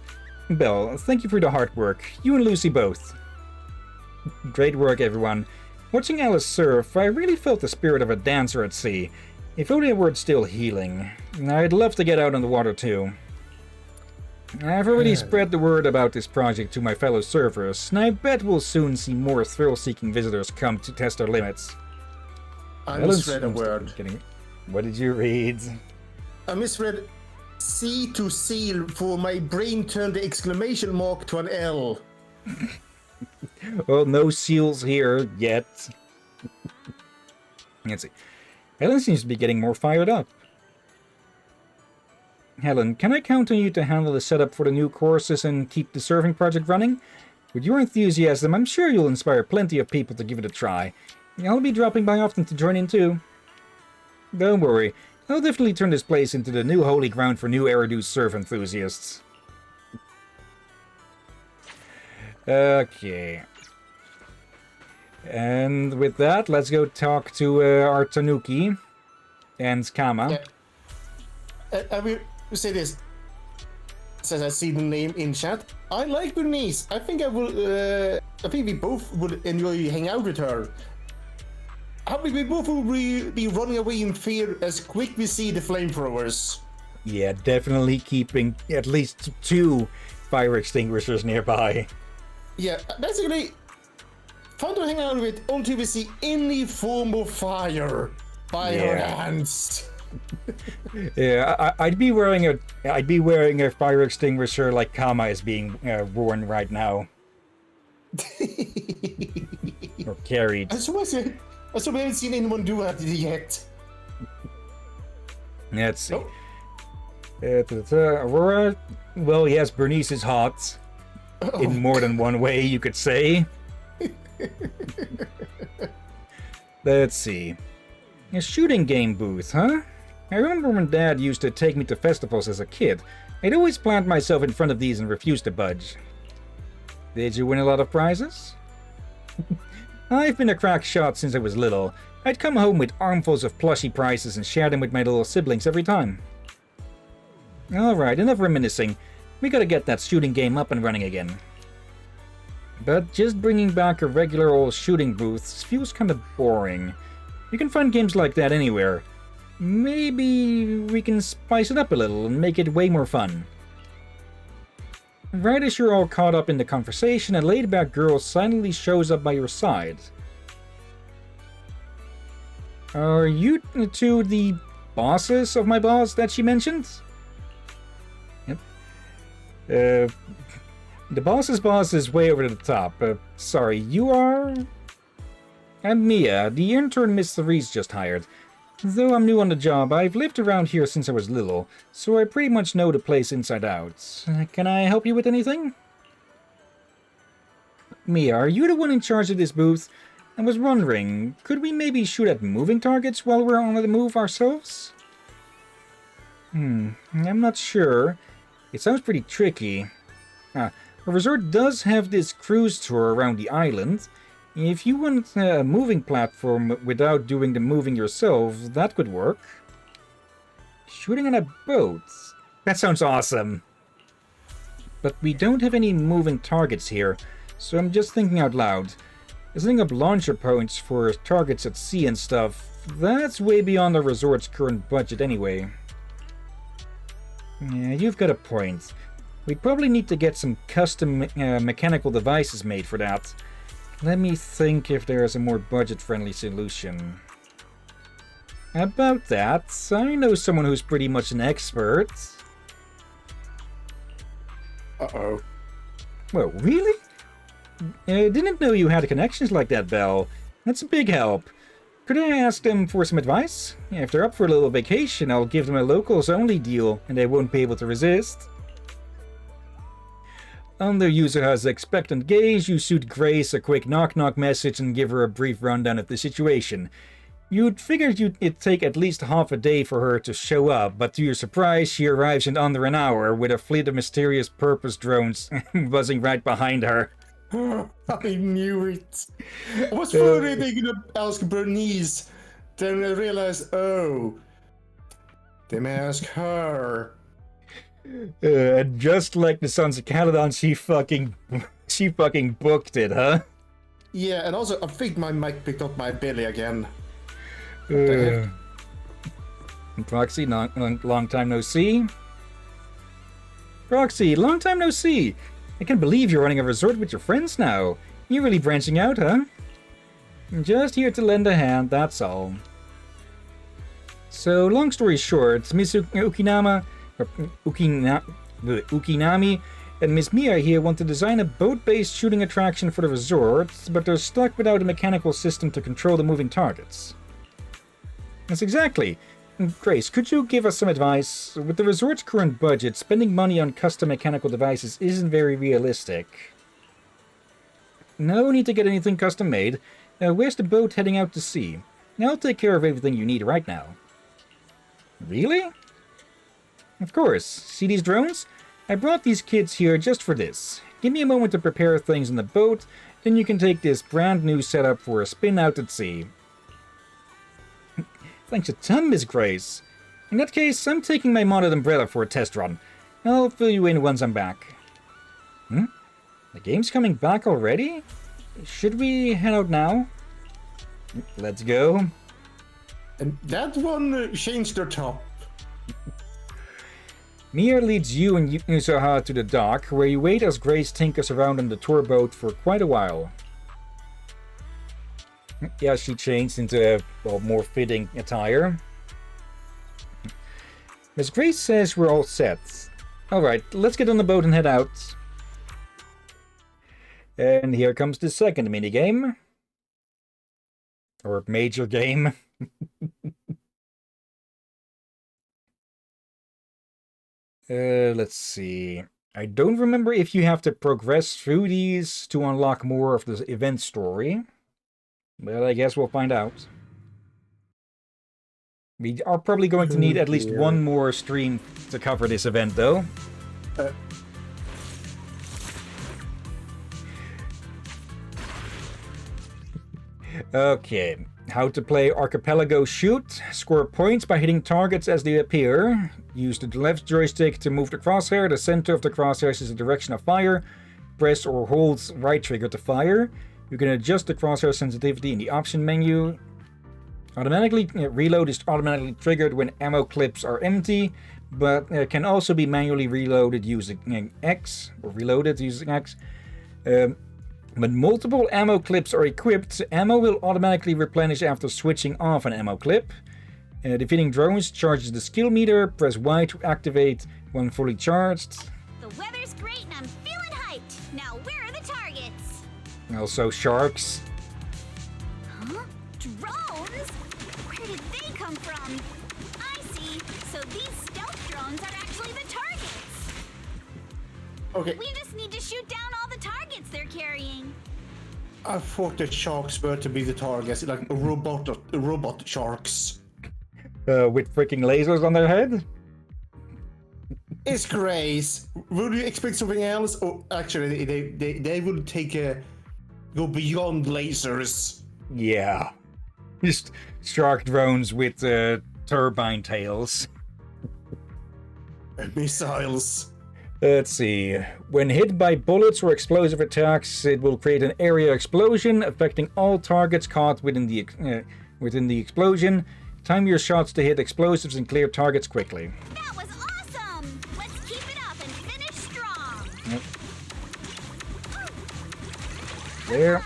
Speaker 1: Belle, thank you for the hard work. You and Lucy both. Great work, everyone. Watching Alice surf, I really felt the spirit of a dancer at sea. If only it were still healing. I'd love to get out on the water too. I've already spread the word about this project to my fellow surfers, and I bet we'll soon see more thrill-seeking visitors come to test our limits.
Speaker 2: I misread a word.
Speaker 1: What did you read?
Speaker 2: I misread C to seal for my brain turned the exclamation mark to an L.
Speaker 1: Well, no seals here yet. Let's see. Helen seems to be getting more fired up. Helen, can I count on you to handle the setup for the new courses and keep the surfing project running? With your enthusiasm, I'm sure you'll inspire plenty of people to give it a try. I'll be dropping by often to join in too. Don't worry, I'll definitely turn this place into the new holy ground for new Eridu's surf enthusiasts. Okay. And with that, let's go talk to our Tanuki and Kama.
Speaker 2: Yeah. I will say this. Since I see the name in chat, I like Bernice. I think I will. I think we both would enjoy hanging out with her. I think we both will be running away in fear as quick we see the flamethrowers.
Speaker 1: Yeah, definitely keeping at least 2 fire extinguishers nearby.
Speaker 2: Yeah, basically, fun to hang out with until we see any form of fire by our hands.
Speaker 1: Yeah, I'd be wearing a fire extinguisher like Kama is being worn right now. Or carried.
Speaker 2: I suppose we haven't seen anyone do that yet.
Speaker 1: Let's see. Aurora, well, yes, Bernice is hot. In more than one way, you could say. Let's see. A shooting game booth, huh? I remember when Dad used to take me to festivals as a kid. I'd always plant myself in front of these and refuse to budge. Did you win a lot of prizes? I've been a crack shot since I was little. I'd come home with armfuls of plushy prizes and share them with my little siblings every time. Alright, enough reminiscing. We gotta get that shooting game up and running again. But just bringing back a regular old shooting booth feels kinda boring. You can find games like that anywhere. Maybe we can spice it up a little and make it way more fun. Right as you're all caught up in the conversation, a laid-back girl silently shows up by your side. Are you two the bosses of my boss that she mentioned? Yep. The boss's boss is way over the top. Sorry, you are? I'm Mia, the intern Miss Cerise just hired. Though I'm new on the job, I've lived around here since I was little, so I pretty much know the place inside out. Can I help you with anything? Mia, are you the one in charge of this booth? I was wondering, could we maybe shoot at moving targets while we're on the move ourselves? I'm not sure. It sounds pretty tricky. The resort does have this cruise tour around the island. If you want a moving platform without doing the moving yourself, that could work. Shooting on a boat? That sounds awesome! But we don't have any moving targets here, so I'm just thinking out loud. Setting up launcher points for targets at sea and stuff, that's way beyond the resort's current budget anyway. Yeah, you've got a point. We'd probably need to get some custom mechanical devices made for that. Let me think if there's a more budget-friendly solution. About that, I know someone who's pretty much an expert.
Speaker 2: Uh-oh.
Speaker 1: Well, really? I didn't know you had connections like that, Belle. That's a big help. Could I ask them for some advice? If they're up for a little vacation, I'll give them a locals-only deal, and they won't be able to resist. On the user has expectant gaze, you shoot Grace a quick knock-knock message and give her a brief rundown of the situation. You'd figured it'd take at least half a day for her to show up, but to your surprise, she arrives in under an hour with a fleet of mysterious purpose drones buzzing right behind her.
Speaker 2: I knew it. I was worried they're gonna ask Bernice. Then I realized, oh, they may ask her.
Speaker 1: And just like the Sons of Caledon, she fucking booked it, huh?
Speaker 2: Yeah, and also I think my mic picked up my belly again.
Speaker 1: Proxy, long time no see. Proxy, long time no see. I can't believe you're running a resort with your friends now. You're really branching out, huh? I'm just here to lend a hand, that's all. So, long story short, Miss Ukinami and Miss Mia here want to design a boat-based shooting attraction for the resort, but they're stuck without a mechanical system to control the moving targets. Yes, exactly. Grace, could you give us some advice? With the resort's current budget, spending money on custom mechanical devices isn't very realistic. No need to get anything custom made. Where's the boat heading out to sea? I'll take care of everything you need right now. Really? Of course. See these drones? I brought these kids here just for this. Give me a moment to prepare things on the boat, then you can take this brand new setup for a spin out at sea. Thanks a ton, Miss Grace. In that case, I'm taking my modded umbrella for a test run. I'll fill you in once I'm back. The game's coming back already? Should we head out now? Let's go.
Speaker 2: And that one changed their top.
Speaker 1: Mia leads you and Yusaha to the dock, where you wait as Grace tinkers around on the tour boat for quite a while. Yeah, she changed into a more fitting attire. Miss Grace says we're all set. Alright, let's get on the boat and head out. And here comes the second minigame. Or major game. Let's see. I don't remember if you have to progress through these to unlock more of the event story. But I guess we'll find out. We are probably going to need at least one more stream to cover this event, though. Okay. How to play Archipelago Shoot. Score points by hitting targets as they appear. Use the left joystick to move the crosshair. The center of the crosshairs is the direction of fire. Press or hold right trigger to fire. You can adjust the crosshair sensitivity in the option menu. Reload is automatically triggered when ammo clips are empty, but can also be manually reloaded using X, or reloaded using X. When multiple ammo clips are equipped, ammo will automatically replenish after switching off an ammo clip. Defeating drones charges the skill meter. Press Y to activate when fully charged.
Speaker 15: The weather's great and I'm feeling hyped. Now where are the targets?
Speaker 1: Also sharks.
Speaker 15: Huh? Drones? Where did they come from? I see. So these stealth drones are actually the targets.
Speaker 2: Okay.
Speaker 15: We just need to shoot down all the targets they're carrying.
Speaker 2: I thought the sharks were to be the targets, like robot sharks.
Speaker 1: With freaking lasers on their head?
Speaker 2: It's Grace. Would you expect something else? Oh, actually, they would go beyond lasers.
Speaker 1: Yeah. Just shark drones with turbine tails.
Speaker 2: And missiles.
Speaker 1: Let's see. When hit by bullets or explosive attacks, it will create an area explosion, affecting all targets caught within the explosion. Time your shots to hit explosives and clear targets quickly.
Speaker 15: That was awesome! Let's keep it up and finish strong!
Speaker 1: Yep. There.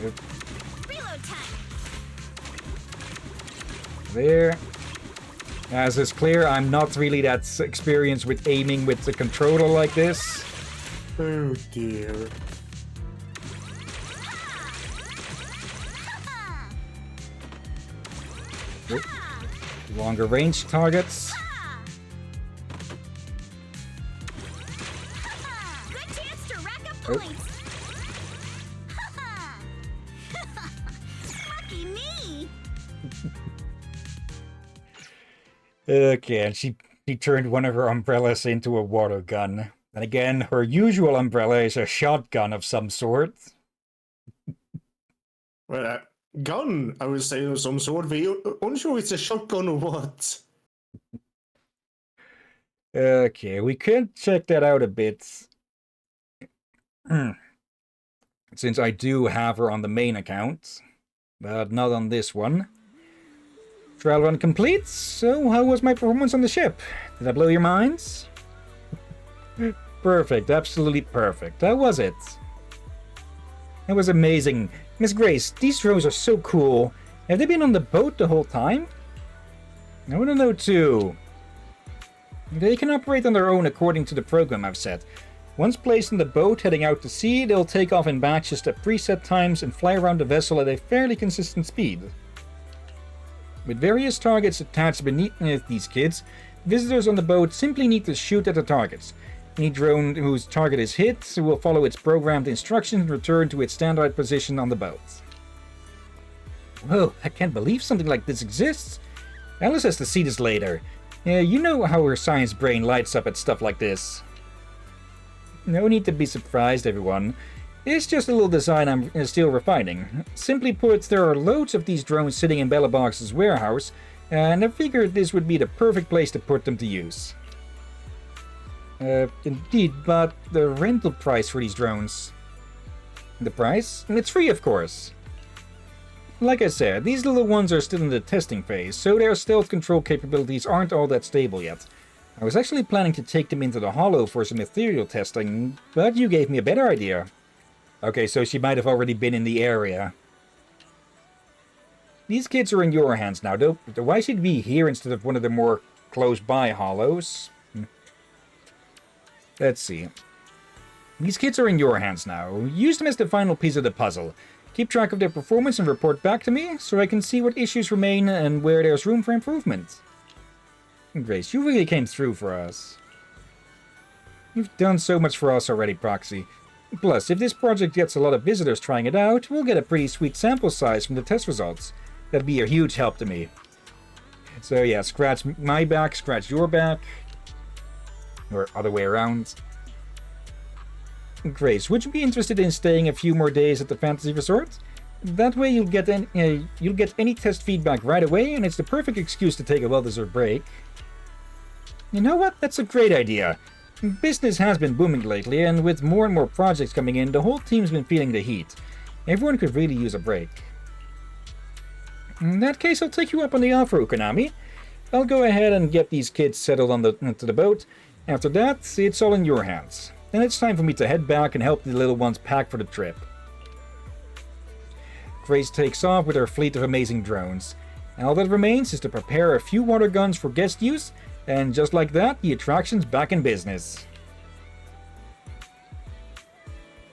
Speaker 1: Yep.
Speaker 15: Reload time!
Speaker 1: There. As is clear, I'm not really that experienced with aiming with the controller like this.
Speaker 2: Oh dear.
Speaker 1: Longer range targets.
Speaker 15: points! Lucky me!
Speaker 1: Okay, and she turned one of her umbrellas into a water gun. And again, her usual umbrella is a shotgun of some sort.
Speaker 2: Well, gun, I would say, of some sort. We're unsure it's a shotgun or what.
Speaker 1: Okay, we could check that out a bit. Since I do have her on the main account, but not on this one. Trial run complete. So, how was my performance on the ship? Did I blow your minds? Perfect, absolutely perfect. How was it? It was amazing. Miss Grace, these drones are so cool. Have they been on the boat the whole time? I want to know too. They can operate on their own according to the program I've set. Once placed in the boat heading out to sea, they'll take off in batches at preset times and fly around the vessel at a fairly consistent speed. With various targets attached beneath these kids, visitors on the boat simply need to shoot at the targets. Any drone whose target is hit will follow its programmed instructions and return to its standard position on the boat. Whoa, I can't believe something like this exists. Alice has to see this later. You know how her science brain lights up at stuff like this. No need to be surprised, everyone. It's just a little design I'm still refining. Simply put, there are loads of these drones sitting in Bella Box's warehouse, and I figured this would be the perfect place to put them to use. Indeed, but the rental price for these drones... The price? It's free, of course. Like I said, these little ones are still in the testing phase, so their stealth control capabilities aren't all that stable yet. I was actually planning to take them into the Hollow for some ethereal testing, but you gave me a better idea. Okay, so she might have already been in the area. These kids are in your hands now, though. Why should we be here instead of one of the more close-by Hollows? Let's see. These kids are in your hands now. Use them as the final piece of the puzzle. Keep track of their performance and report back to me, so I can see what issues remain and where there's room for improvement. Grace, you really came through for us. You've done so much for us already, Proxy. Plus, if this project gets a lot of visitors trying it out, we'll get a pretty sweet sample size from the test results. That'd be a huge help to me. So yeah, scratch my back, scratch your back. Or other way around. Grace, would you be interested in staying a few more days at the Fantasy Resort? That way you'll get any test feedback right away, and it's the perfect excuse to take a well-deserved break. You know what? That's a great idea. Business has been booming lately, and with more and more projects coming in, the whole team's been feeling the heat. Everyone could really use a break. In that case, I'll take you up on the offer, Ukonami. I'll go ahead and get these kids settled onto the boat. After that, it's all in your hands. Then it's time for me to head back and help the little ones pack for the trip. Grace takes off with her fleet of amazing drones. All that remains is to prepare a few water guns for guest use, and just like that, the attraction's back in business.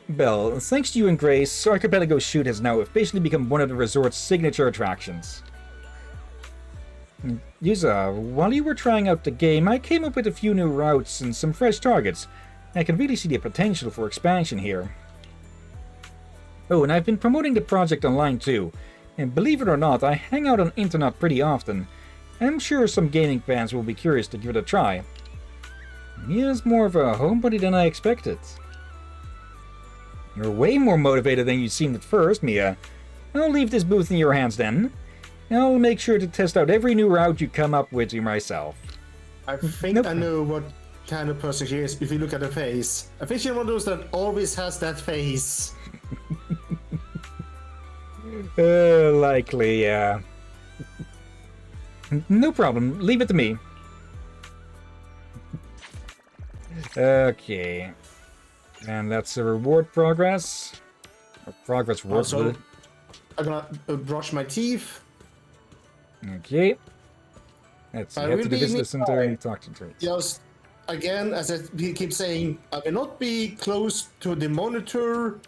Speaker 1: Belle, thanks to you and Grace, Archipelago Shoot has now officially become one of the resort's signature attractions. Yuza, while you were trying out the game, I came up with a few new routes and some fresh targets. I can really see the potential for expansion here. Oh, and I've been promoting the project online too. And believe it or not, I hang out on internet pretty often. I'm sure some gaming fans will be curious to give it a try. Mia's more of a homebody than I expected. You're way more motivated than you seemed at first, Mia. I'll leave this booth in your hands then. I'll make sure to test out every new route you come up with myself.
Speaker 2: I think I know what kind of person she is if you look at her face. I think she's one of those that always has that face.
Speaker 1: Likely, yeah. No problem. Leave it to me. Okay. And that's the reward progress. Or progress reward.
Speaker 2: Also, I'm gonna brush my teeth.
Speaker 1: Okay. Let's head to the visitor center and talk to her.
Speaker 2: Just, again, as I keep saying, I will not be close to the monitor.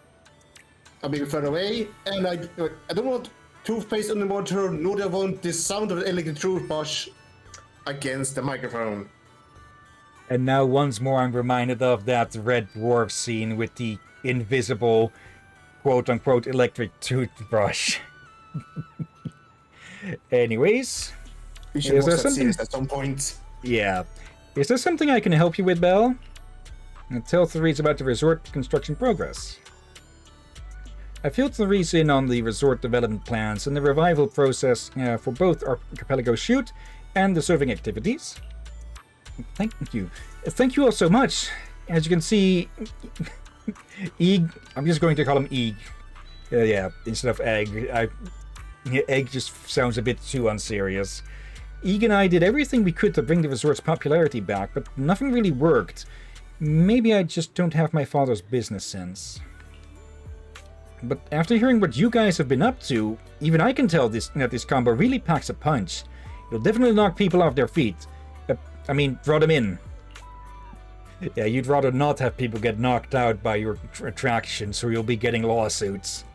Speaker 2: I'll be further away, and I don't want toothpaste on the monitor, nor do I want the sound of the elegant toothbrush against the microphone.
Speaker 1: And now once more I'm reminded of that Red Dwarf scene with the invisible, quote-unquote, electric toothbrush. Anyways,
Speaker 2: We should watch that series at some point.
Speaker 1: Yeah. Is there something I can help you with, Belle? Tell Therese about the resort construction progress. I filled Therese in on the resort development plans and the revival process for both our archipelago shoot and the surfing activities. Thank you. Thank you all so much. As you can see, Eeg, I'm just going to call him Eeg. Yeah, instead of Egg. Egg just sounds a bit too unserious. Eeg and I did everything we could to bring the resort's popularity back, but nothing really worked. Maybe I just don't have my father's business sense. But after hearing what you guys have been up to, even I can tell that this combo really packs a punch. It'll definitely knock people off their feet. Draw them in. Yeah, you'd rather not have people get knocked out by your attraction, so you'll be getting lawsuits.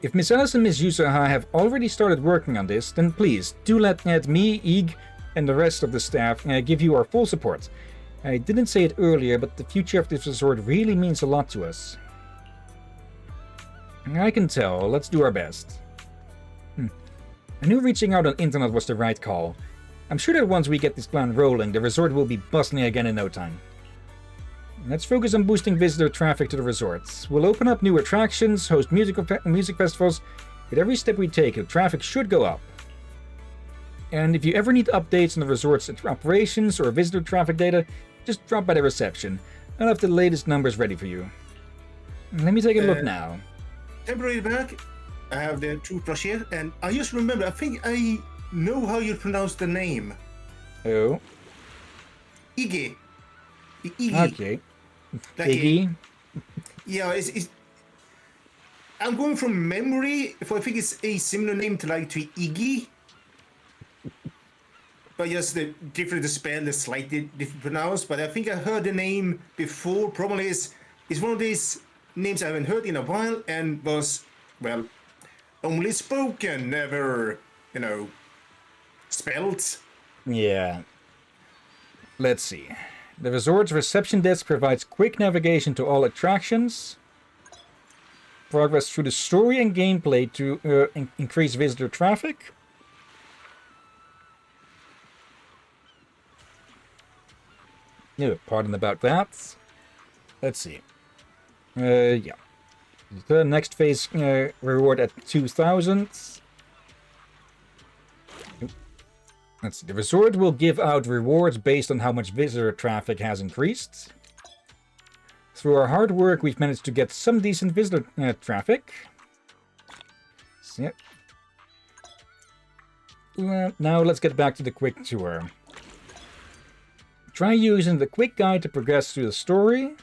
Speaker 1: If Miss Alice and Miss Yusaha have already started working on this, then please, do let me, Eeg, and the rest of the staff give you our full support. I didn't say it earlier, but the future of this resort really means a lot to us. I can tell. Let's do our best. I knew reaching out on internet was the right call. I'm sure that once we get this plan rolling, the resort will be bustling again in no time. Let's focus on boosting visitor traffic to the resorts. We'll open up new attractions, host music festivals. With every step we take, the traffic should go up. And if you ever need updates on the resort's operations or visitor traffic data, just drop by the reception. I'll have the latest numbers ready for you. Let me take a look now.
Speaker 2: Temporary back. I have the toothbrush here, and I just remember, I think I know how you pronounce the name.
Speaker 1: Oh.
Speaker 2: Iggy. Iggy.
Speaker 1: Okay.
Speaker 2: Like
Speaker 1: Iggy.
Speaker 2: Yeah, I'm going from memory, I think it's a similar name to Iggy. But just the different spell is slightly different pronounced, but I think I heard the name before. Probably it's one of these names I haven't heard in a while and was, well, only spoken, never, spelled.
Speaker 1: Yeah. Let's see. The resort's reception desk provides quick navigation to all attractions. Progress through the story and gameplay to increase visitor traffic. Yeah, pardon about that. Let's see. Yeah. The next phase reward at 2,000. Let's see. The resort will give out rewards based on how much visitor traffic has increased. Through our hard work, we've managed to get some decent visitor traffic. So, yeah. Now let's get back to the quick tour. Try using the quick guide to progress through the story.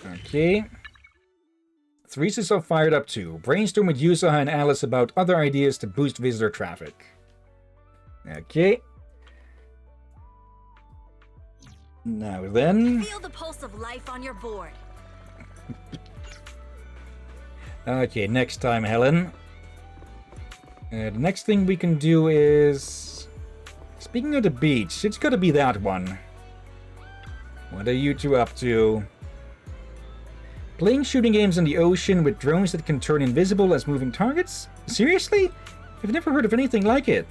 Speaker 1: Okay. Therese is all fired up too. Brainstorm with Yusaha and Alice about other ideas to boost visitor traffic. Okay. Now then.
Speaker 16: Feel the pulse of life on your board.
Speaker 1: Okay, next time, Helen. The next thing we can do is... Speaking of the beach, it's gotta be that one. What are you two up to? Playing shooting games in the ocean with drones that can turn invisible as moving targets? Seriously? I've never heard of anything like it.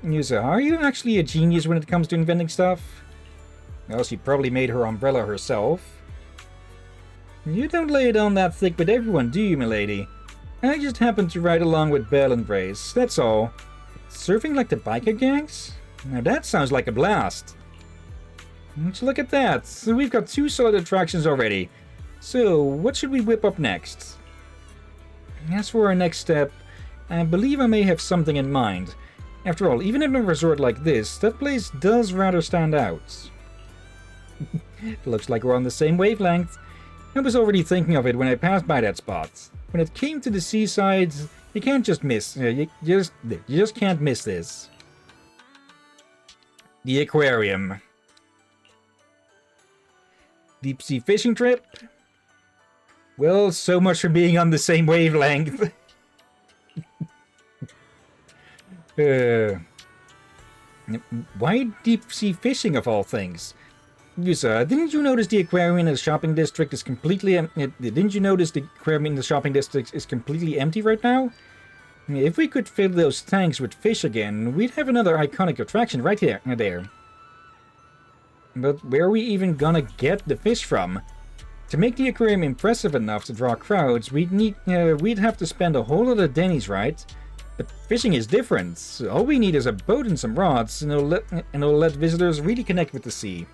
Speaker 1: Yusa, are you actually a genius when it comes to inventing stuff? Well, she probably made her umbrella herself. You don't lay it on that thick with everyone, do you, milady? I just happen to ride along with Belle and Brace, that's all. Surfing like the biker gangs? Now that sounds like a blast. Let's look at that. So we've got 2 solid attractions already. So, what should we whip up next? As for our next step, I believe I may have something in mind. After all, even in a resort like this, that place does rather stand out. Looks like we're on the same wavelength. I was already thinking of it when I passed by that spot. When it came to the seaside, you can't just miss. You just can't miss this. The aquarium. Deep sea fishing trip? Well, so much for being on the same wavelength. Why deep sea fishing of all things? Yusa, didn't you notice the aquarium in the shopping district is completely didn't you notice the aquarium in the shopping district is completely empty right now? If we could fill those tanks with fish again, we'd have another iconic attraction right here there. But where are we even gonna get the fish from? To make the aquarium impressive enough to draw crowds, we'd have to spend a whole lot of Denny's, right? But fishing is different. All we need is a boat and some rods, and it'll let visitors really connect with the sea.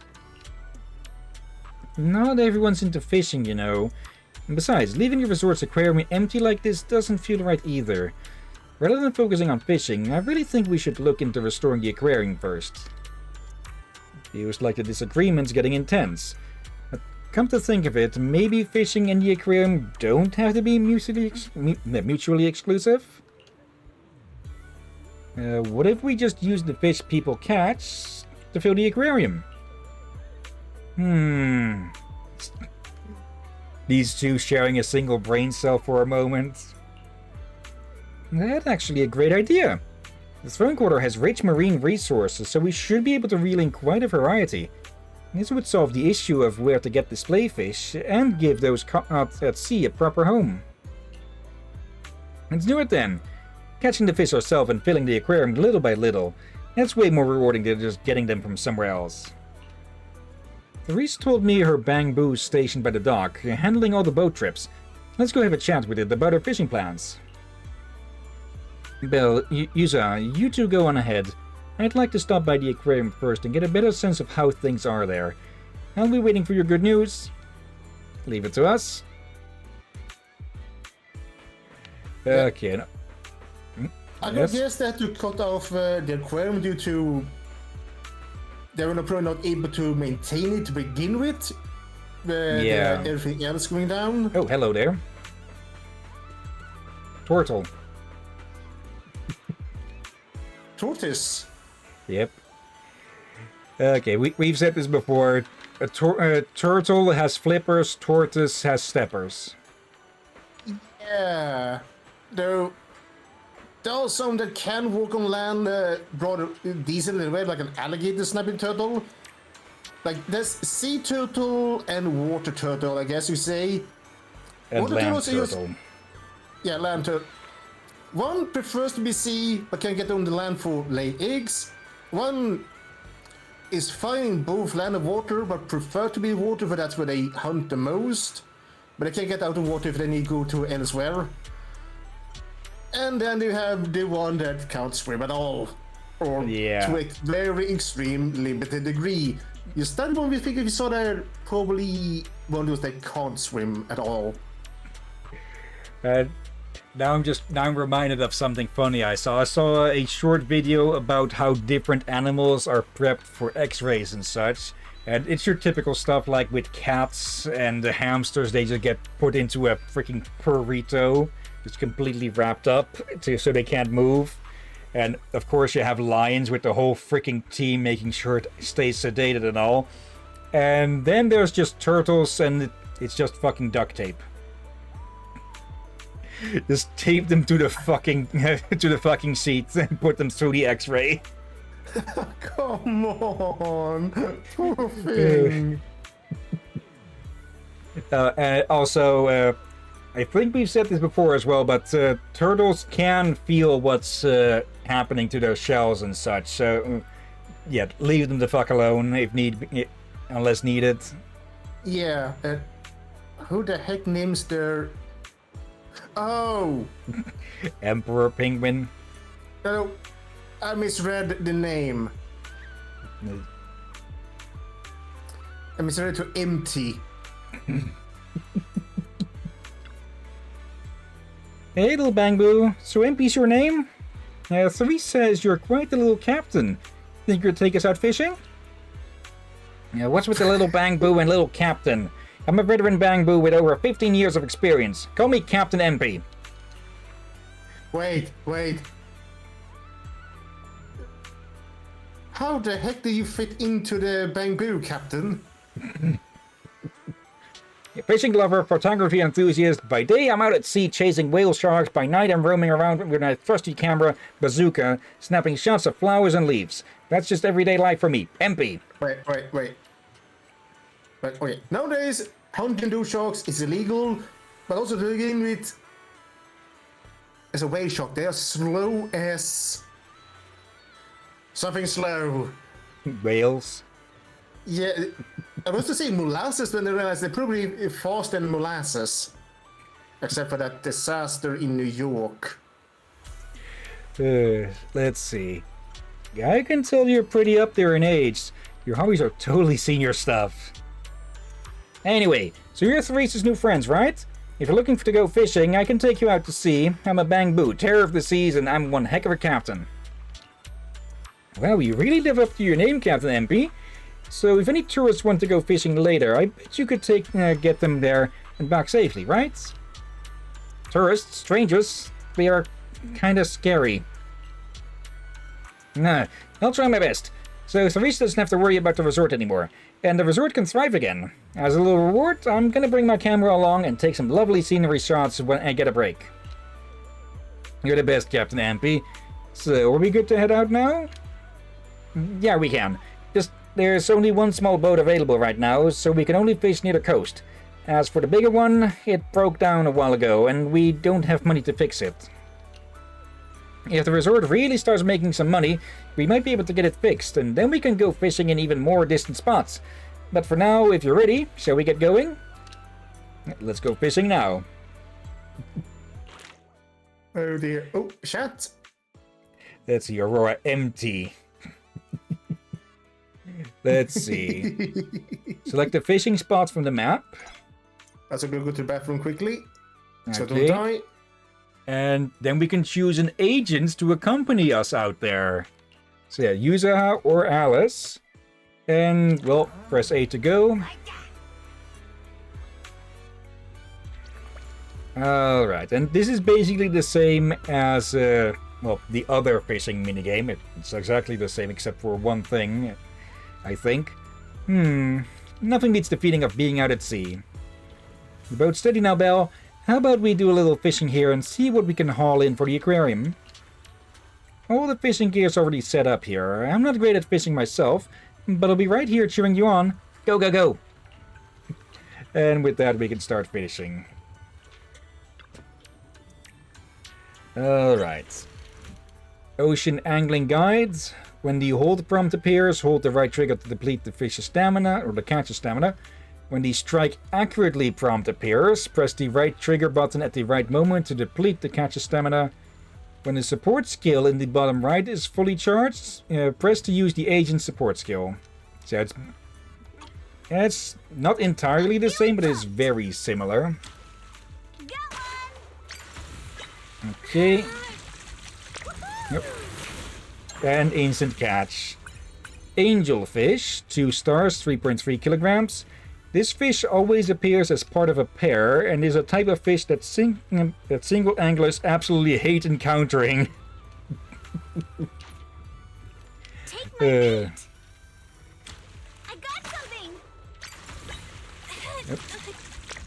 Speaker 1: Not everyone's into fishing, you know. And besides, leaving your resort's aquarium empty like this doesn't feel right either. Rather than focusing on fishing, I really think we should look into restoring the aquarium first. Feels like the disagreement's getting intense. But come to think of it, maybe fishing and the aquarium don't have to be mutually exclusive? What if we just use the fish people catch to fill the aquarium? These two sharing a single brain cell for a moment. That's actually a great idea. The Throne Quarter has rich marine resources, so we should be able to reel in quite a variety. This would solve the issue of where to get display fish, and give those caught at sea a proper home. Let's do it then. Catching the fish ourselves and filling the aquarium little by little. That's way more rewarding than just getting them from somewhere else. Therese told me her bamboo's stationed by the dock, handling all the boat trips. Let's go have a chat with it about our fishing plans. Belle, Yusa, you two go on ahead. I'd like to stop by the aquarium first and get a better sense of how things are there. I'll be waiting for your good news. Leave it to us. Okay. No.
Speaker 2: I guess they had to cut off the aquarium due to they were probably not able to maintain it to begin with. Everything else going down.
Speaker 1: Oh, hello there. Turtle.
Speaker 2: Tortoise.
Speaker 1: Yep. Okay, we've said this before. A turtle has flippers, tortoise has steppers.
Speaker 2: Yeah. Though there are some that can walk on land rather decently in a way, like an alligator snapping turtle. Like there's sea turtle and water turtle, I guess you say.
Speaker 1: And
Speaker 2: water
Speaker 1: land turtle.
Speaker 2: Yeah, land turtle. One prefers to be sea, but can get on the land for lay eggs. One is fine in both land and water, but prefer to be water, for that's where they hunt the most. But they can't get out of water if they need to go to elsewhere. And then you have the one that can't swim at all. Or to a very extreme limited degree. You started when we think if you saw that probably one of those that can't swim at all.
Speaker 1: Now I'm reminded of something funny I saw. I saw a short video about how different animals are prepped for x-rays and such. And it's your typical stuff like with cats and the hamsters, they just get put into a freaking burrito. Just completely wrapped up so they can't move. And of course you have lions with the whole freaking team making sure it stays sedated and all. And then there's just turtles and it's just fucking duct tape. Just tape them to the fucking seats and put them through the X-ray.
Speaker 2: Come on, poor thing.
Speaker 1: And also, I think we've said this before as well, but turtles can feel what's happening to their shells and such. So, yeah, leave them the fuck alone unless needed.
Speaker 2: Yeah. Who the heck names their? Oh!
Speaker 1: Emperor Penguin.
Speaker 2: No, I misread the name. I misread to empty.
Speaker 1: Hey, little Bangbu. So Empty's your name? Therese says you're quite the little captain. Think you'd take us out fishing? What's with the little Bangbu and little captain? I'm a veteran Bangbu with over 15 years of experience. Call me Captain MP.
Speaker 2: Wait. How the heck do you fit into the Bangbu, Captain?
Speaker 1: Fishing lover, photography enthusiast. By day, I'm out at sea chasing whale sharks. By night, I'm roaming around with my trusty camera, bazooka, snapping shots of flowers and leaves. That's just everyday life for me. MP.
Speaker 2: Wait. But okay, nowadays hunting do sharks is illegal, but also to begin with, as a whale shark, they are slow as something slow.
Speaker 1: Whales.
Speaker 2: Yeah, I was to say molasses, then I realized they're probably faster than molasses, except for that disaster in New York.
Speaker 1: Let's see. I can tell you're pretty up there in age. Your hobbies are totally senior stuff. Anyway, so you're Therese's new friends, right? If you're looking to go fishing, I can take you out to sea. I'm a Bangbu, terror of the seas, and I'm one heck of a captain. Well, you really live up to your name, Captain MP. So if any tourists want to go fishing later, I bet you could get them there and back safely, right? Tourists, strangers, they are kinda scary. Nah, I'll try my best. So Therese doesn't have to worry about the resort anymore. And the resort can thrive again. As a little reward, I'm gonna bring my camera along and take some lovely scenery shots when I get a break. You're the best, Captain Ampy. So, are we good to head out now? Yeah, we can. Just, there's only one small boat available right now, so we can only fish near the coast. As for the bigger one, it broke down a while ago, and we don't have money to fix it. If the resort really starts making some money, we might be able to get it fixed, and then we can go fishing in even more distant spots. But for now, if you're ready, shall we get going? Let's go fishing now.
Speaker 2: Oh dear. Oh, chat.
Speaker 1: Let's see, Aurora empty. Let's see. Select the fishing spot from the map.
Speaker 2: That's a good go to the bathroom quickly. So
Speaker 1: Okay.
Speaker 2: don't die.
Speaker 1: And then we can choose an agent to accompany us out there. So yeah, Yuzaha or Alice. And, well, press A to go. Alright, and this is basically the same as, well, the other fishing minigame. It's exactly the same except for one thing, I think. Nothing beats the feeling of being out at sea. The boat's steady now, Belle. How about we do a little fishing here and see what we can haul in for the aquarium? All the fishing gear's already set up here. I'm not great at fishing myself, but I'll be right here cheering you on. Go, go, go! And with that, we can start fishing. Alright. Ocean Angling Guides. When the hold prompt appears, hold the right trigger to deplete the fish's stamina, or the catcher's stamina. When the strike accurately prompt appears, press the right trigger button at the right moment to deplete the catcher's stamina. When the support skill in the bottom right is fully charged, press to use the agent support skill. So it's not entirely the same, but it's very similar. Okay. Yep. And instant catch. Angelfish, 2 stars, 3.3 kilograms. This fish always appears as part of a pair, and is a type of fish that single anglers absolutely hate encountering.
Speaker 15: Take my bait. I got something.
Speaker 1: Yep.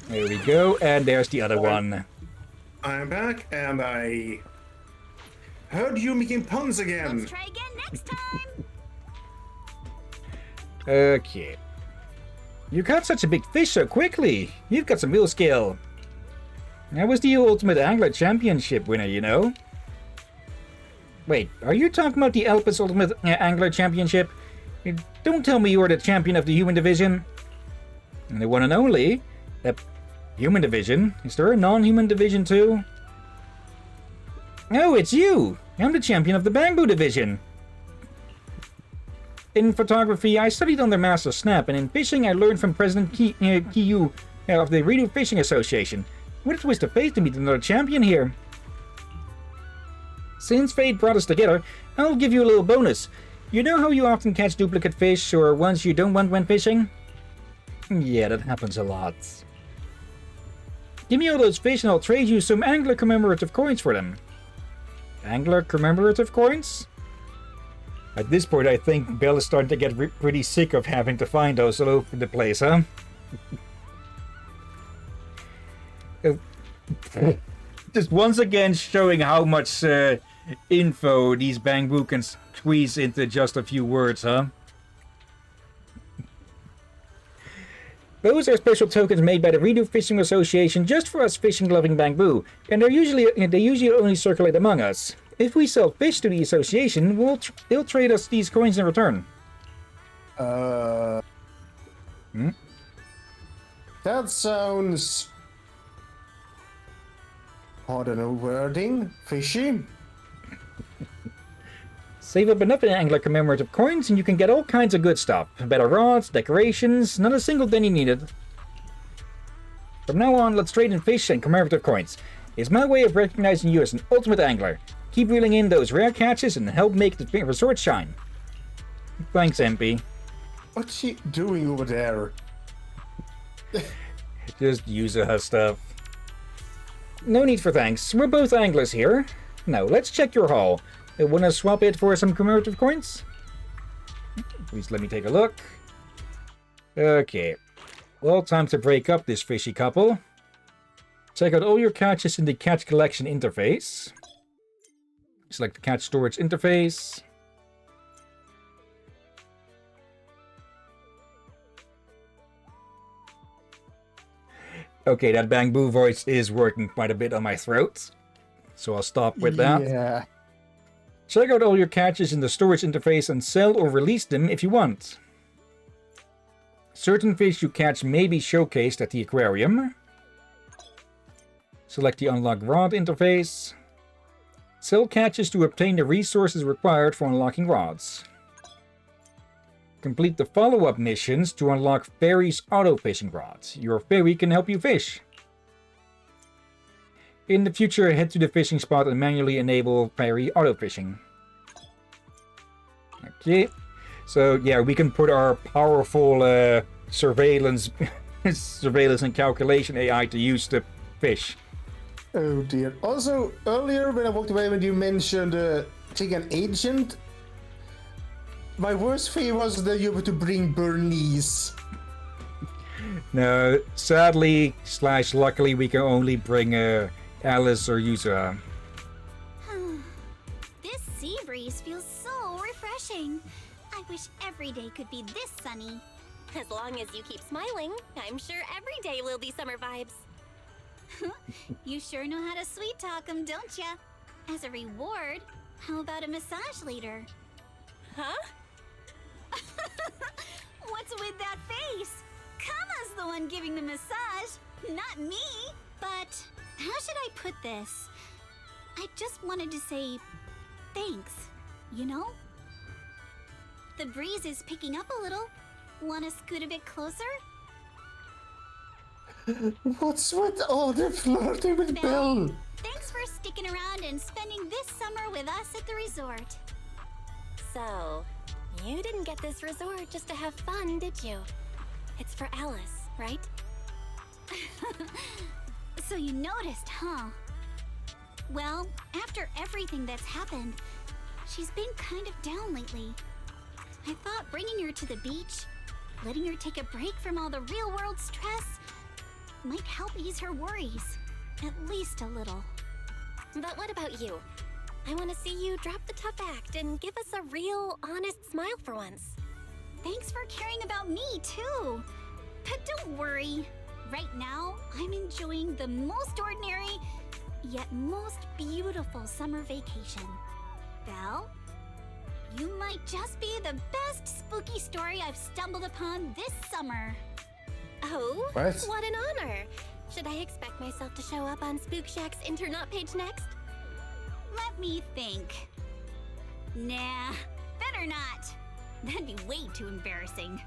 Speaker 1: There we go, and there's the other one.
Speaker 2: I'm back, and I heard you making puns again.
Speaker 15: Let's try again next time.
Speaker 1: Okay. You caught such a big fish so quickly. You've got some real skill. I was the Ultimate Angler Championship winner, you know. Wait, are you talking about the Elpis Ultimate Angler Championship? Don't tell me you were the champion of the human division. And the one and only. Human division? Is there a non-human division too? Oh, it's you! I'm the champion of the Bangbu division. In photography, I studied under Master Snap, and in fishing, I learned from President Kiyu of the Redo Fishing Association. What a twist of fate to meet another champion here. Since fate brought us together, I'll give you a little bonus. You know how you often catch duplicate fish, or ones you don't want when fishing? Yeah, that happens a lot. Give me all those fish and I'll trade you some angler commemorative coins for them. Angler commemorative coins? At this point, I think Belle is starting to get pretty sick of having to find those all over the place, huh? Just once again showing how much info these Bangbu can squeeze into just a few words, huh? Those are special tokens made by the Redo Fishing Association just for us fishing-loving Bangbu, and they usually only circulate among us. If we sell fish to the association, they'll trade us these coins in return.
Speaker 2: That sounds... Pardon the wording, fishy.
Speaker 1: Save up enough angler commemorative coins and you can get all kinds of good stuff. Better rods, decorations, not a single penny needed. From now on, let's trade in fish and commemorative coins. It's my way of recognizing you as an ultimate angler. Keep reeling in those rare catches and help make the resort shine. Thanks, MP.
Speaker 2: What's she doing over there?
Speaker 1: Just use her stuff. No need for thanks. We're both anglers here. Now, let's check your haul. Wanna swap it for some commemorative coins? Please let me take a look. Okay. Well, time to break up this fishy couple. Check out all your catches in the catch collection interface. Select the catch storage interface. Okay, that Bangbu voice is working quite a bit on my throat. So I'll stop with that.
Speaker 2: Yeah.
Speaker 1: Check out all your catches in the storage interface and sell or release them if you want. Certain fish you catch may be showcased at the aquarium. Select the Unlock Rod interface. Sell catches to obtain the resources required for unlocking rods. Complete the follow-up missions to unlock Fairy's auto-fishing rods. Your fairy can help you fish. In the future, head to the fishing spot and manually enable Fairy auto-fishing. Okay. So, yeah, we can put our powerful surveillance and calculation AI to use to fish.
Speaker 2: Oh dear. Also, earlier when I walked away when you mentioned Chicken Agent, my worst fear was that you were to bring Bernice.
Speaker 1: No, sadly / luckily we can only bring Alice or Yusa.
Speaker 15: This sea breeze feels so refreshing. I wish every day could be this sunny.
Speaker 5: As long as you keep smiling, I'm sure every day will be summer vibes.
Speaker 15: You sure know how to sweet talk 'em, don't ya? As a reward, how about a massage later?
Speaker 5: Huh?
Speaker 15: What's with that face? Kama's the one giving the massage, not me. But how should I put this? I just wanted to say thanks, you know? The breeze is picking up a little. Wanna scoot a bit closer?
Speaker 2: What's with all the flirting with Belle?
Speaker 15: Thanks for sticking around and spending this summer with us at the resort.
Speaker 5: So, you didn't get this resort just to have fun, did you? It's for Alice, right?
Speaker 15: So you noticed, huh? Well, after everything that's happened, she's been kind of down lately. I thought bringing her to the beach, letting her take a break from all the real-world stress, might help ease her worries. At least a little.
Speaker 5: But what about you? I want to see you drop the tough act and give us a real, honest smile for once.
Speaker 15: Thanks for caring about me, too. But don't worry. Right now, I'm enjoying the most ordinary, yet most beautiful summer vacation. Belle, you might just be the best spooky story I've stumbled upon this summer.
Speaker 5: Oh,
Speaker 2: What
Speaker 5: an honor. Should I expect myself to show up on Spook Shack's Internaut page next?
Speaker 15: Let me think. Nah, better not. That'd be way too embarrassing.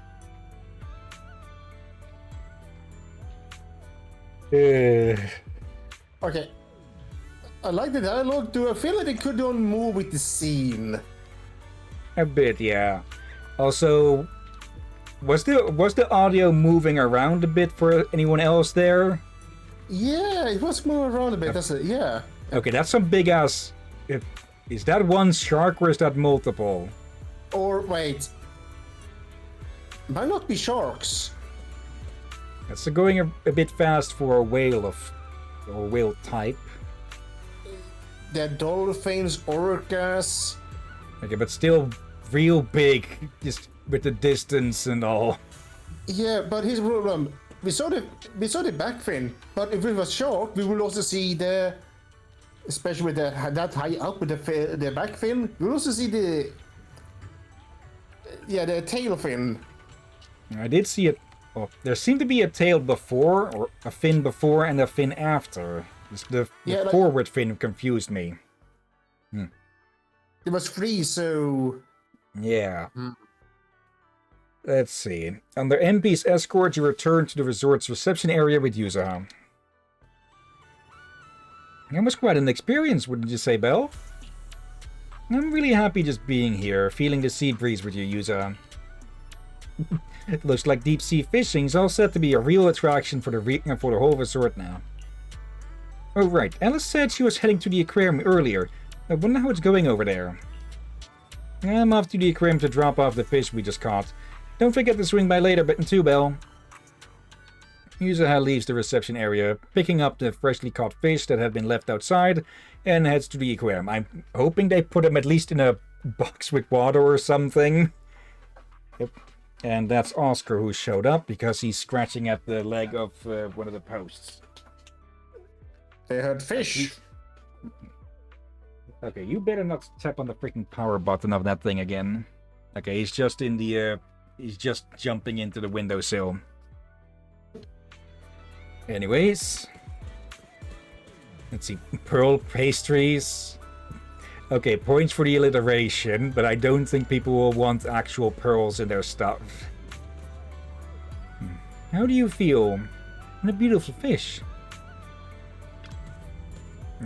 Speaker 2: Okay. I like the dialogue. Do I feel like they could do more with the scene?
Speaker 1: A bit, yeah. Also, was the audio moving around a bit for anyone else there?
Speaker 2: Yeah, it was moving around a bit. That's it. Yeah.
Speaker 1: Okay, that's some big ass. Is that one shark or is that multiple?
Speaker 2: Or wait, might not be sharks.
Speaker 1: That's going a bit fast for a whale or whale type.
Speaker 2: They're dolphins, orcas.
Speaker 1: Okay, but still real big, just with the distance and all.
Speaker 2: Yeah, but here's the problem. we saw the back fin, but if it was short, we will also see the, especially with that high up with the back fin, we'll also see the tail fin.
Speaker 1: I did see it. Well, there seemed to be a tail before, or a fin before, and a fin after. The forward fin confused me.
Speaker 2: It was free, so...
Speaker 1: Yeah. Let's see. Under MP's escort, you return to the resort's reception area with Yuza. That was quite an experience, wouldn't you say, Belle? I'm really happy just being here, feeling the sea breeze with you, Yuza. It looks like deep sea fishing's all set to be a real attraction for the whole resort now. Oh right, Alice said she was heading to the aquarium earlier. I wonder how it's going over there. I'm off to the aquarium to drop off the fish we just caught. Don't forget to swing by later, button 2, Belle. Yuza leaves the reception area, picking up the freshly caught fish that had been left outside, and heads to the aquarium. I'm hoping they put him at least in a box with water or something. Yep. And that's Oscar who showed up because he's scratching at the leg of one of the posts.
Speaker 2: They had fish.
Speaker 1: Okay, you better not tap on the freaking power button of that thing again. Okay, he's just in the he's just jumping into the windowsill. Anyways, let's see, pearl pastries. Okay, points for the alliteration, but I don't think people will want actual pearls in their stuff. How do you feel? And a beautiful fish.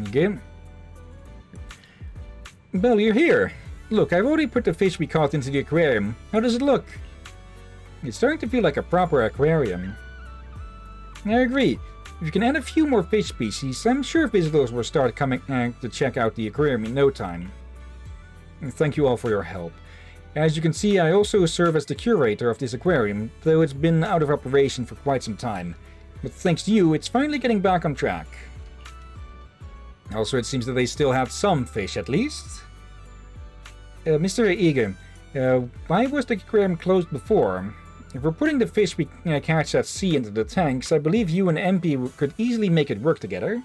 Speaker 1: Okay. Belle, you're here. Look, I've already put the fish we caught into the aquarium. How does it look? It's starting to feel like a proper aquarium. I agree. If you can add a few more fish species, I'm sure visitors will start coming to check out the aquarium in no time. Thank you all for your help. As you can see, I also serve as the curator of this aquarium, though it's been out of operation for quite some time. But thanks to you, it's finally getting back on track. Also, it seems that they still have some fish, at least. Mr. Egan, why was the aquarium closed before? If we're putting the fish we catch at sea into the tanks, I believe you and MP could easily make it work together.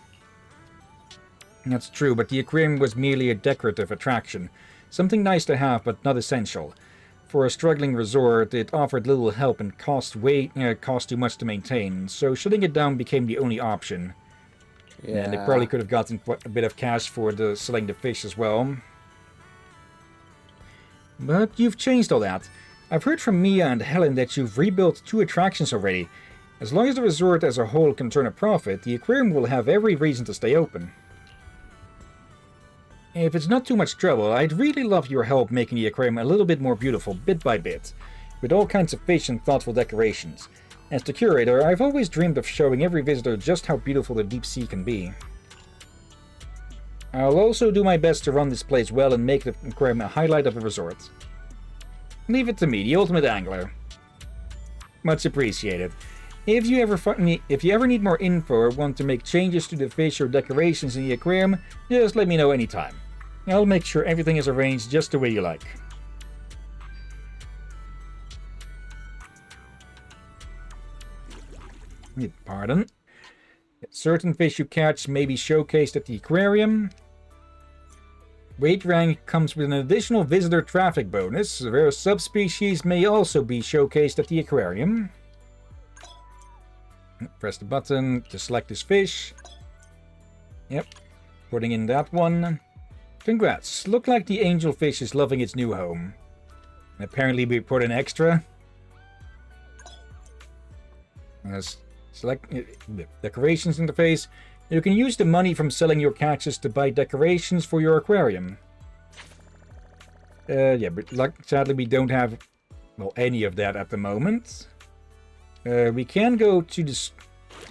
Speaker 1: That's true, but the aquarium was merely a decorative attraction. Something nice to have, but not essential. For a struggling resort, it offered little help and cost too much to maintain, so shutting it down became the only option. Yeah. And they probably could have gotten a bit of cash for selling the fish as well. But you've changed all that. I've heard from Mia and Helen that you've rebuilt 2 attractions already. As long as the resort as a whole can turn a profit, the aquarium will have every reason to stay open. If it's not too much trouble, I'd really love your help making the aquarium a little bit more beautiful, bit by bit, with all kinds of fish and thoughtful decorations. As the curator, I've always dreamed of showing every visitor just how beautiful the deep sea can be. I'll also do my best to run this place well and make the aquarium a highlight of the resort. Leave it to me, the ultimate angler. Much appreciated. If you ever need more info or want to make changes to the fish or decorations in the aquarium, just let me know anytime. I'll make sure everything is arranged just the way you like. Pardon? Certain fish you catch may be showcased at the aquarium. Weight rank comes with an additional visitor traffic bonus. Rare subspecies may also be showcased at the aquarium. Press the button to select this fish. Yep, putting in that one. Congrats, look like the angelfish is loving its new home. Apparently we put an extra. Let's select the decorations interface. You can use the money from selling your catches to buy decorations for your aquarium. Yeah, but sadly we don't have, well, any of that at the moment. We can go to this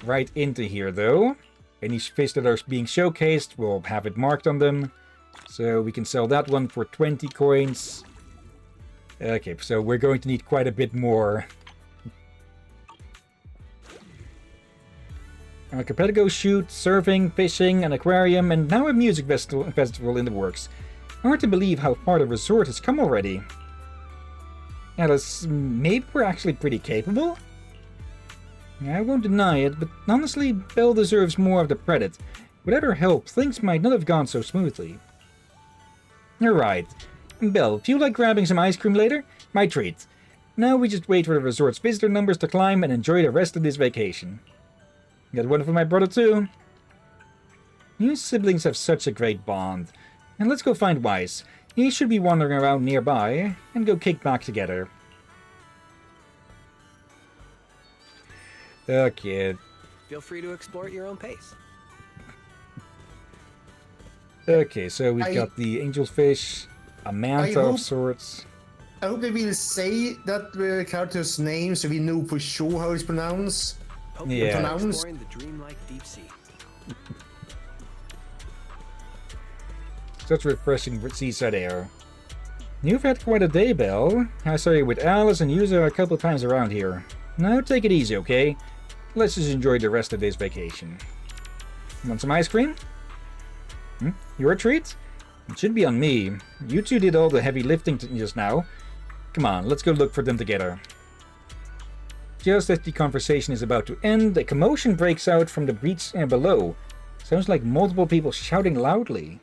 Speaker 1: right into here, though. Any fish that are being showcased will have it marked on them. So we can sell that one for 20 coins. Okay, so we're going to need quite a bit more. Archipelago shoot, surfing, fishing, an aquarium, and now a music festival in the works. Hard to believe how far the resort has come already. Alice, maybe we're actually pretty capable? I won't deny it, but honestly, Belle deserves more of the credit. Without her help, things might not have gone so smoothly. You're right. Belle, if you like grabbing some ice cream later, my treat. Now we just wait for the resort's visitor numbers to climb and enjoy the rest of this vacation. Got one for my brother too. You siblings have such a great bond. And let's go find Weiss. He should be wandering around nearby, and go kick back together. Okay.
Speaker 14: Feel free to explore at your own pace.
Speaker 1: Okay, so we've got the angelfish, a manta of sorts.
Speaker 2: I hope they will say that character's name so we know for sure how it's pronounced.
Speaker 1: Yeah.
Speaker 14: Exploring the dreamlike deep sea.
Speaker 1: Such refreshing seaside air. You've had quite a day, Belle. I saw you with Alice and Yuza a couple times around here. Now take it easy, okay? Let's just enjoy the rest of this vacation. Want some ice cream? Your treat? It should be on me. You two did all the heavy lifting just now. Come on, let's go look for them together. Just as the conversation is about to end, a commotion breaks out from the breach below. Sounds like multiple people shouting loudly.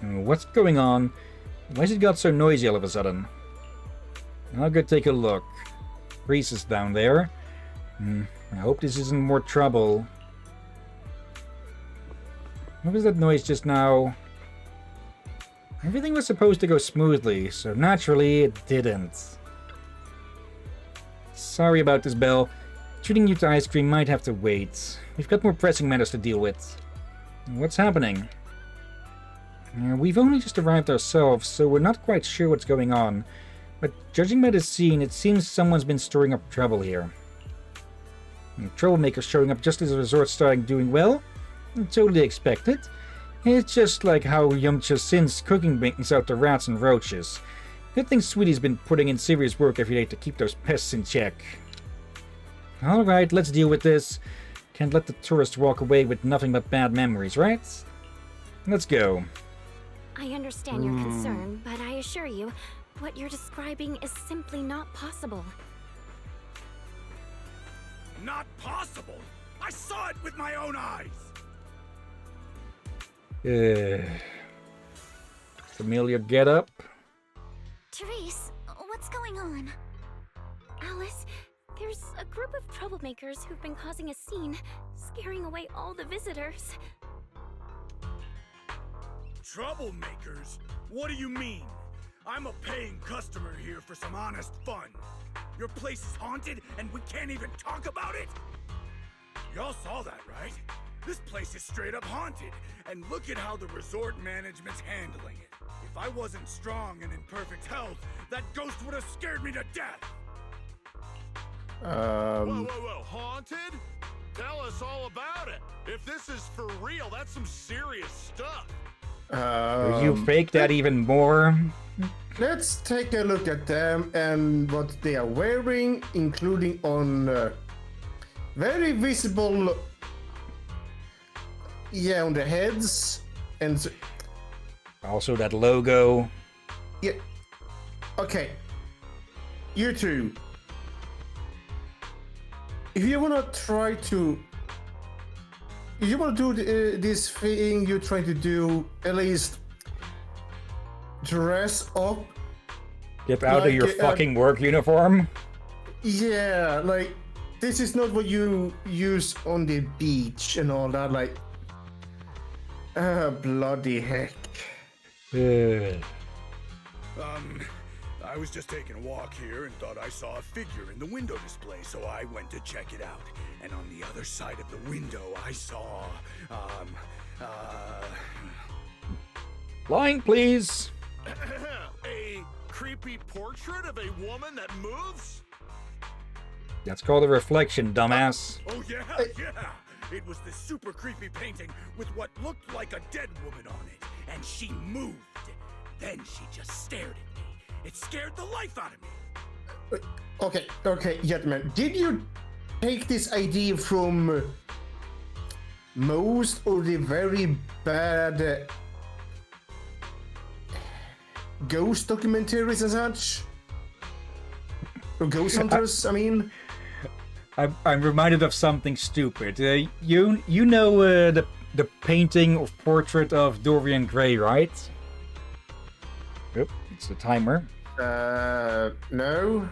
Speaker 1: What's going on? Why has it got so noisy all of a sudden? I'll go take a look. Reese is down there. I hope this isn't more trouble. What was that noise just now? Everything was supposed to go smoothly, so naturally it didn't. Sorry about this, Belle. Treating you to ice cream might have to wait. We've got more pressing matters to deal with. What's happening? We've only just arrived ourselves, so we're not quite sure what's going on. But judging by the scene, it seems someone's been stirring up trouble here. Troublemakers showing up just as the resort's starting doing well? Totally expected. It's just like how Yumcha Sin's cooking brings out the rats and roaches. Good thing Sweetie's been putting in serious work every day to keep those pests in check. Alright, let's deal with this. Can't let the tourists walk away with nothing but bad memories, right? Let's go.
Speaker 5: I understand your concern, but I assure you, what you're describing is simply not possible.
Speaker 11: Not possible? I saw it with my own eyes!
Speaker 1: Familiar getup.
Speaker 5: Therese, what's going on? Alice, there's a group of troublemakers who've been causing a scene, scaring away all the visitors.
Speaker 11: Troublemakers? What do you mean? I'm a paying customer here for some honest fun. Your place is haunted and we can't even talk about it? Y'all saw that, right? This place is straight up haunted, and look at how the resort management's handling it. If I wasn't strong and in perfect health, that ghost would have scared me to death!
Speaker 17: Whoa, haunted? Tell us all about it. If this is for real, that's some serious stuff.
Speaker 1: You fake that even more?
Speaker 2: Let's take a look at them and what they are wearing, including on very visible, on the heads, and
Speaker 1: also that logo.
Speaker 2: Yeah. Okay. You two. If you wanna try to, if you wanna do this thing you're trying to do, at least dress up.
Speaker 1: Get out of your fucking work uniform.
Speaker 2: Yeah, like this is not what you use on the beach and all that. Like, bloody heck.
Speaker 11: I was just taking a walk here and thought I saw a figure in the window display, so I went to check it out. And on the other side of the window, I saw,
Speaker 1: Line, please.
Speaker 17: A creepy portrait of a woman that moves?
Speaker 1: That's called a reflection, dumbass.
Speaker 11: Oh yeah. It was this super creepy painting with what looked like a dead woman on it, and she moved. Then she just stared at me. It scared the life out of me.
Speaker 2: Okay, gentlemen, did you take this idea from most of the very bad ghost documentaries and such? Or ghost hunters, I mean.
Speaker 1: I'm reminded of something stupid. You know the painting or portrait of Dorian Gray, right? Yep, it's the timer.
Speaker 2: No.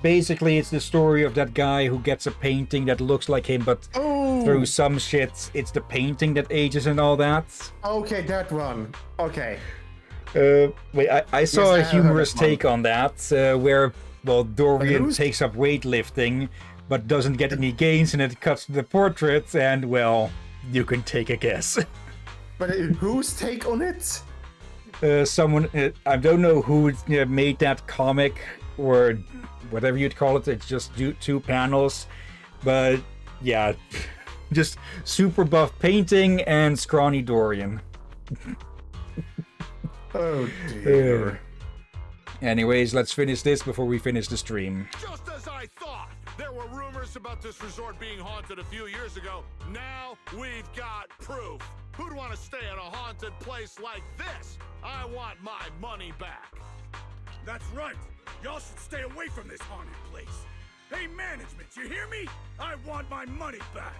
Speaker 1: Basically, it's the story of that guy who gets a painting that looks like him, but through some shit, it's the painting that ages and all that.
Speaker 2: Okay, that one. Okay.
Speaker 1: Wait, I saw a humorous take on that, where, well, Dorian takes up weightlifting, but doesn't get any gains, and it cuts to the portrait, and, well, you can take a guess.
Speaker 2: But whose take on it?
Speaker 1: Someone, I don't know who made that comic, or whatever you'd call it. It's just two panels, but yeah, just super buff painting and scrawny Dorian.
Speaker 2: Oh dear.
Speaker 1: Anyways, let's finish this before we finish the stream.
Speaker 17: Just as I thought! There were rumors about this resort being haunted a few years ago. Now we've got proof. Who'd want to stay in a haunted place like this? I want my money back.
Speaker 18: That's right. Y'all should stay away from this haunted place. Hey, management, you hear me? I want my money back.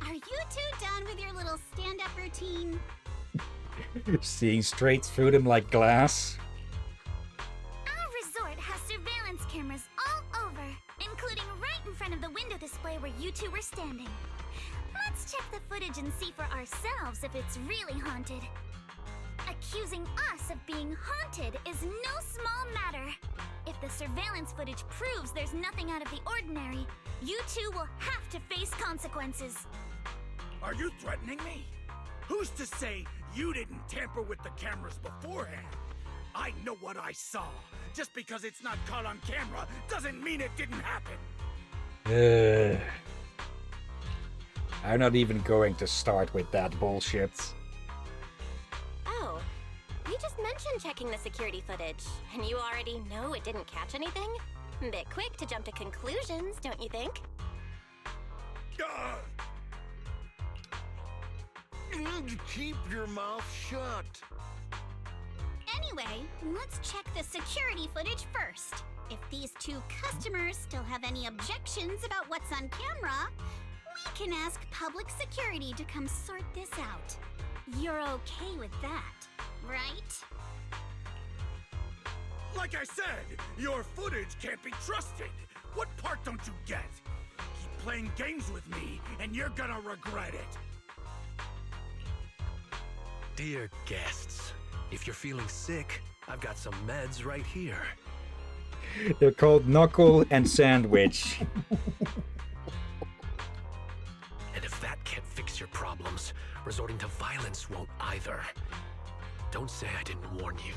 Speaker 15: Are you two done with your little stand-up routine?
Speaker 1: Seeing straight through them like glass.
Speaker 3: Our resort has surveillance cameras all over, including right in front of the window display where you two were standing. Let's check the footage and see for ourselves if it's really haunted. Accusing us of being haunted is no small matter. If the surveillance footage proves there's nothing out of the ordinary, you two will have to face consequences.
Speaker 18: Are you threatening me? Who's to say you didn't tamper with the cameras beforehand? I know what I saw. Just because it's not caught on camera doesn't mean it didn't happen.
Speaker 1: I'm not even going to start with that bullshit.
Speaker 5: Oh, we just mentioned checking the security footage, and you already know it didn't catch anything? Bit quick to jump to conclusions, don't you think?
Speaker 17: Keep your mouth shut.
Speaker 15: Anyway, let's check the security footage first. If these two customers still have any objections about what's on camera, we can ask public security to come sort this out. You're okay with that, right?
Speaker 18: Like I said, your footage can't be trusted. What part don't you get? Keep playing games with me, and you're gonna regret it.
Speaker 8: Dear guests, if you're feeling sick, I've got some meds right here.
Speaker 1: They're called Knuckle and Sandwich.
Speaker 8: And if that can't fix your problems, resorting to violence won't either. Don't say I didn't warn you.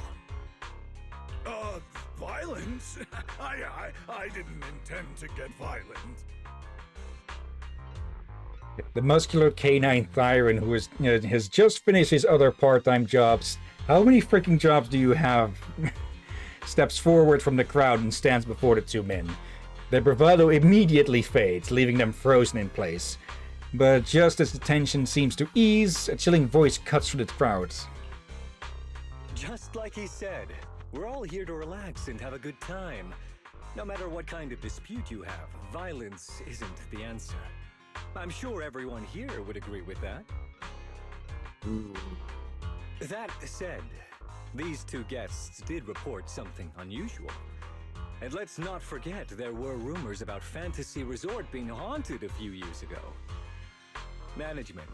Speaker 18: Violence? I didn't intend to get violent.
Speaker 1: The muscular canine Thyron, who has just finished his other part-time jobs. How many freaking jobs do you have? Steps forward from the crowd and stands before the two men. Their bravado immediately fades, leaving them frozen in place. But just as the tension seems to ease, a chilling voice cuts through the crowd.
Speaker 19: Just like he said, we're all here to relax and have a good time. No matter what kind of dispute you have, violence isn't the answer. I'm sure everyone here would agree with that. That said, these two guests did report something unusual. And let's not forget there were rumors about Fantasy Resort being haunted a few years ago. Management,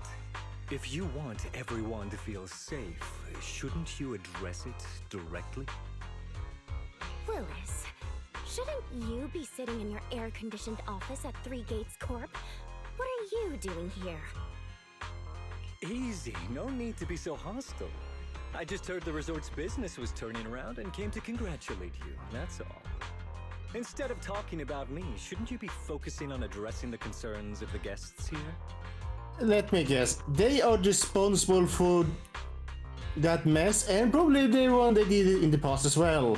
Speaker 19: if you want everyone to feel safe, shouldn't you address it directly?
Speaker 5: Willis, shouldn't you be sitting in your air-conditioned office at Three Gates Corp? What are you doing here?
Speaker 19: Easy, no need to be so hostile. I just heard the resort's business was turning around and came to congratulate you, that's all. Instead of talking about me, shouldn't you be focusing on addressing the concerns of the guests here?
Speaker 2: Let me guess, they are responsible for that mess, and probably the one they did it in the past as well.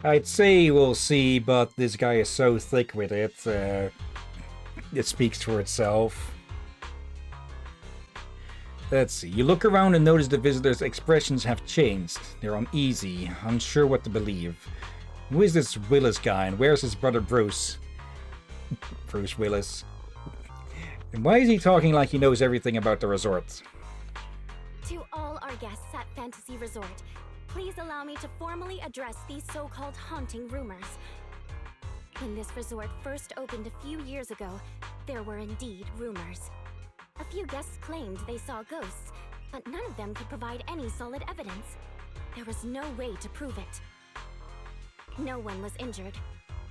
Speaker 1: I'd say we'll see, but this guy is so thick with it, it speaks for itself. Let's see. You look around and notice the visitors' expressions have changed. They're uneasy, unsure what to believe. Who is this Willis guy, and where's his brother Bruce? Bruce Willis. And why is he talking like he knows everything about the resort?
Speaker 5: To all our guests at Fantasy Resort, please allow me to formally address these so-called haunting rumors. When this resort first opened a few years ago, there were indeed rumors. A few guests claimed they saw ghosts, but none of them could provide any solid evidence. There was no way to prove it. No one was injured.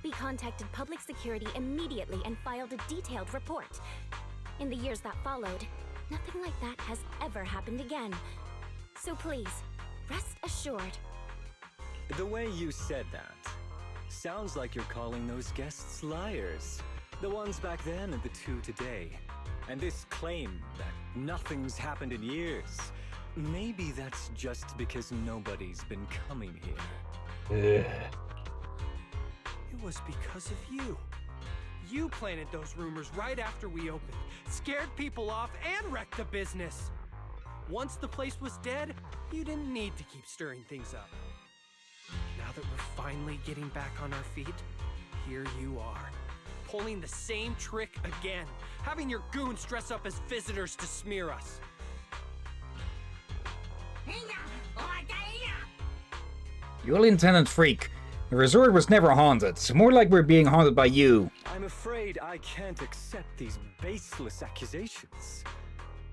Speaker 5: We contacted public security immediately and filed a detailed report. In the years that followed, nothing like that has ever happened again. So please, rest assured.
Speaker 19: The way you said that sounds like you're calling those guests liars. The ones back then and the two today. And this claim that nothing's happened in years, maybe that's just because nobody's been coming here.
Speaker 14: It was because of you. You planted those rumors right after we opened, scared people off, and wrecked the business. Once the place was dead, you didn't need to keep stirring things up. Now that we're finally getting back on our feet, here you are, pulling the same trick again, having your goons dress up as visitors to smear us.
Speaker 1: You ill-intended freak. The resort was never haunted. More like we're being haunted by you.
Speaker 19: I'm afraid I can't accept these baseless accusations.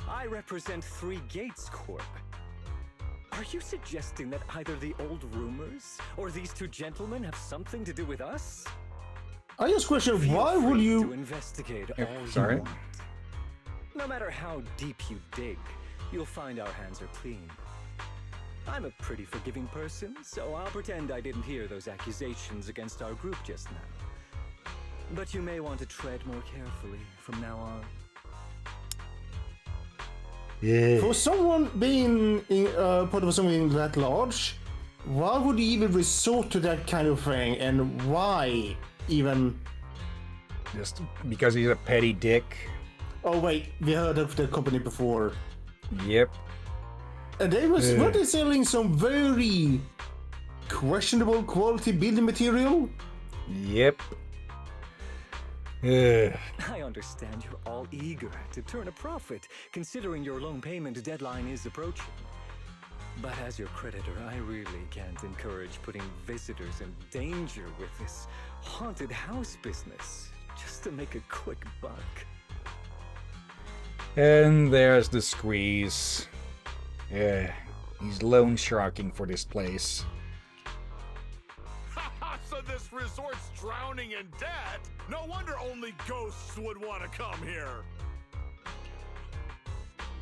Speaker 19: I represent Three Gates Corp. Are you suggesting that either the old rumors or these two gentlemen have something to do with us?
Speaker 2: I just question,
Speaker 19: Feel
Speaker 2: why would
Speaker 19: free
Speaker 2: you...
Speaker 19: to investigate all
Speaker 1: sorry.
Speaker 19: you want. No matter how deep you dig, you'll find our hands are clean. I'm a pretty forgiving person, so I'll pretend I didn't hear those accusations against our group just now. But you may want to tread more carefully from now on.
Speaker 1: Yeah.
Speaker 2: For someone being part of something that large, why would you even resort to that kind of thing, and why even?
Speaker 1: Just because he's a petty dick.
Speaker 2: Oh wait, we heard of the company before.
Speaker 1: Yep.
Speaker 2: And they were they selling some very questionable quality building material?
Speaker 1: Yep.
Speaker 19: I understand you're all eager to turn a profit, considering your loan payment deadline is approaching. But as your creditor, I really can't encourage putting visitors in danger with this haunted house business, just to make a quick buck.
Speaker 1: And there's the squeeze. Yeah, he's loan sharking for this place.
Speaker 17: So this resort's drowning in debt? No wonder only ghosts would want to come here.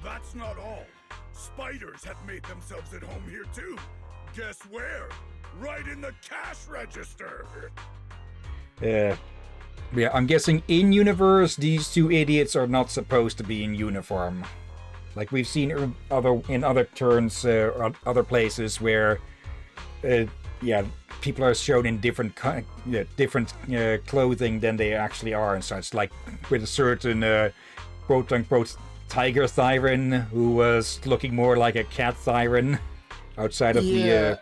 Speaker 18: That's not all. Spiders have made themselves at home here too. Guess where? Right in the cash register.
Speaker 1: Yeah, I'm guessing in universe these two idiots are not supposed to be in uniform. Like we've seen in other turns, other places where, people are shown in different clothing than they actually are and such. Like with a certain quote-unquote tiger siren who was looking more like a cat siren outside of the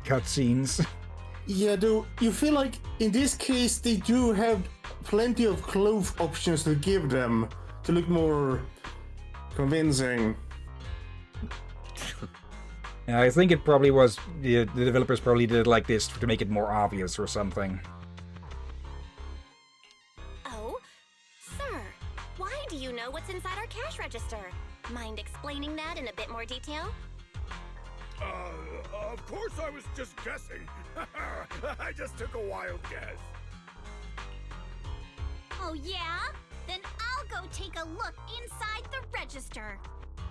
Speaker 1: cutscenes.
Speaker 2: Yeah, though you feel like in this case they do have plenty of clothes options to give them to look more convincing.
Speaker 1: I think it probably was the developers probably did it like this to make it more obvious or something.
Speaker 5: Oh, sir, why do you know what's inside our cash register? Mind explaining that in a bit more detail?
Speaker 18: Of course I was just guessing. I just took a wild guess.
Speaker 15: Oh yeah? Then I'll go take a look inside the register.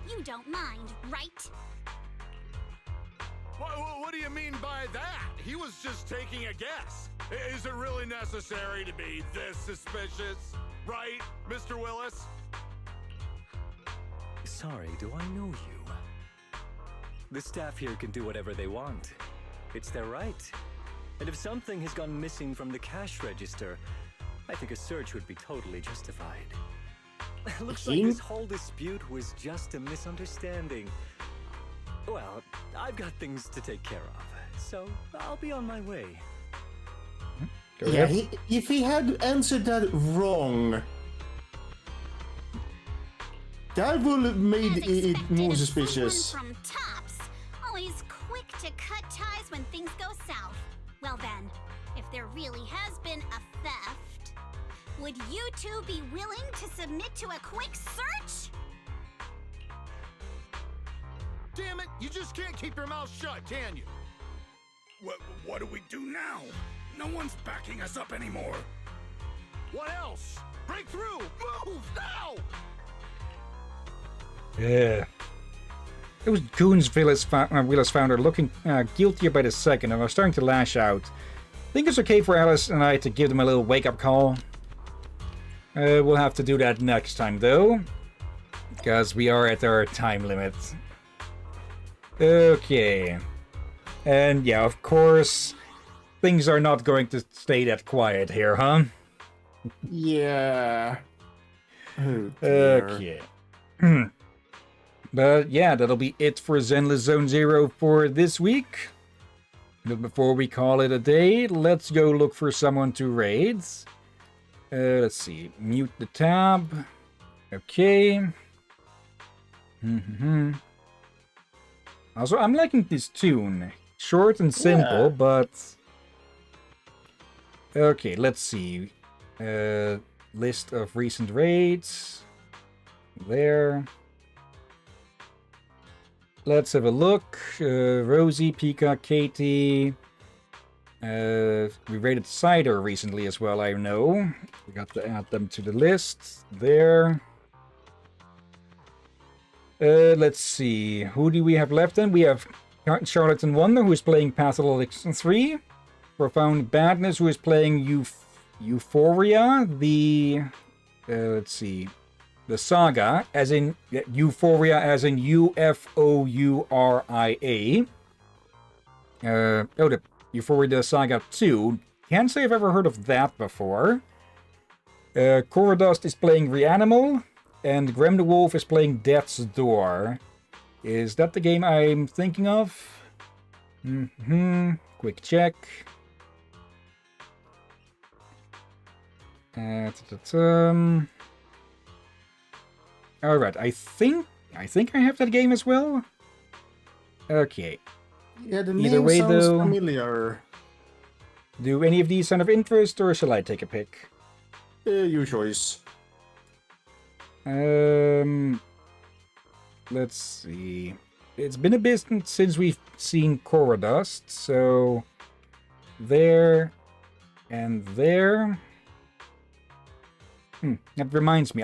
Speaker 15: You don't mind, right?
Speaker 17: What do you mean by that? He was just taking a guess. Is it really necessary to be this suspicious? Right, Mr. Willis?
Speaker 19: Sorry, do I know you? The staff here can do whatever they want. It's their right. And if something has gone missing from the cash register, I think a search would be totally justified. Looks like this whole dispute was just a misunderstanding. Well, I've got things to take care of, so I'll be on my way.
Speaker 2: Yeah, if he had answered that wrong, that would have made it more suspicious.
Speaker 15: Someone from Tops, always quick to cut ties when things go south. Well then, if there really has been a theft, would you two be willing to submit to a quick search?
Speaker 17: Damn it, you just can't keep your mouth shut, can you?
Speaker 18: What do we do now? No one's backing us up anymore.
Speaker 17: What else? Break through! Move now!
Speaker 1: Yeah. It was Goon's Willis founder looking guiltier by the second, and I was starting to lash out. I think it's okay for Alice and I to give them a little wake-up call. We'll have to do that next time, though, because we are at our time limit. Okay. And yeah, of course, things are not going to stay that quiet here, huh?
Speaker 2: Yeah.
Speaker 1: Okay. But yeah, that'll be it for Zenless Zone Zero for this week. But before we call it a day, let's go look for someone to raid. Let's see. Mute the tab. Okay. Also, I'm liking this tune. Short and simple, but... Okay, let's see. List of recent raids. There. Let's have a look. Rosie, Pika, Katie. We raided Cider recently as well, I know. We got to add them to the list. There. Let's see. Who do we have left then? We have Charlatan Wonder, who is playing Pathologics 3. Profound Badness, who is playing Euphoria. The... let's see. The Saga, as in Euphoria, as in Ufouria. The Euphoria the Saga 2. Can't say I've ever heard of that before. Corodust is playing Reanimal, and Grem the Wolf is playing Death's Door. Is that the game I'm thinking of? Quick check. Alright, I think I have that game as well. Okay.
Speaker 2: Yeah, the name sounds familiar.
Speaker 1: Do any of these sound of interest, or shall I take a pick?
Speaker 2: Your choice.
Speaker 1: Let's see. It's been a bit since we've seen Corodust, so there and there. That reminds me,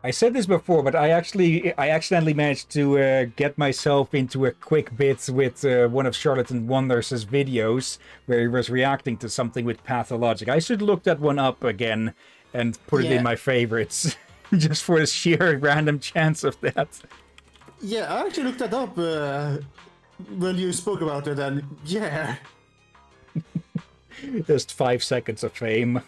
Speaker 1: I said this before, but I accidentally managed to get myself into a quick bit with one of Charlatan Wonders' videos where he was reacting to something with Pathologic. I should look that one up again and put it in my favorites, just for the sheer random chance of that.
Speaker 2: Yeah, I actually looked that up when you spoke about it, and yeah.
Speaker 1: Just 5 seconds of fame.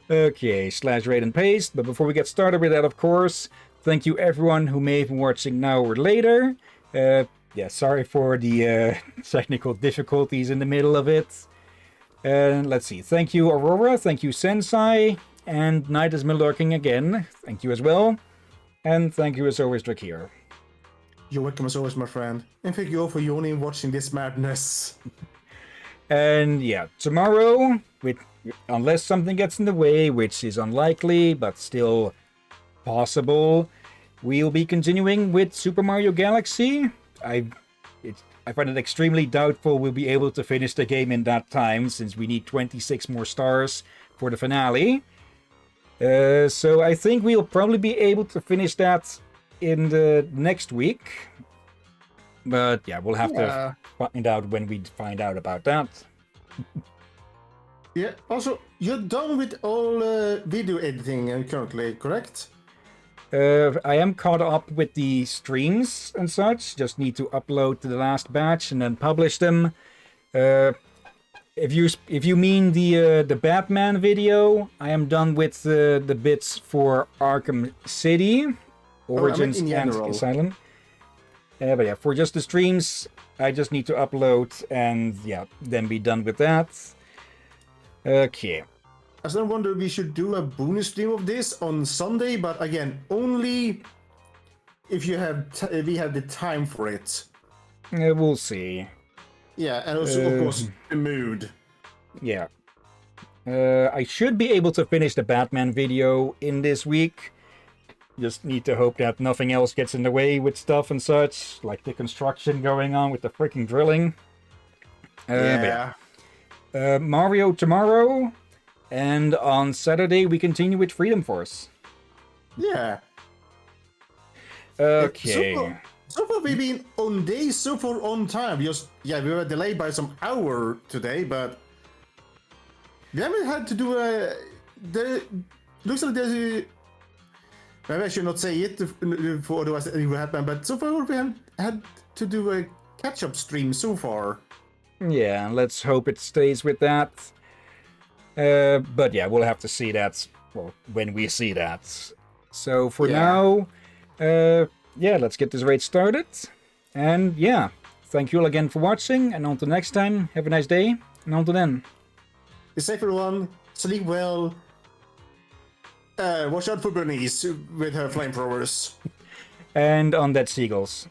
Speaker 1: Okay, /raid and paste. But before we get started with that, of course, thank you everyone who may have been watching now or later. Yeah, sorry for the technical difficulties in the middle of it. Let's see. Thank you, Aurora. Thank you, Sensei. And Night is Milurking again. Thank you as well. And thank you as always, Drakir.
Speaker 2: You're welcome as always, my friend. And thank you all for joining and watching this madness.
Speaker 1: And yeah, tomorrow, unless something gets in the way, which is unlikely, but still possible, we'll be continuing with Super Mario Galaxy. I find it extremely doubtful we'll be able to finish the game in that time, since we need 26 more stars for the finale. So I think we'll probably be able to finish that in the next week. But yeah, we'll have to find out when we find out about that.
Speaker 2: Yeah, also, you're done with all video editing currently, correct?
Speaker 1: I am caught up with the streams and such. Just need to upload to the last batch and then publish them. if you mean the Batman video, I am done with the bits for Arkham City, Origins,
Speaker 2: in
Speaker 1: and
Speaker 2: general.
Speaker 1: Asylum. But yeah, for just the streams, I just need to upload and yeah, then be done with that. Okay.
Speaker 2: I still wonder if we should do a bonus stream of this on Sunday, but again, only if you have if we have the time for it.
Speaker 1: We'll see.
Speaker 2: Yeah, and also of course the mood.
Speaker 1: Yeah. I should be able to finish the Batman video in this week. Just need to hope that nothing else gets in the way with stuff and such, like the construction going on with the freaking drilling.
Speaker 2: Yeah.
Speaker 1: Mario tomorrow, and on Saturday we continue with Freedom Force.
Speaker 2: Yeah.
Speaker 1: Okay.
Speaker 2: So far we've been on days, so far on time. Just we were delayed by some hour today, but we haven't had to do a. Looks like there's a. Maybe I should not say it for otherwise it will happen. But so far we haven't had to do a catch-up stream so far.
Speaker 1: Yeah, let's hope it stays with that. But yeah, we'll have to see that when we see that. So for now, let's get this raid started. And yeah, thank you all again for watching. And until next time, have a nice day. And until then,
Speaker 2: be safe, everyone. Sleep well. Watch out for Bernice with her flamethrowers.
Speaker 1: And on that, seagulls.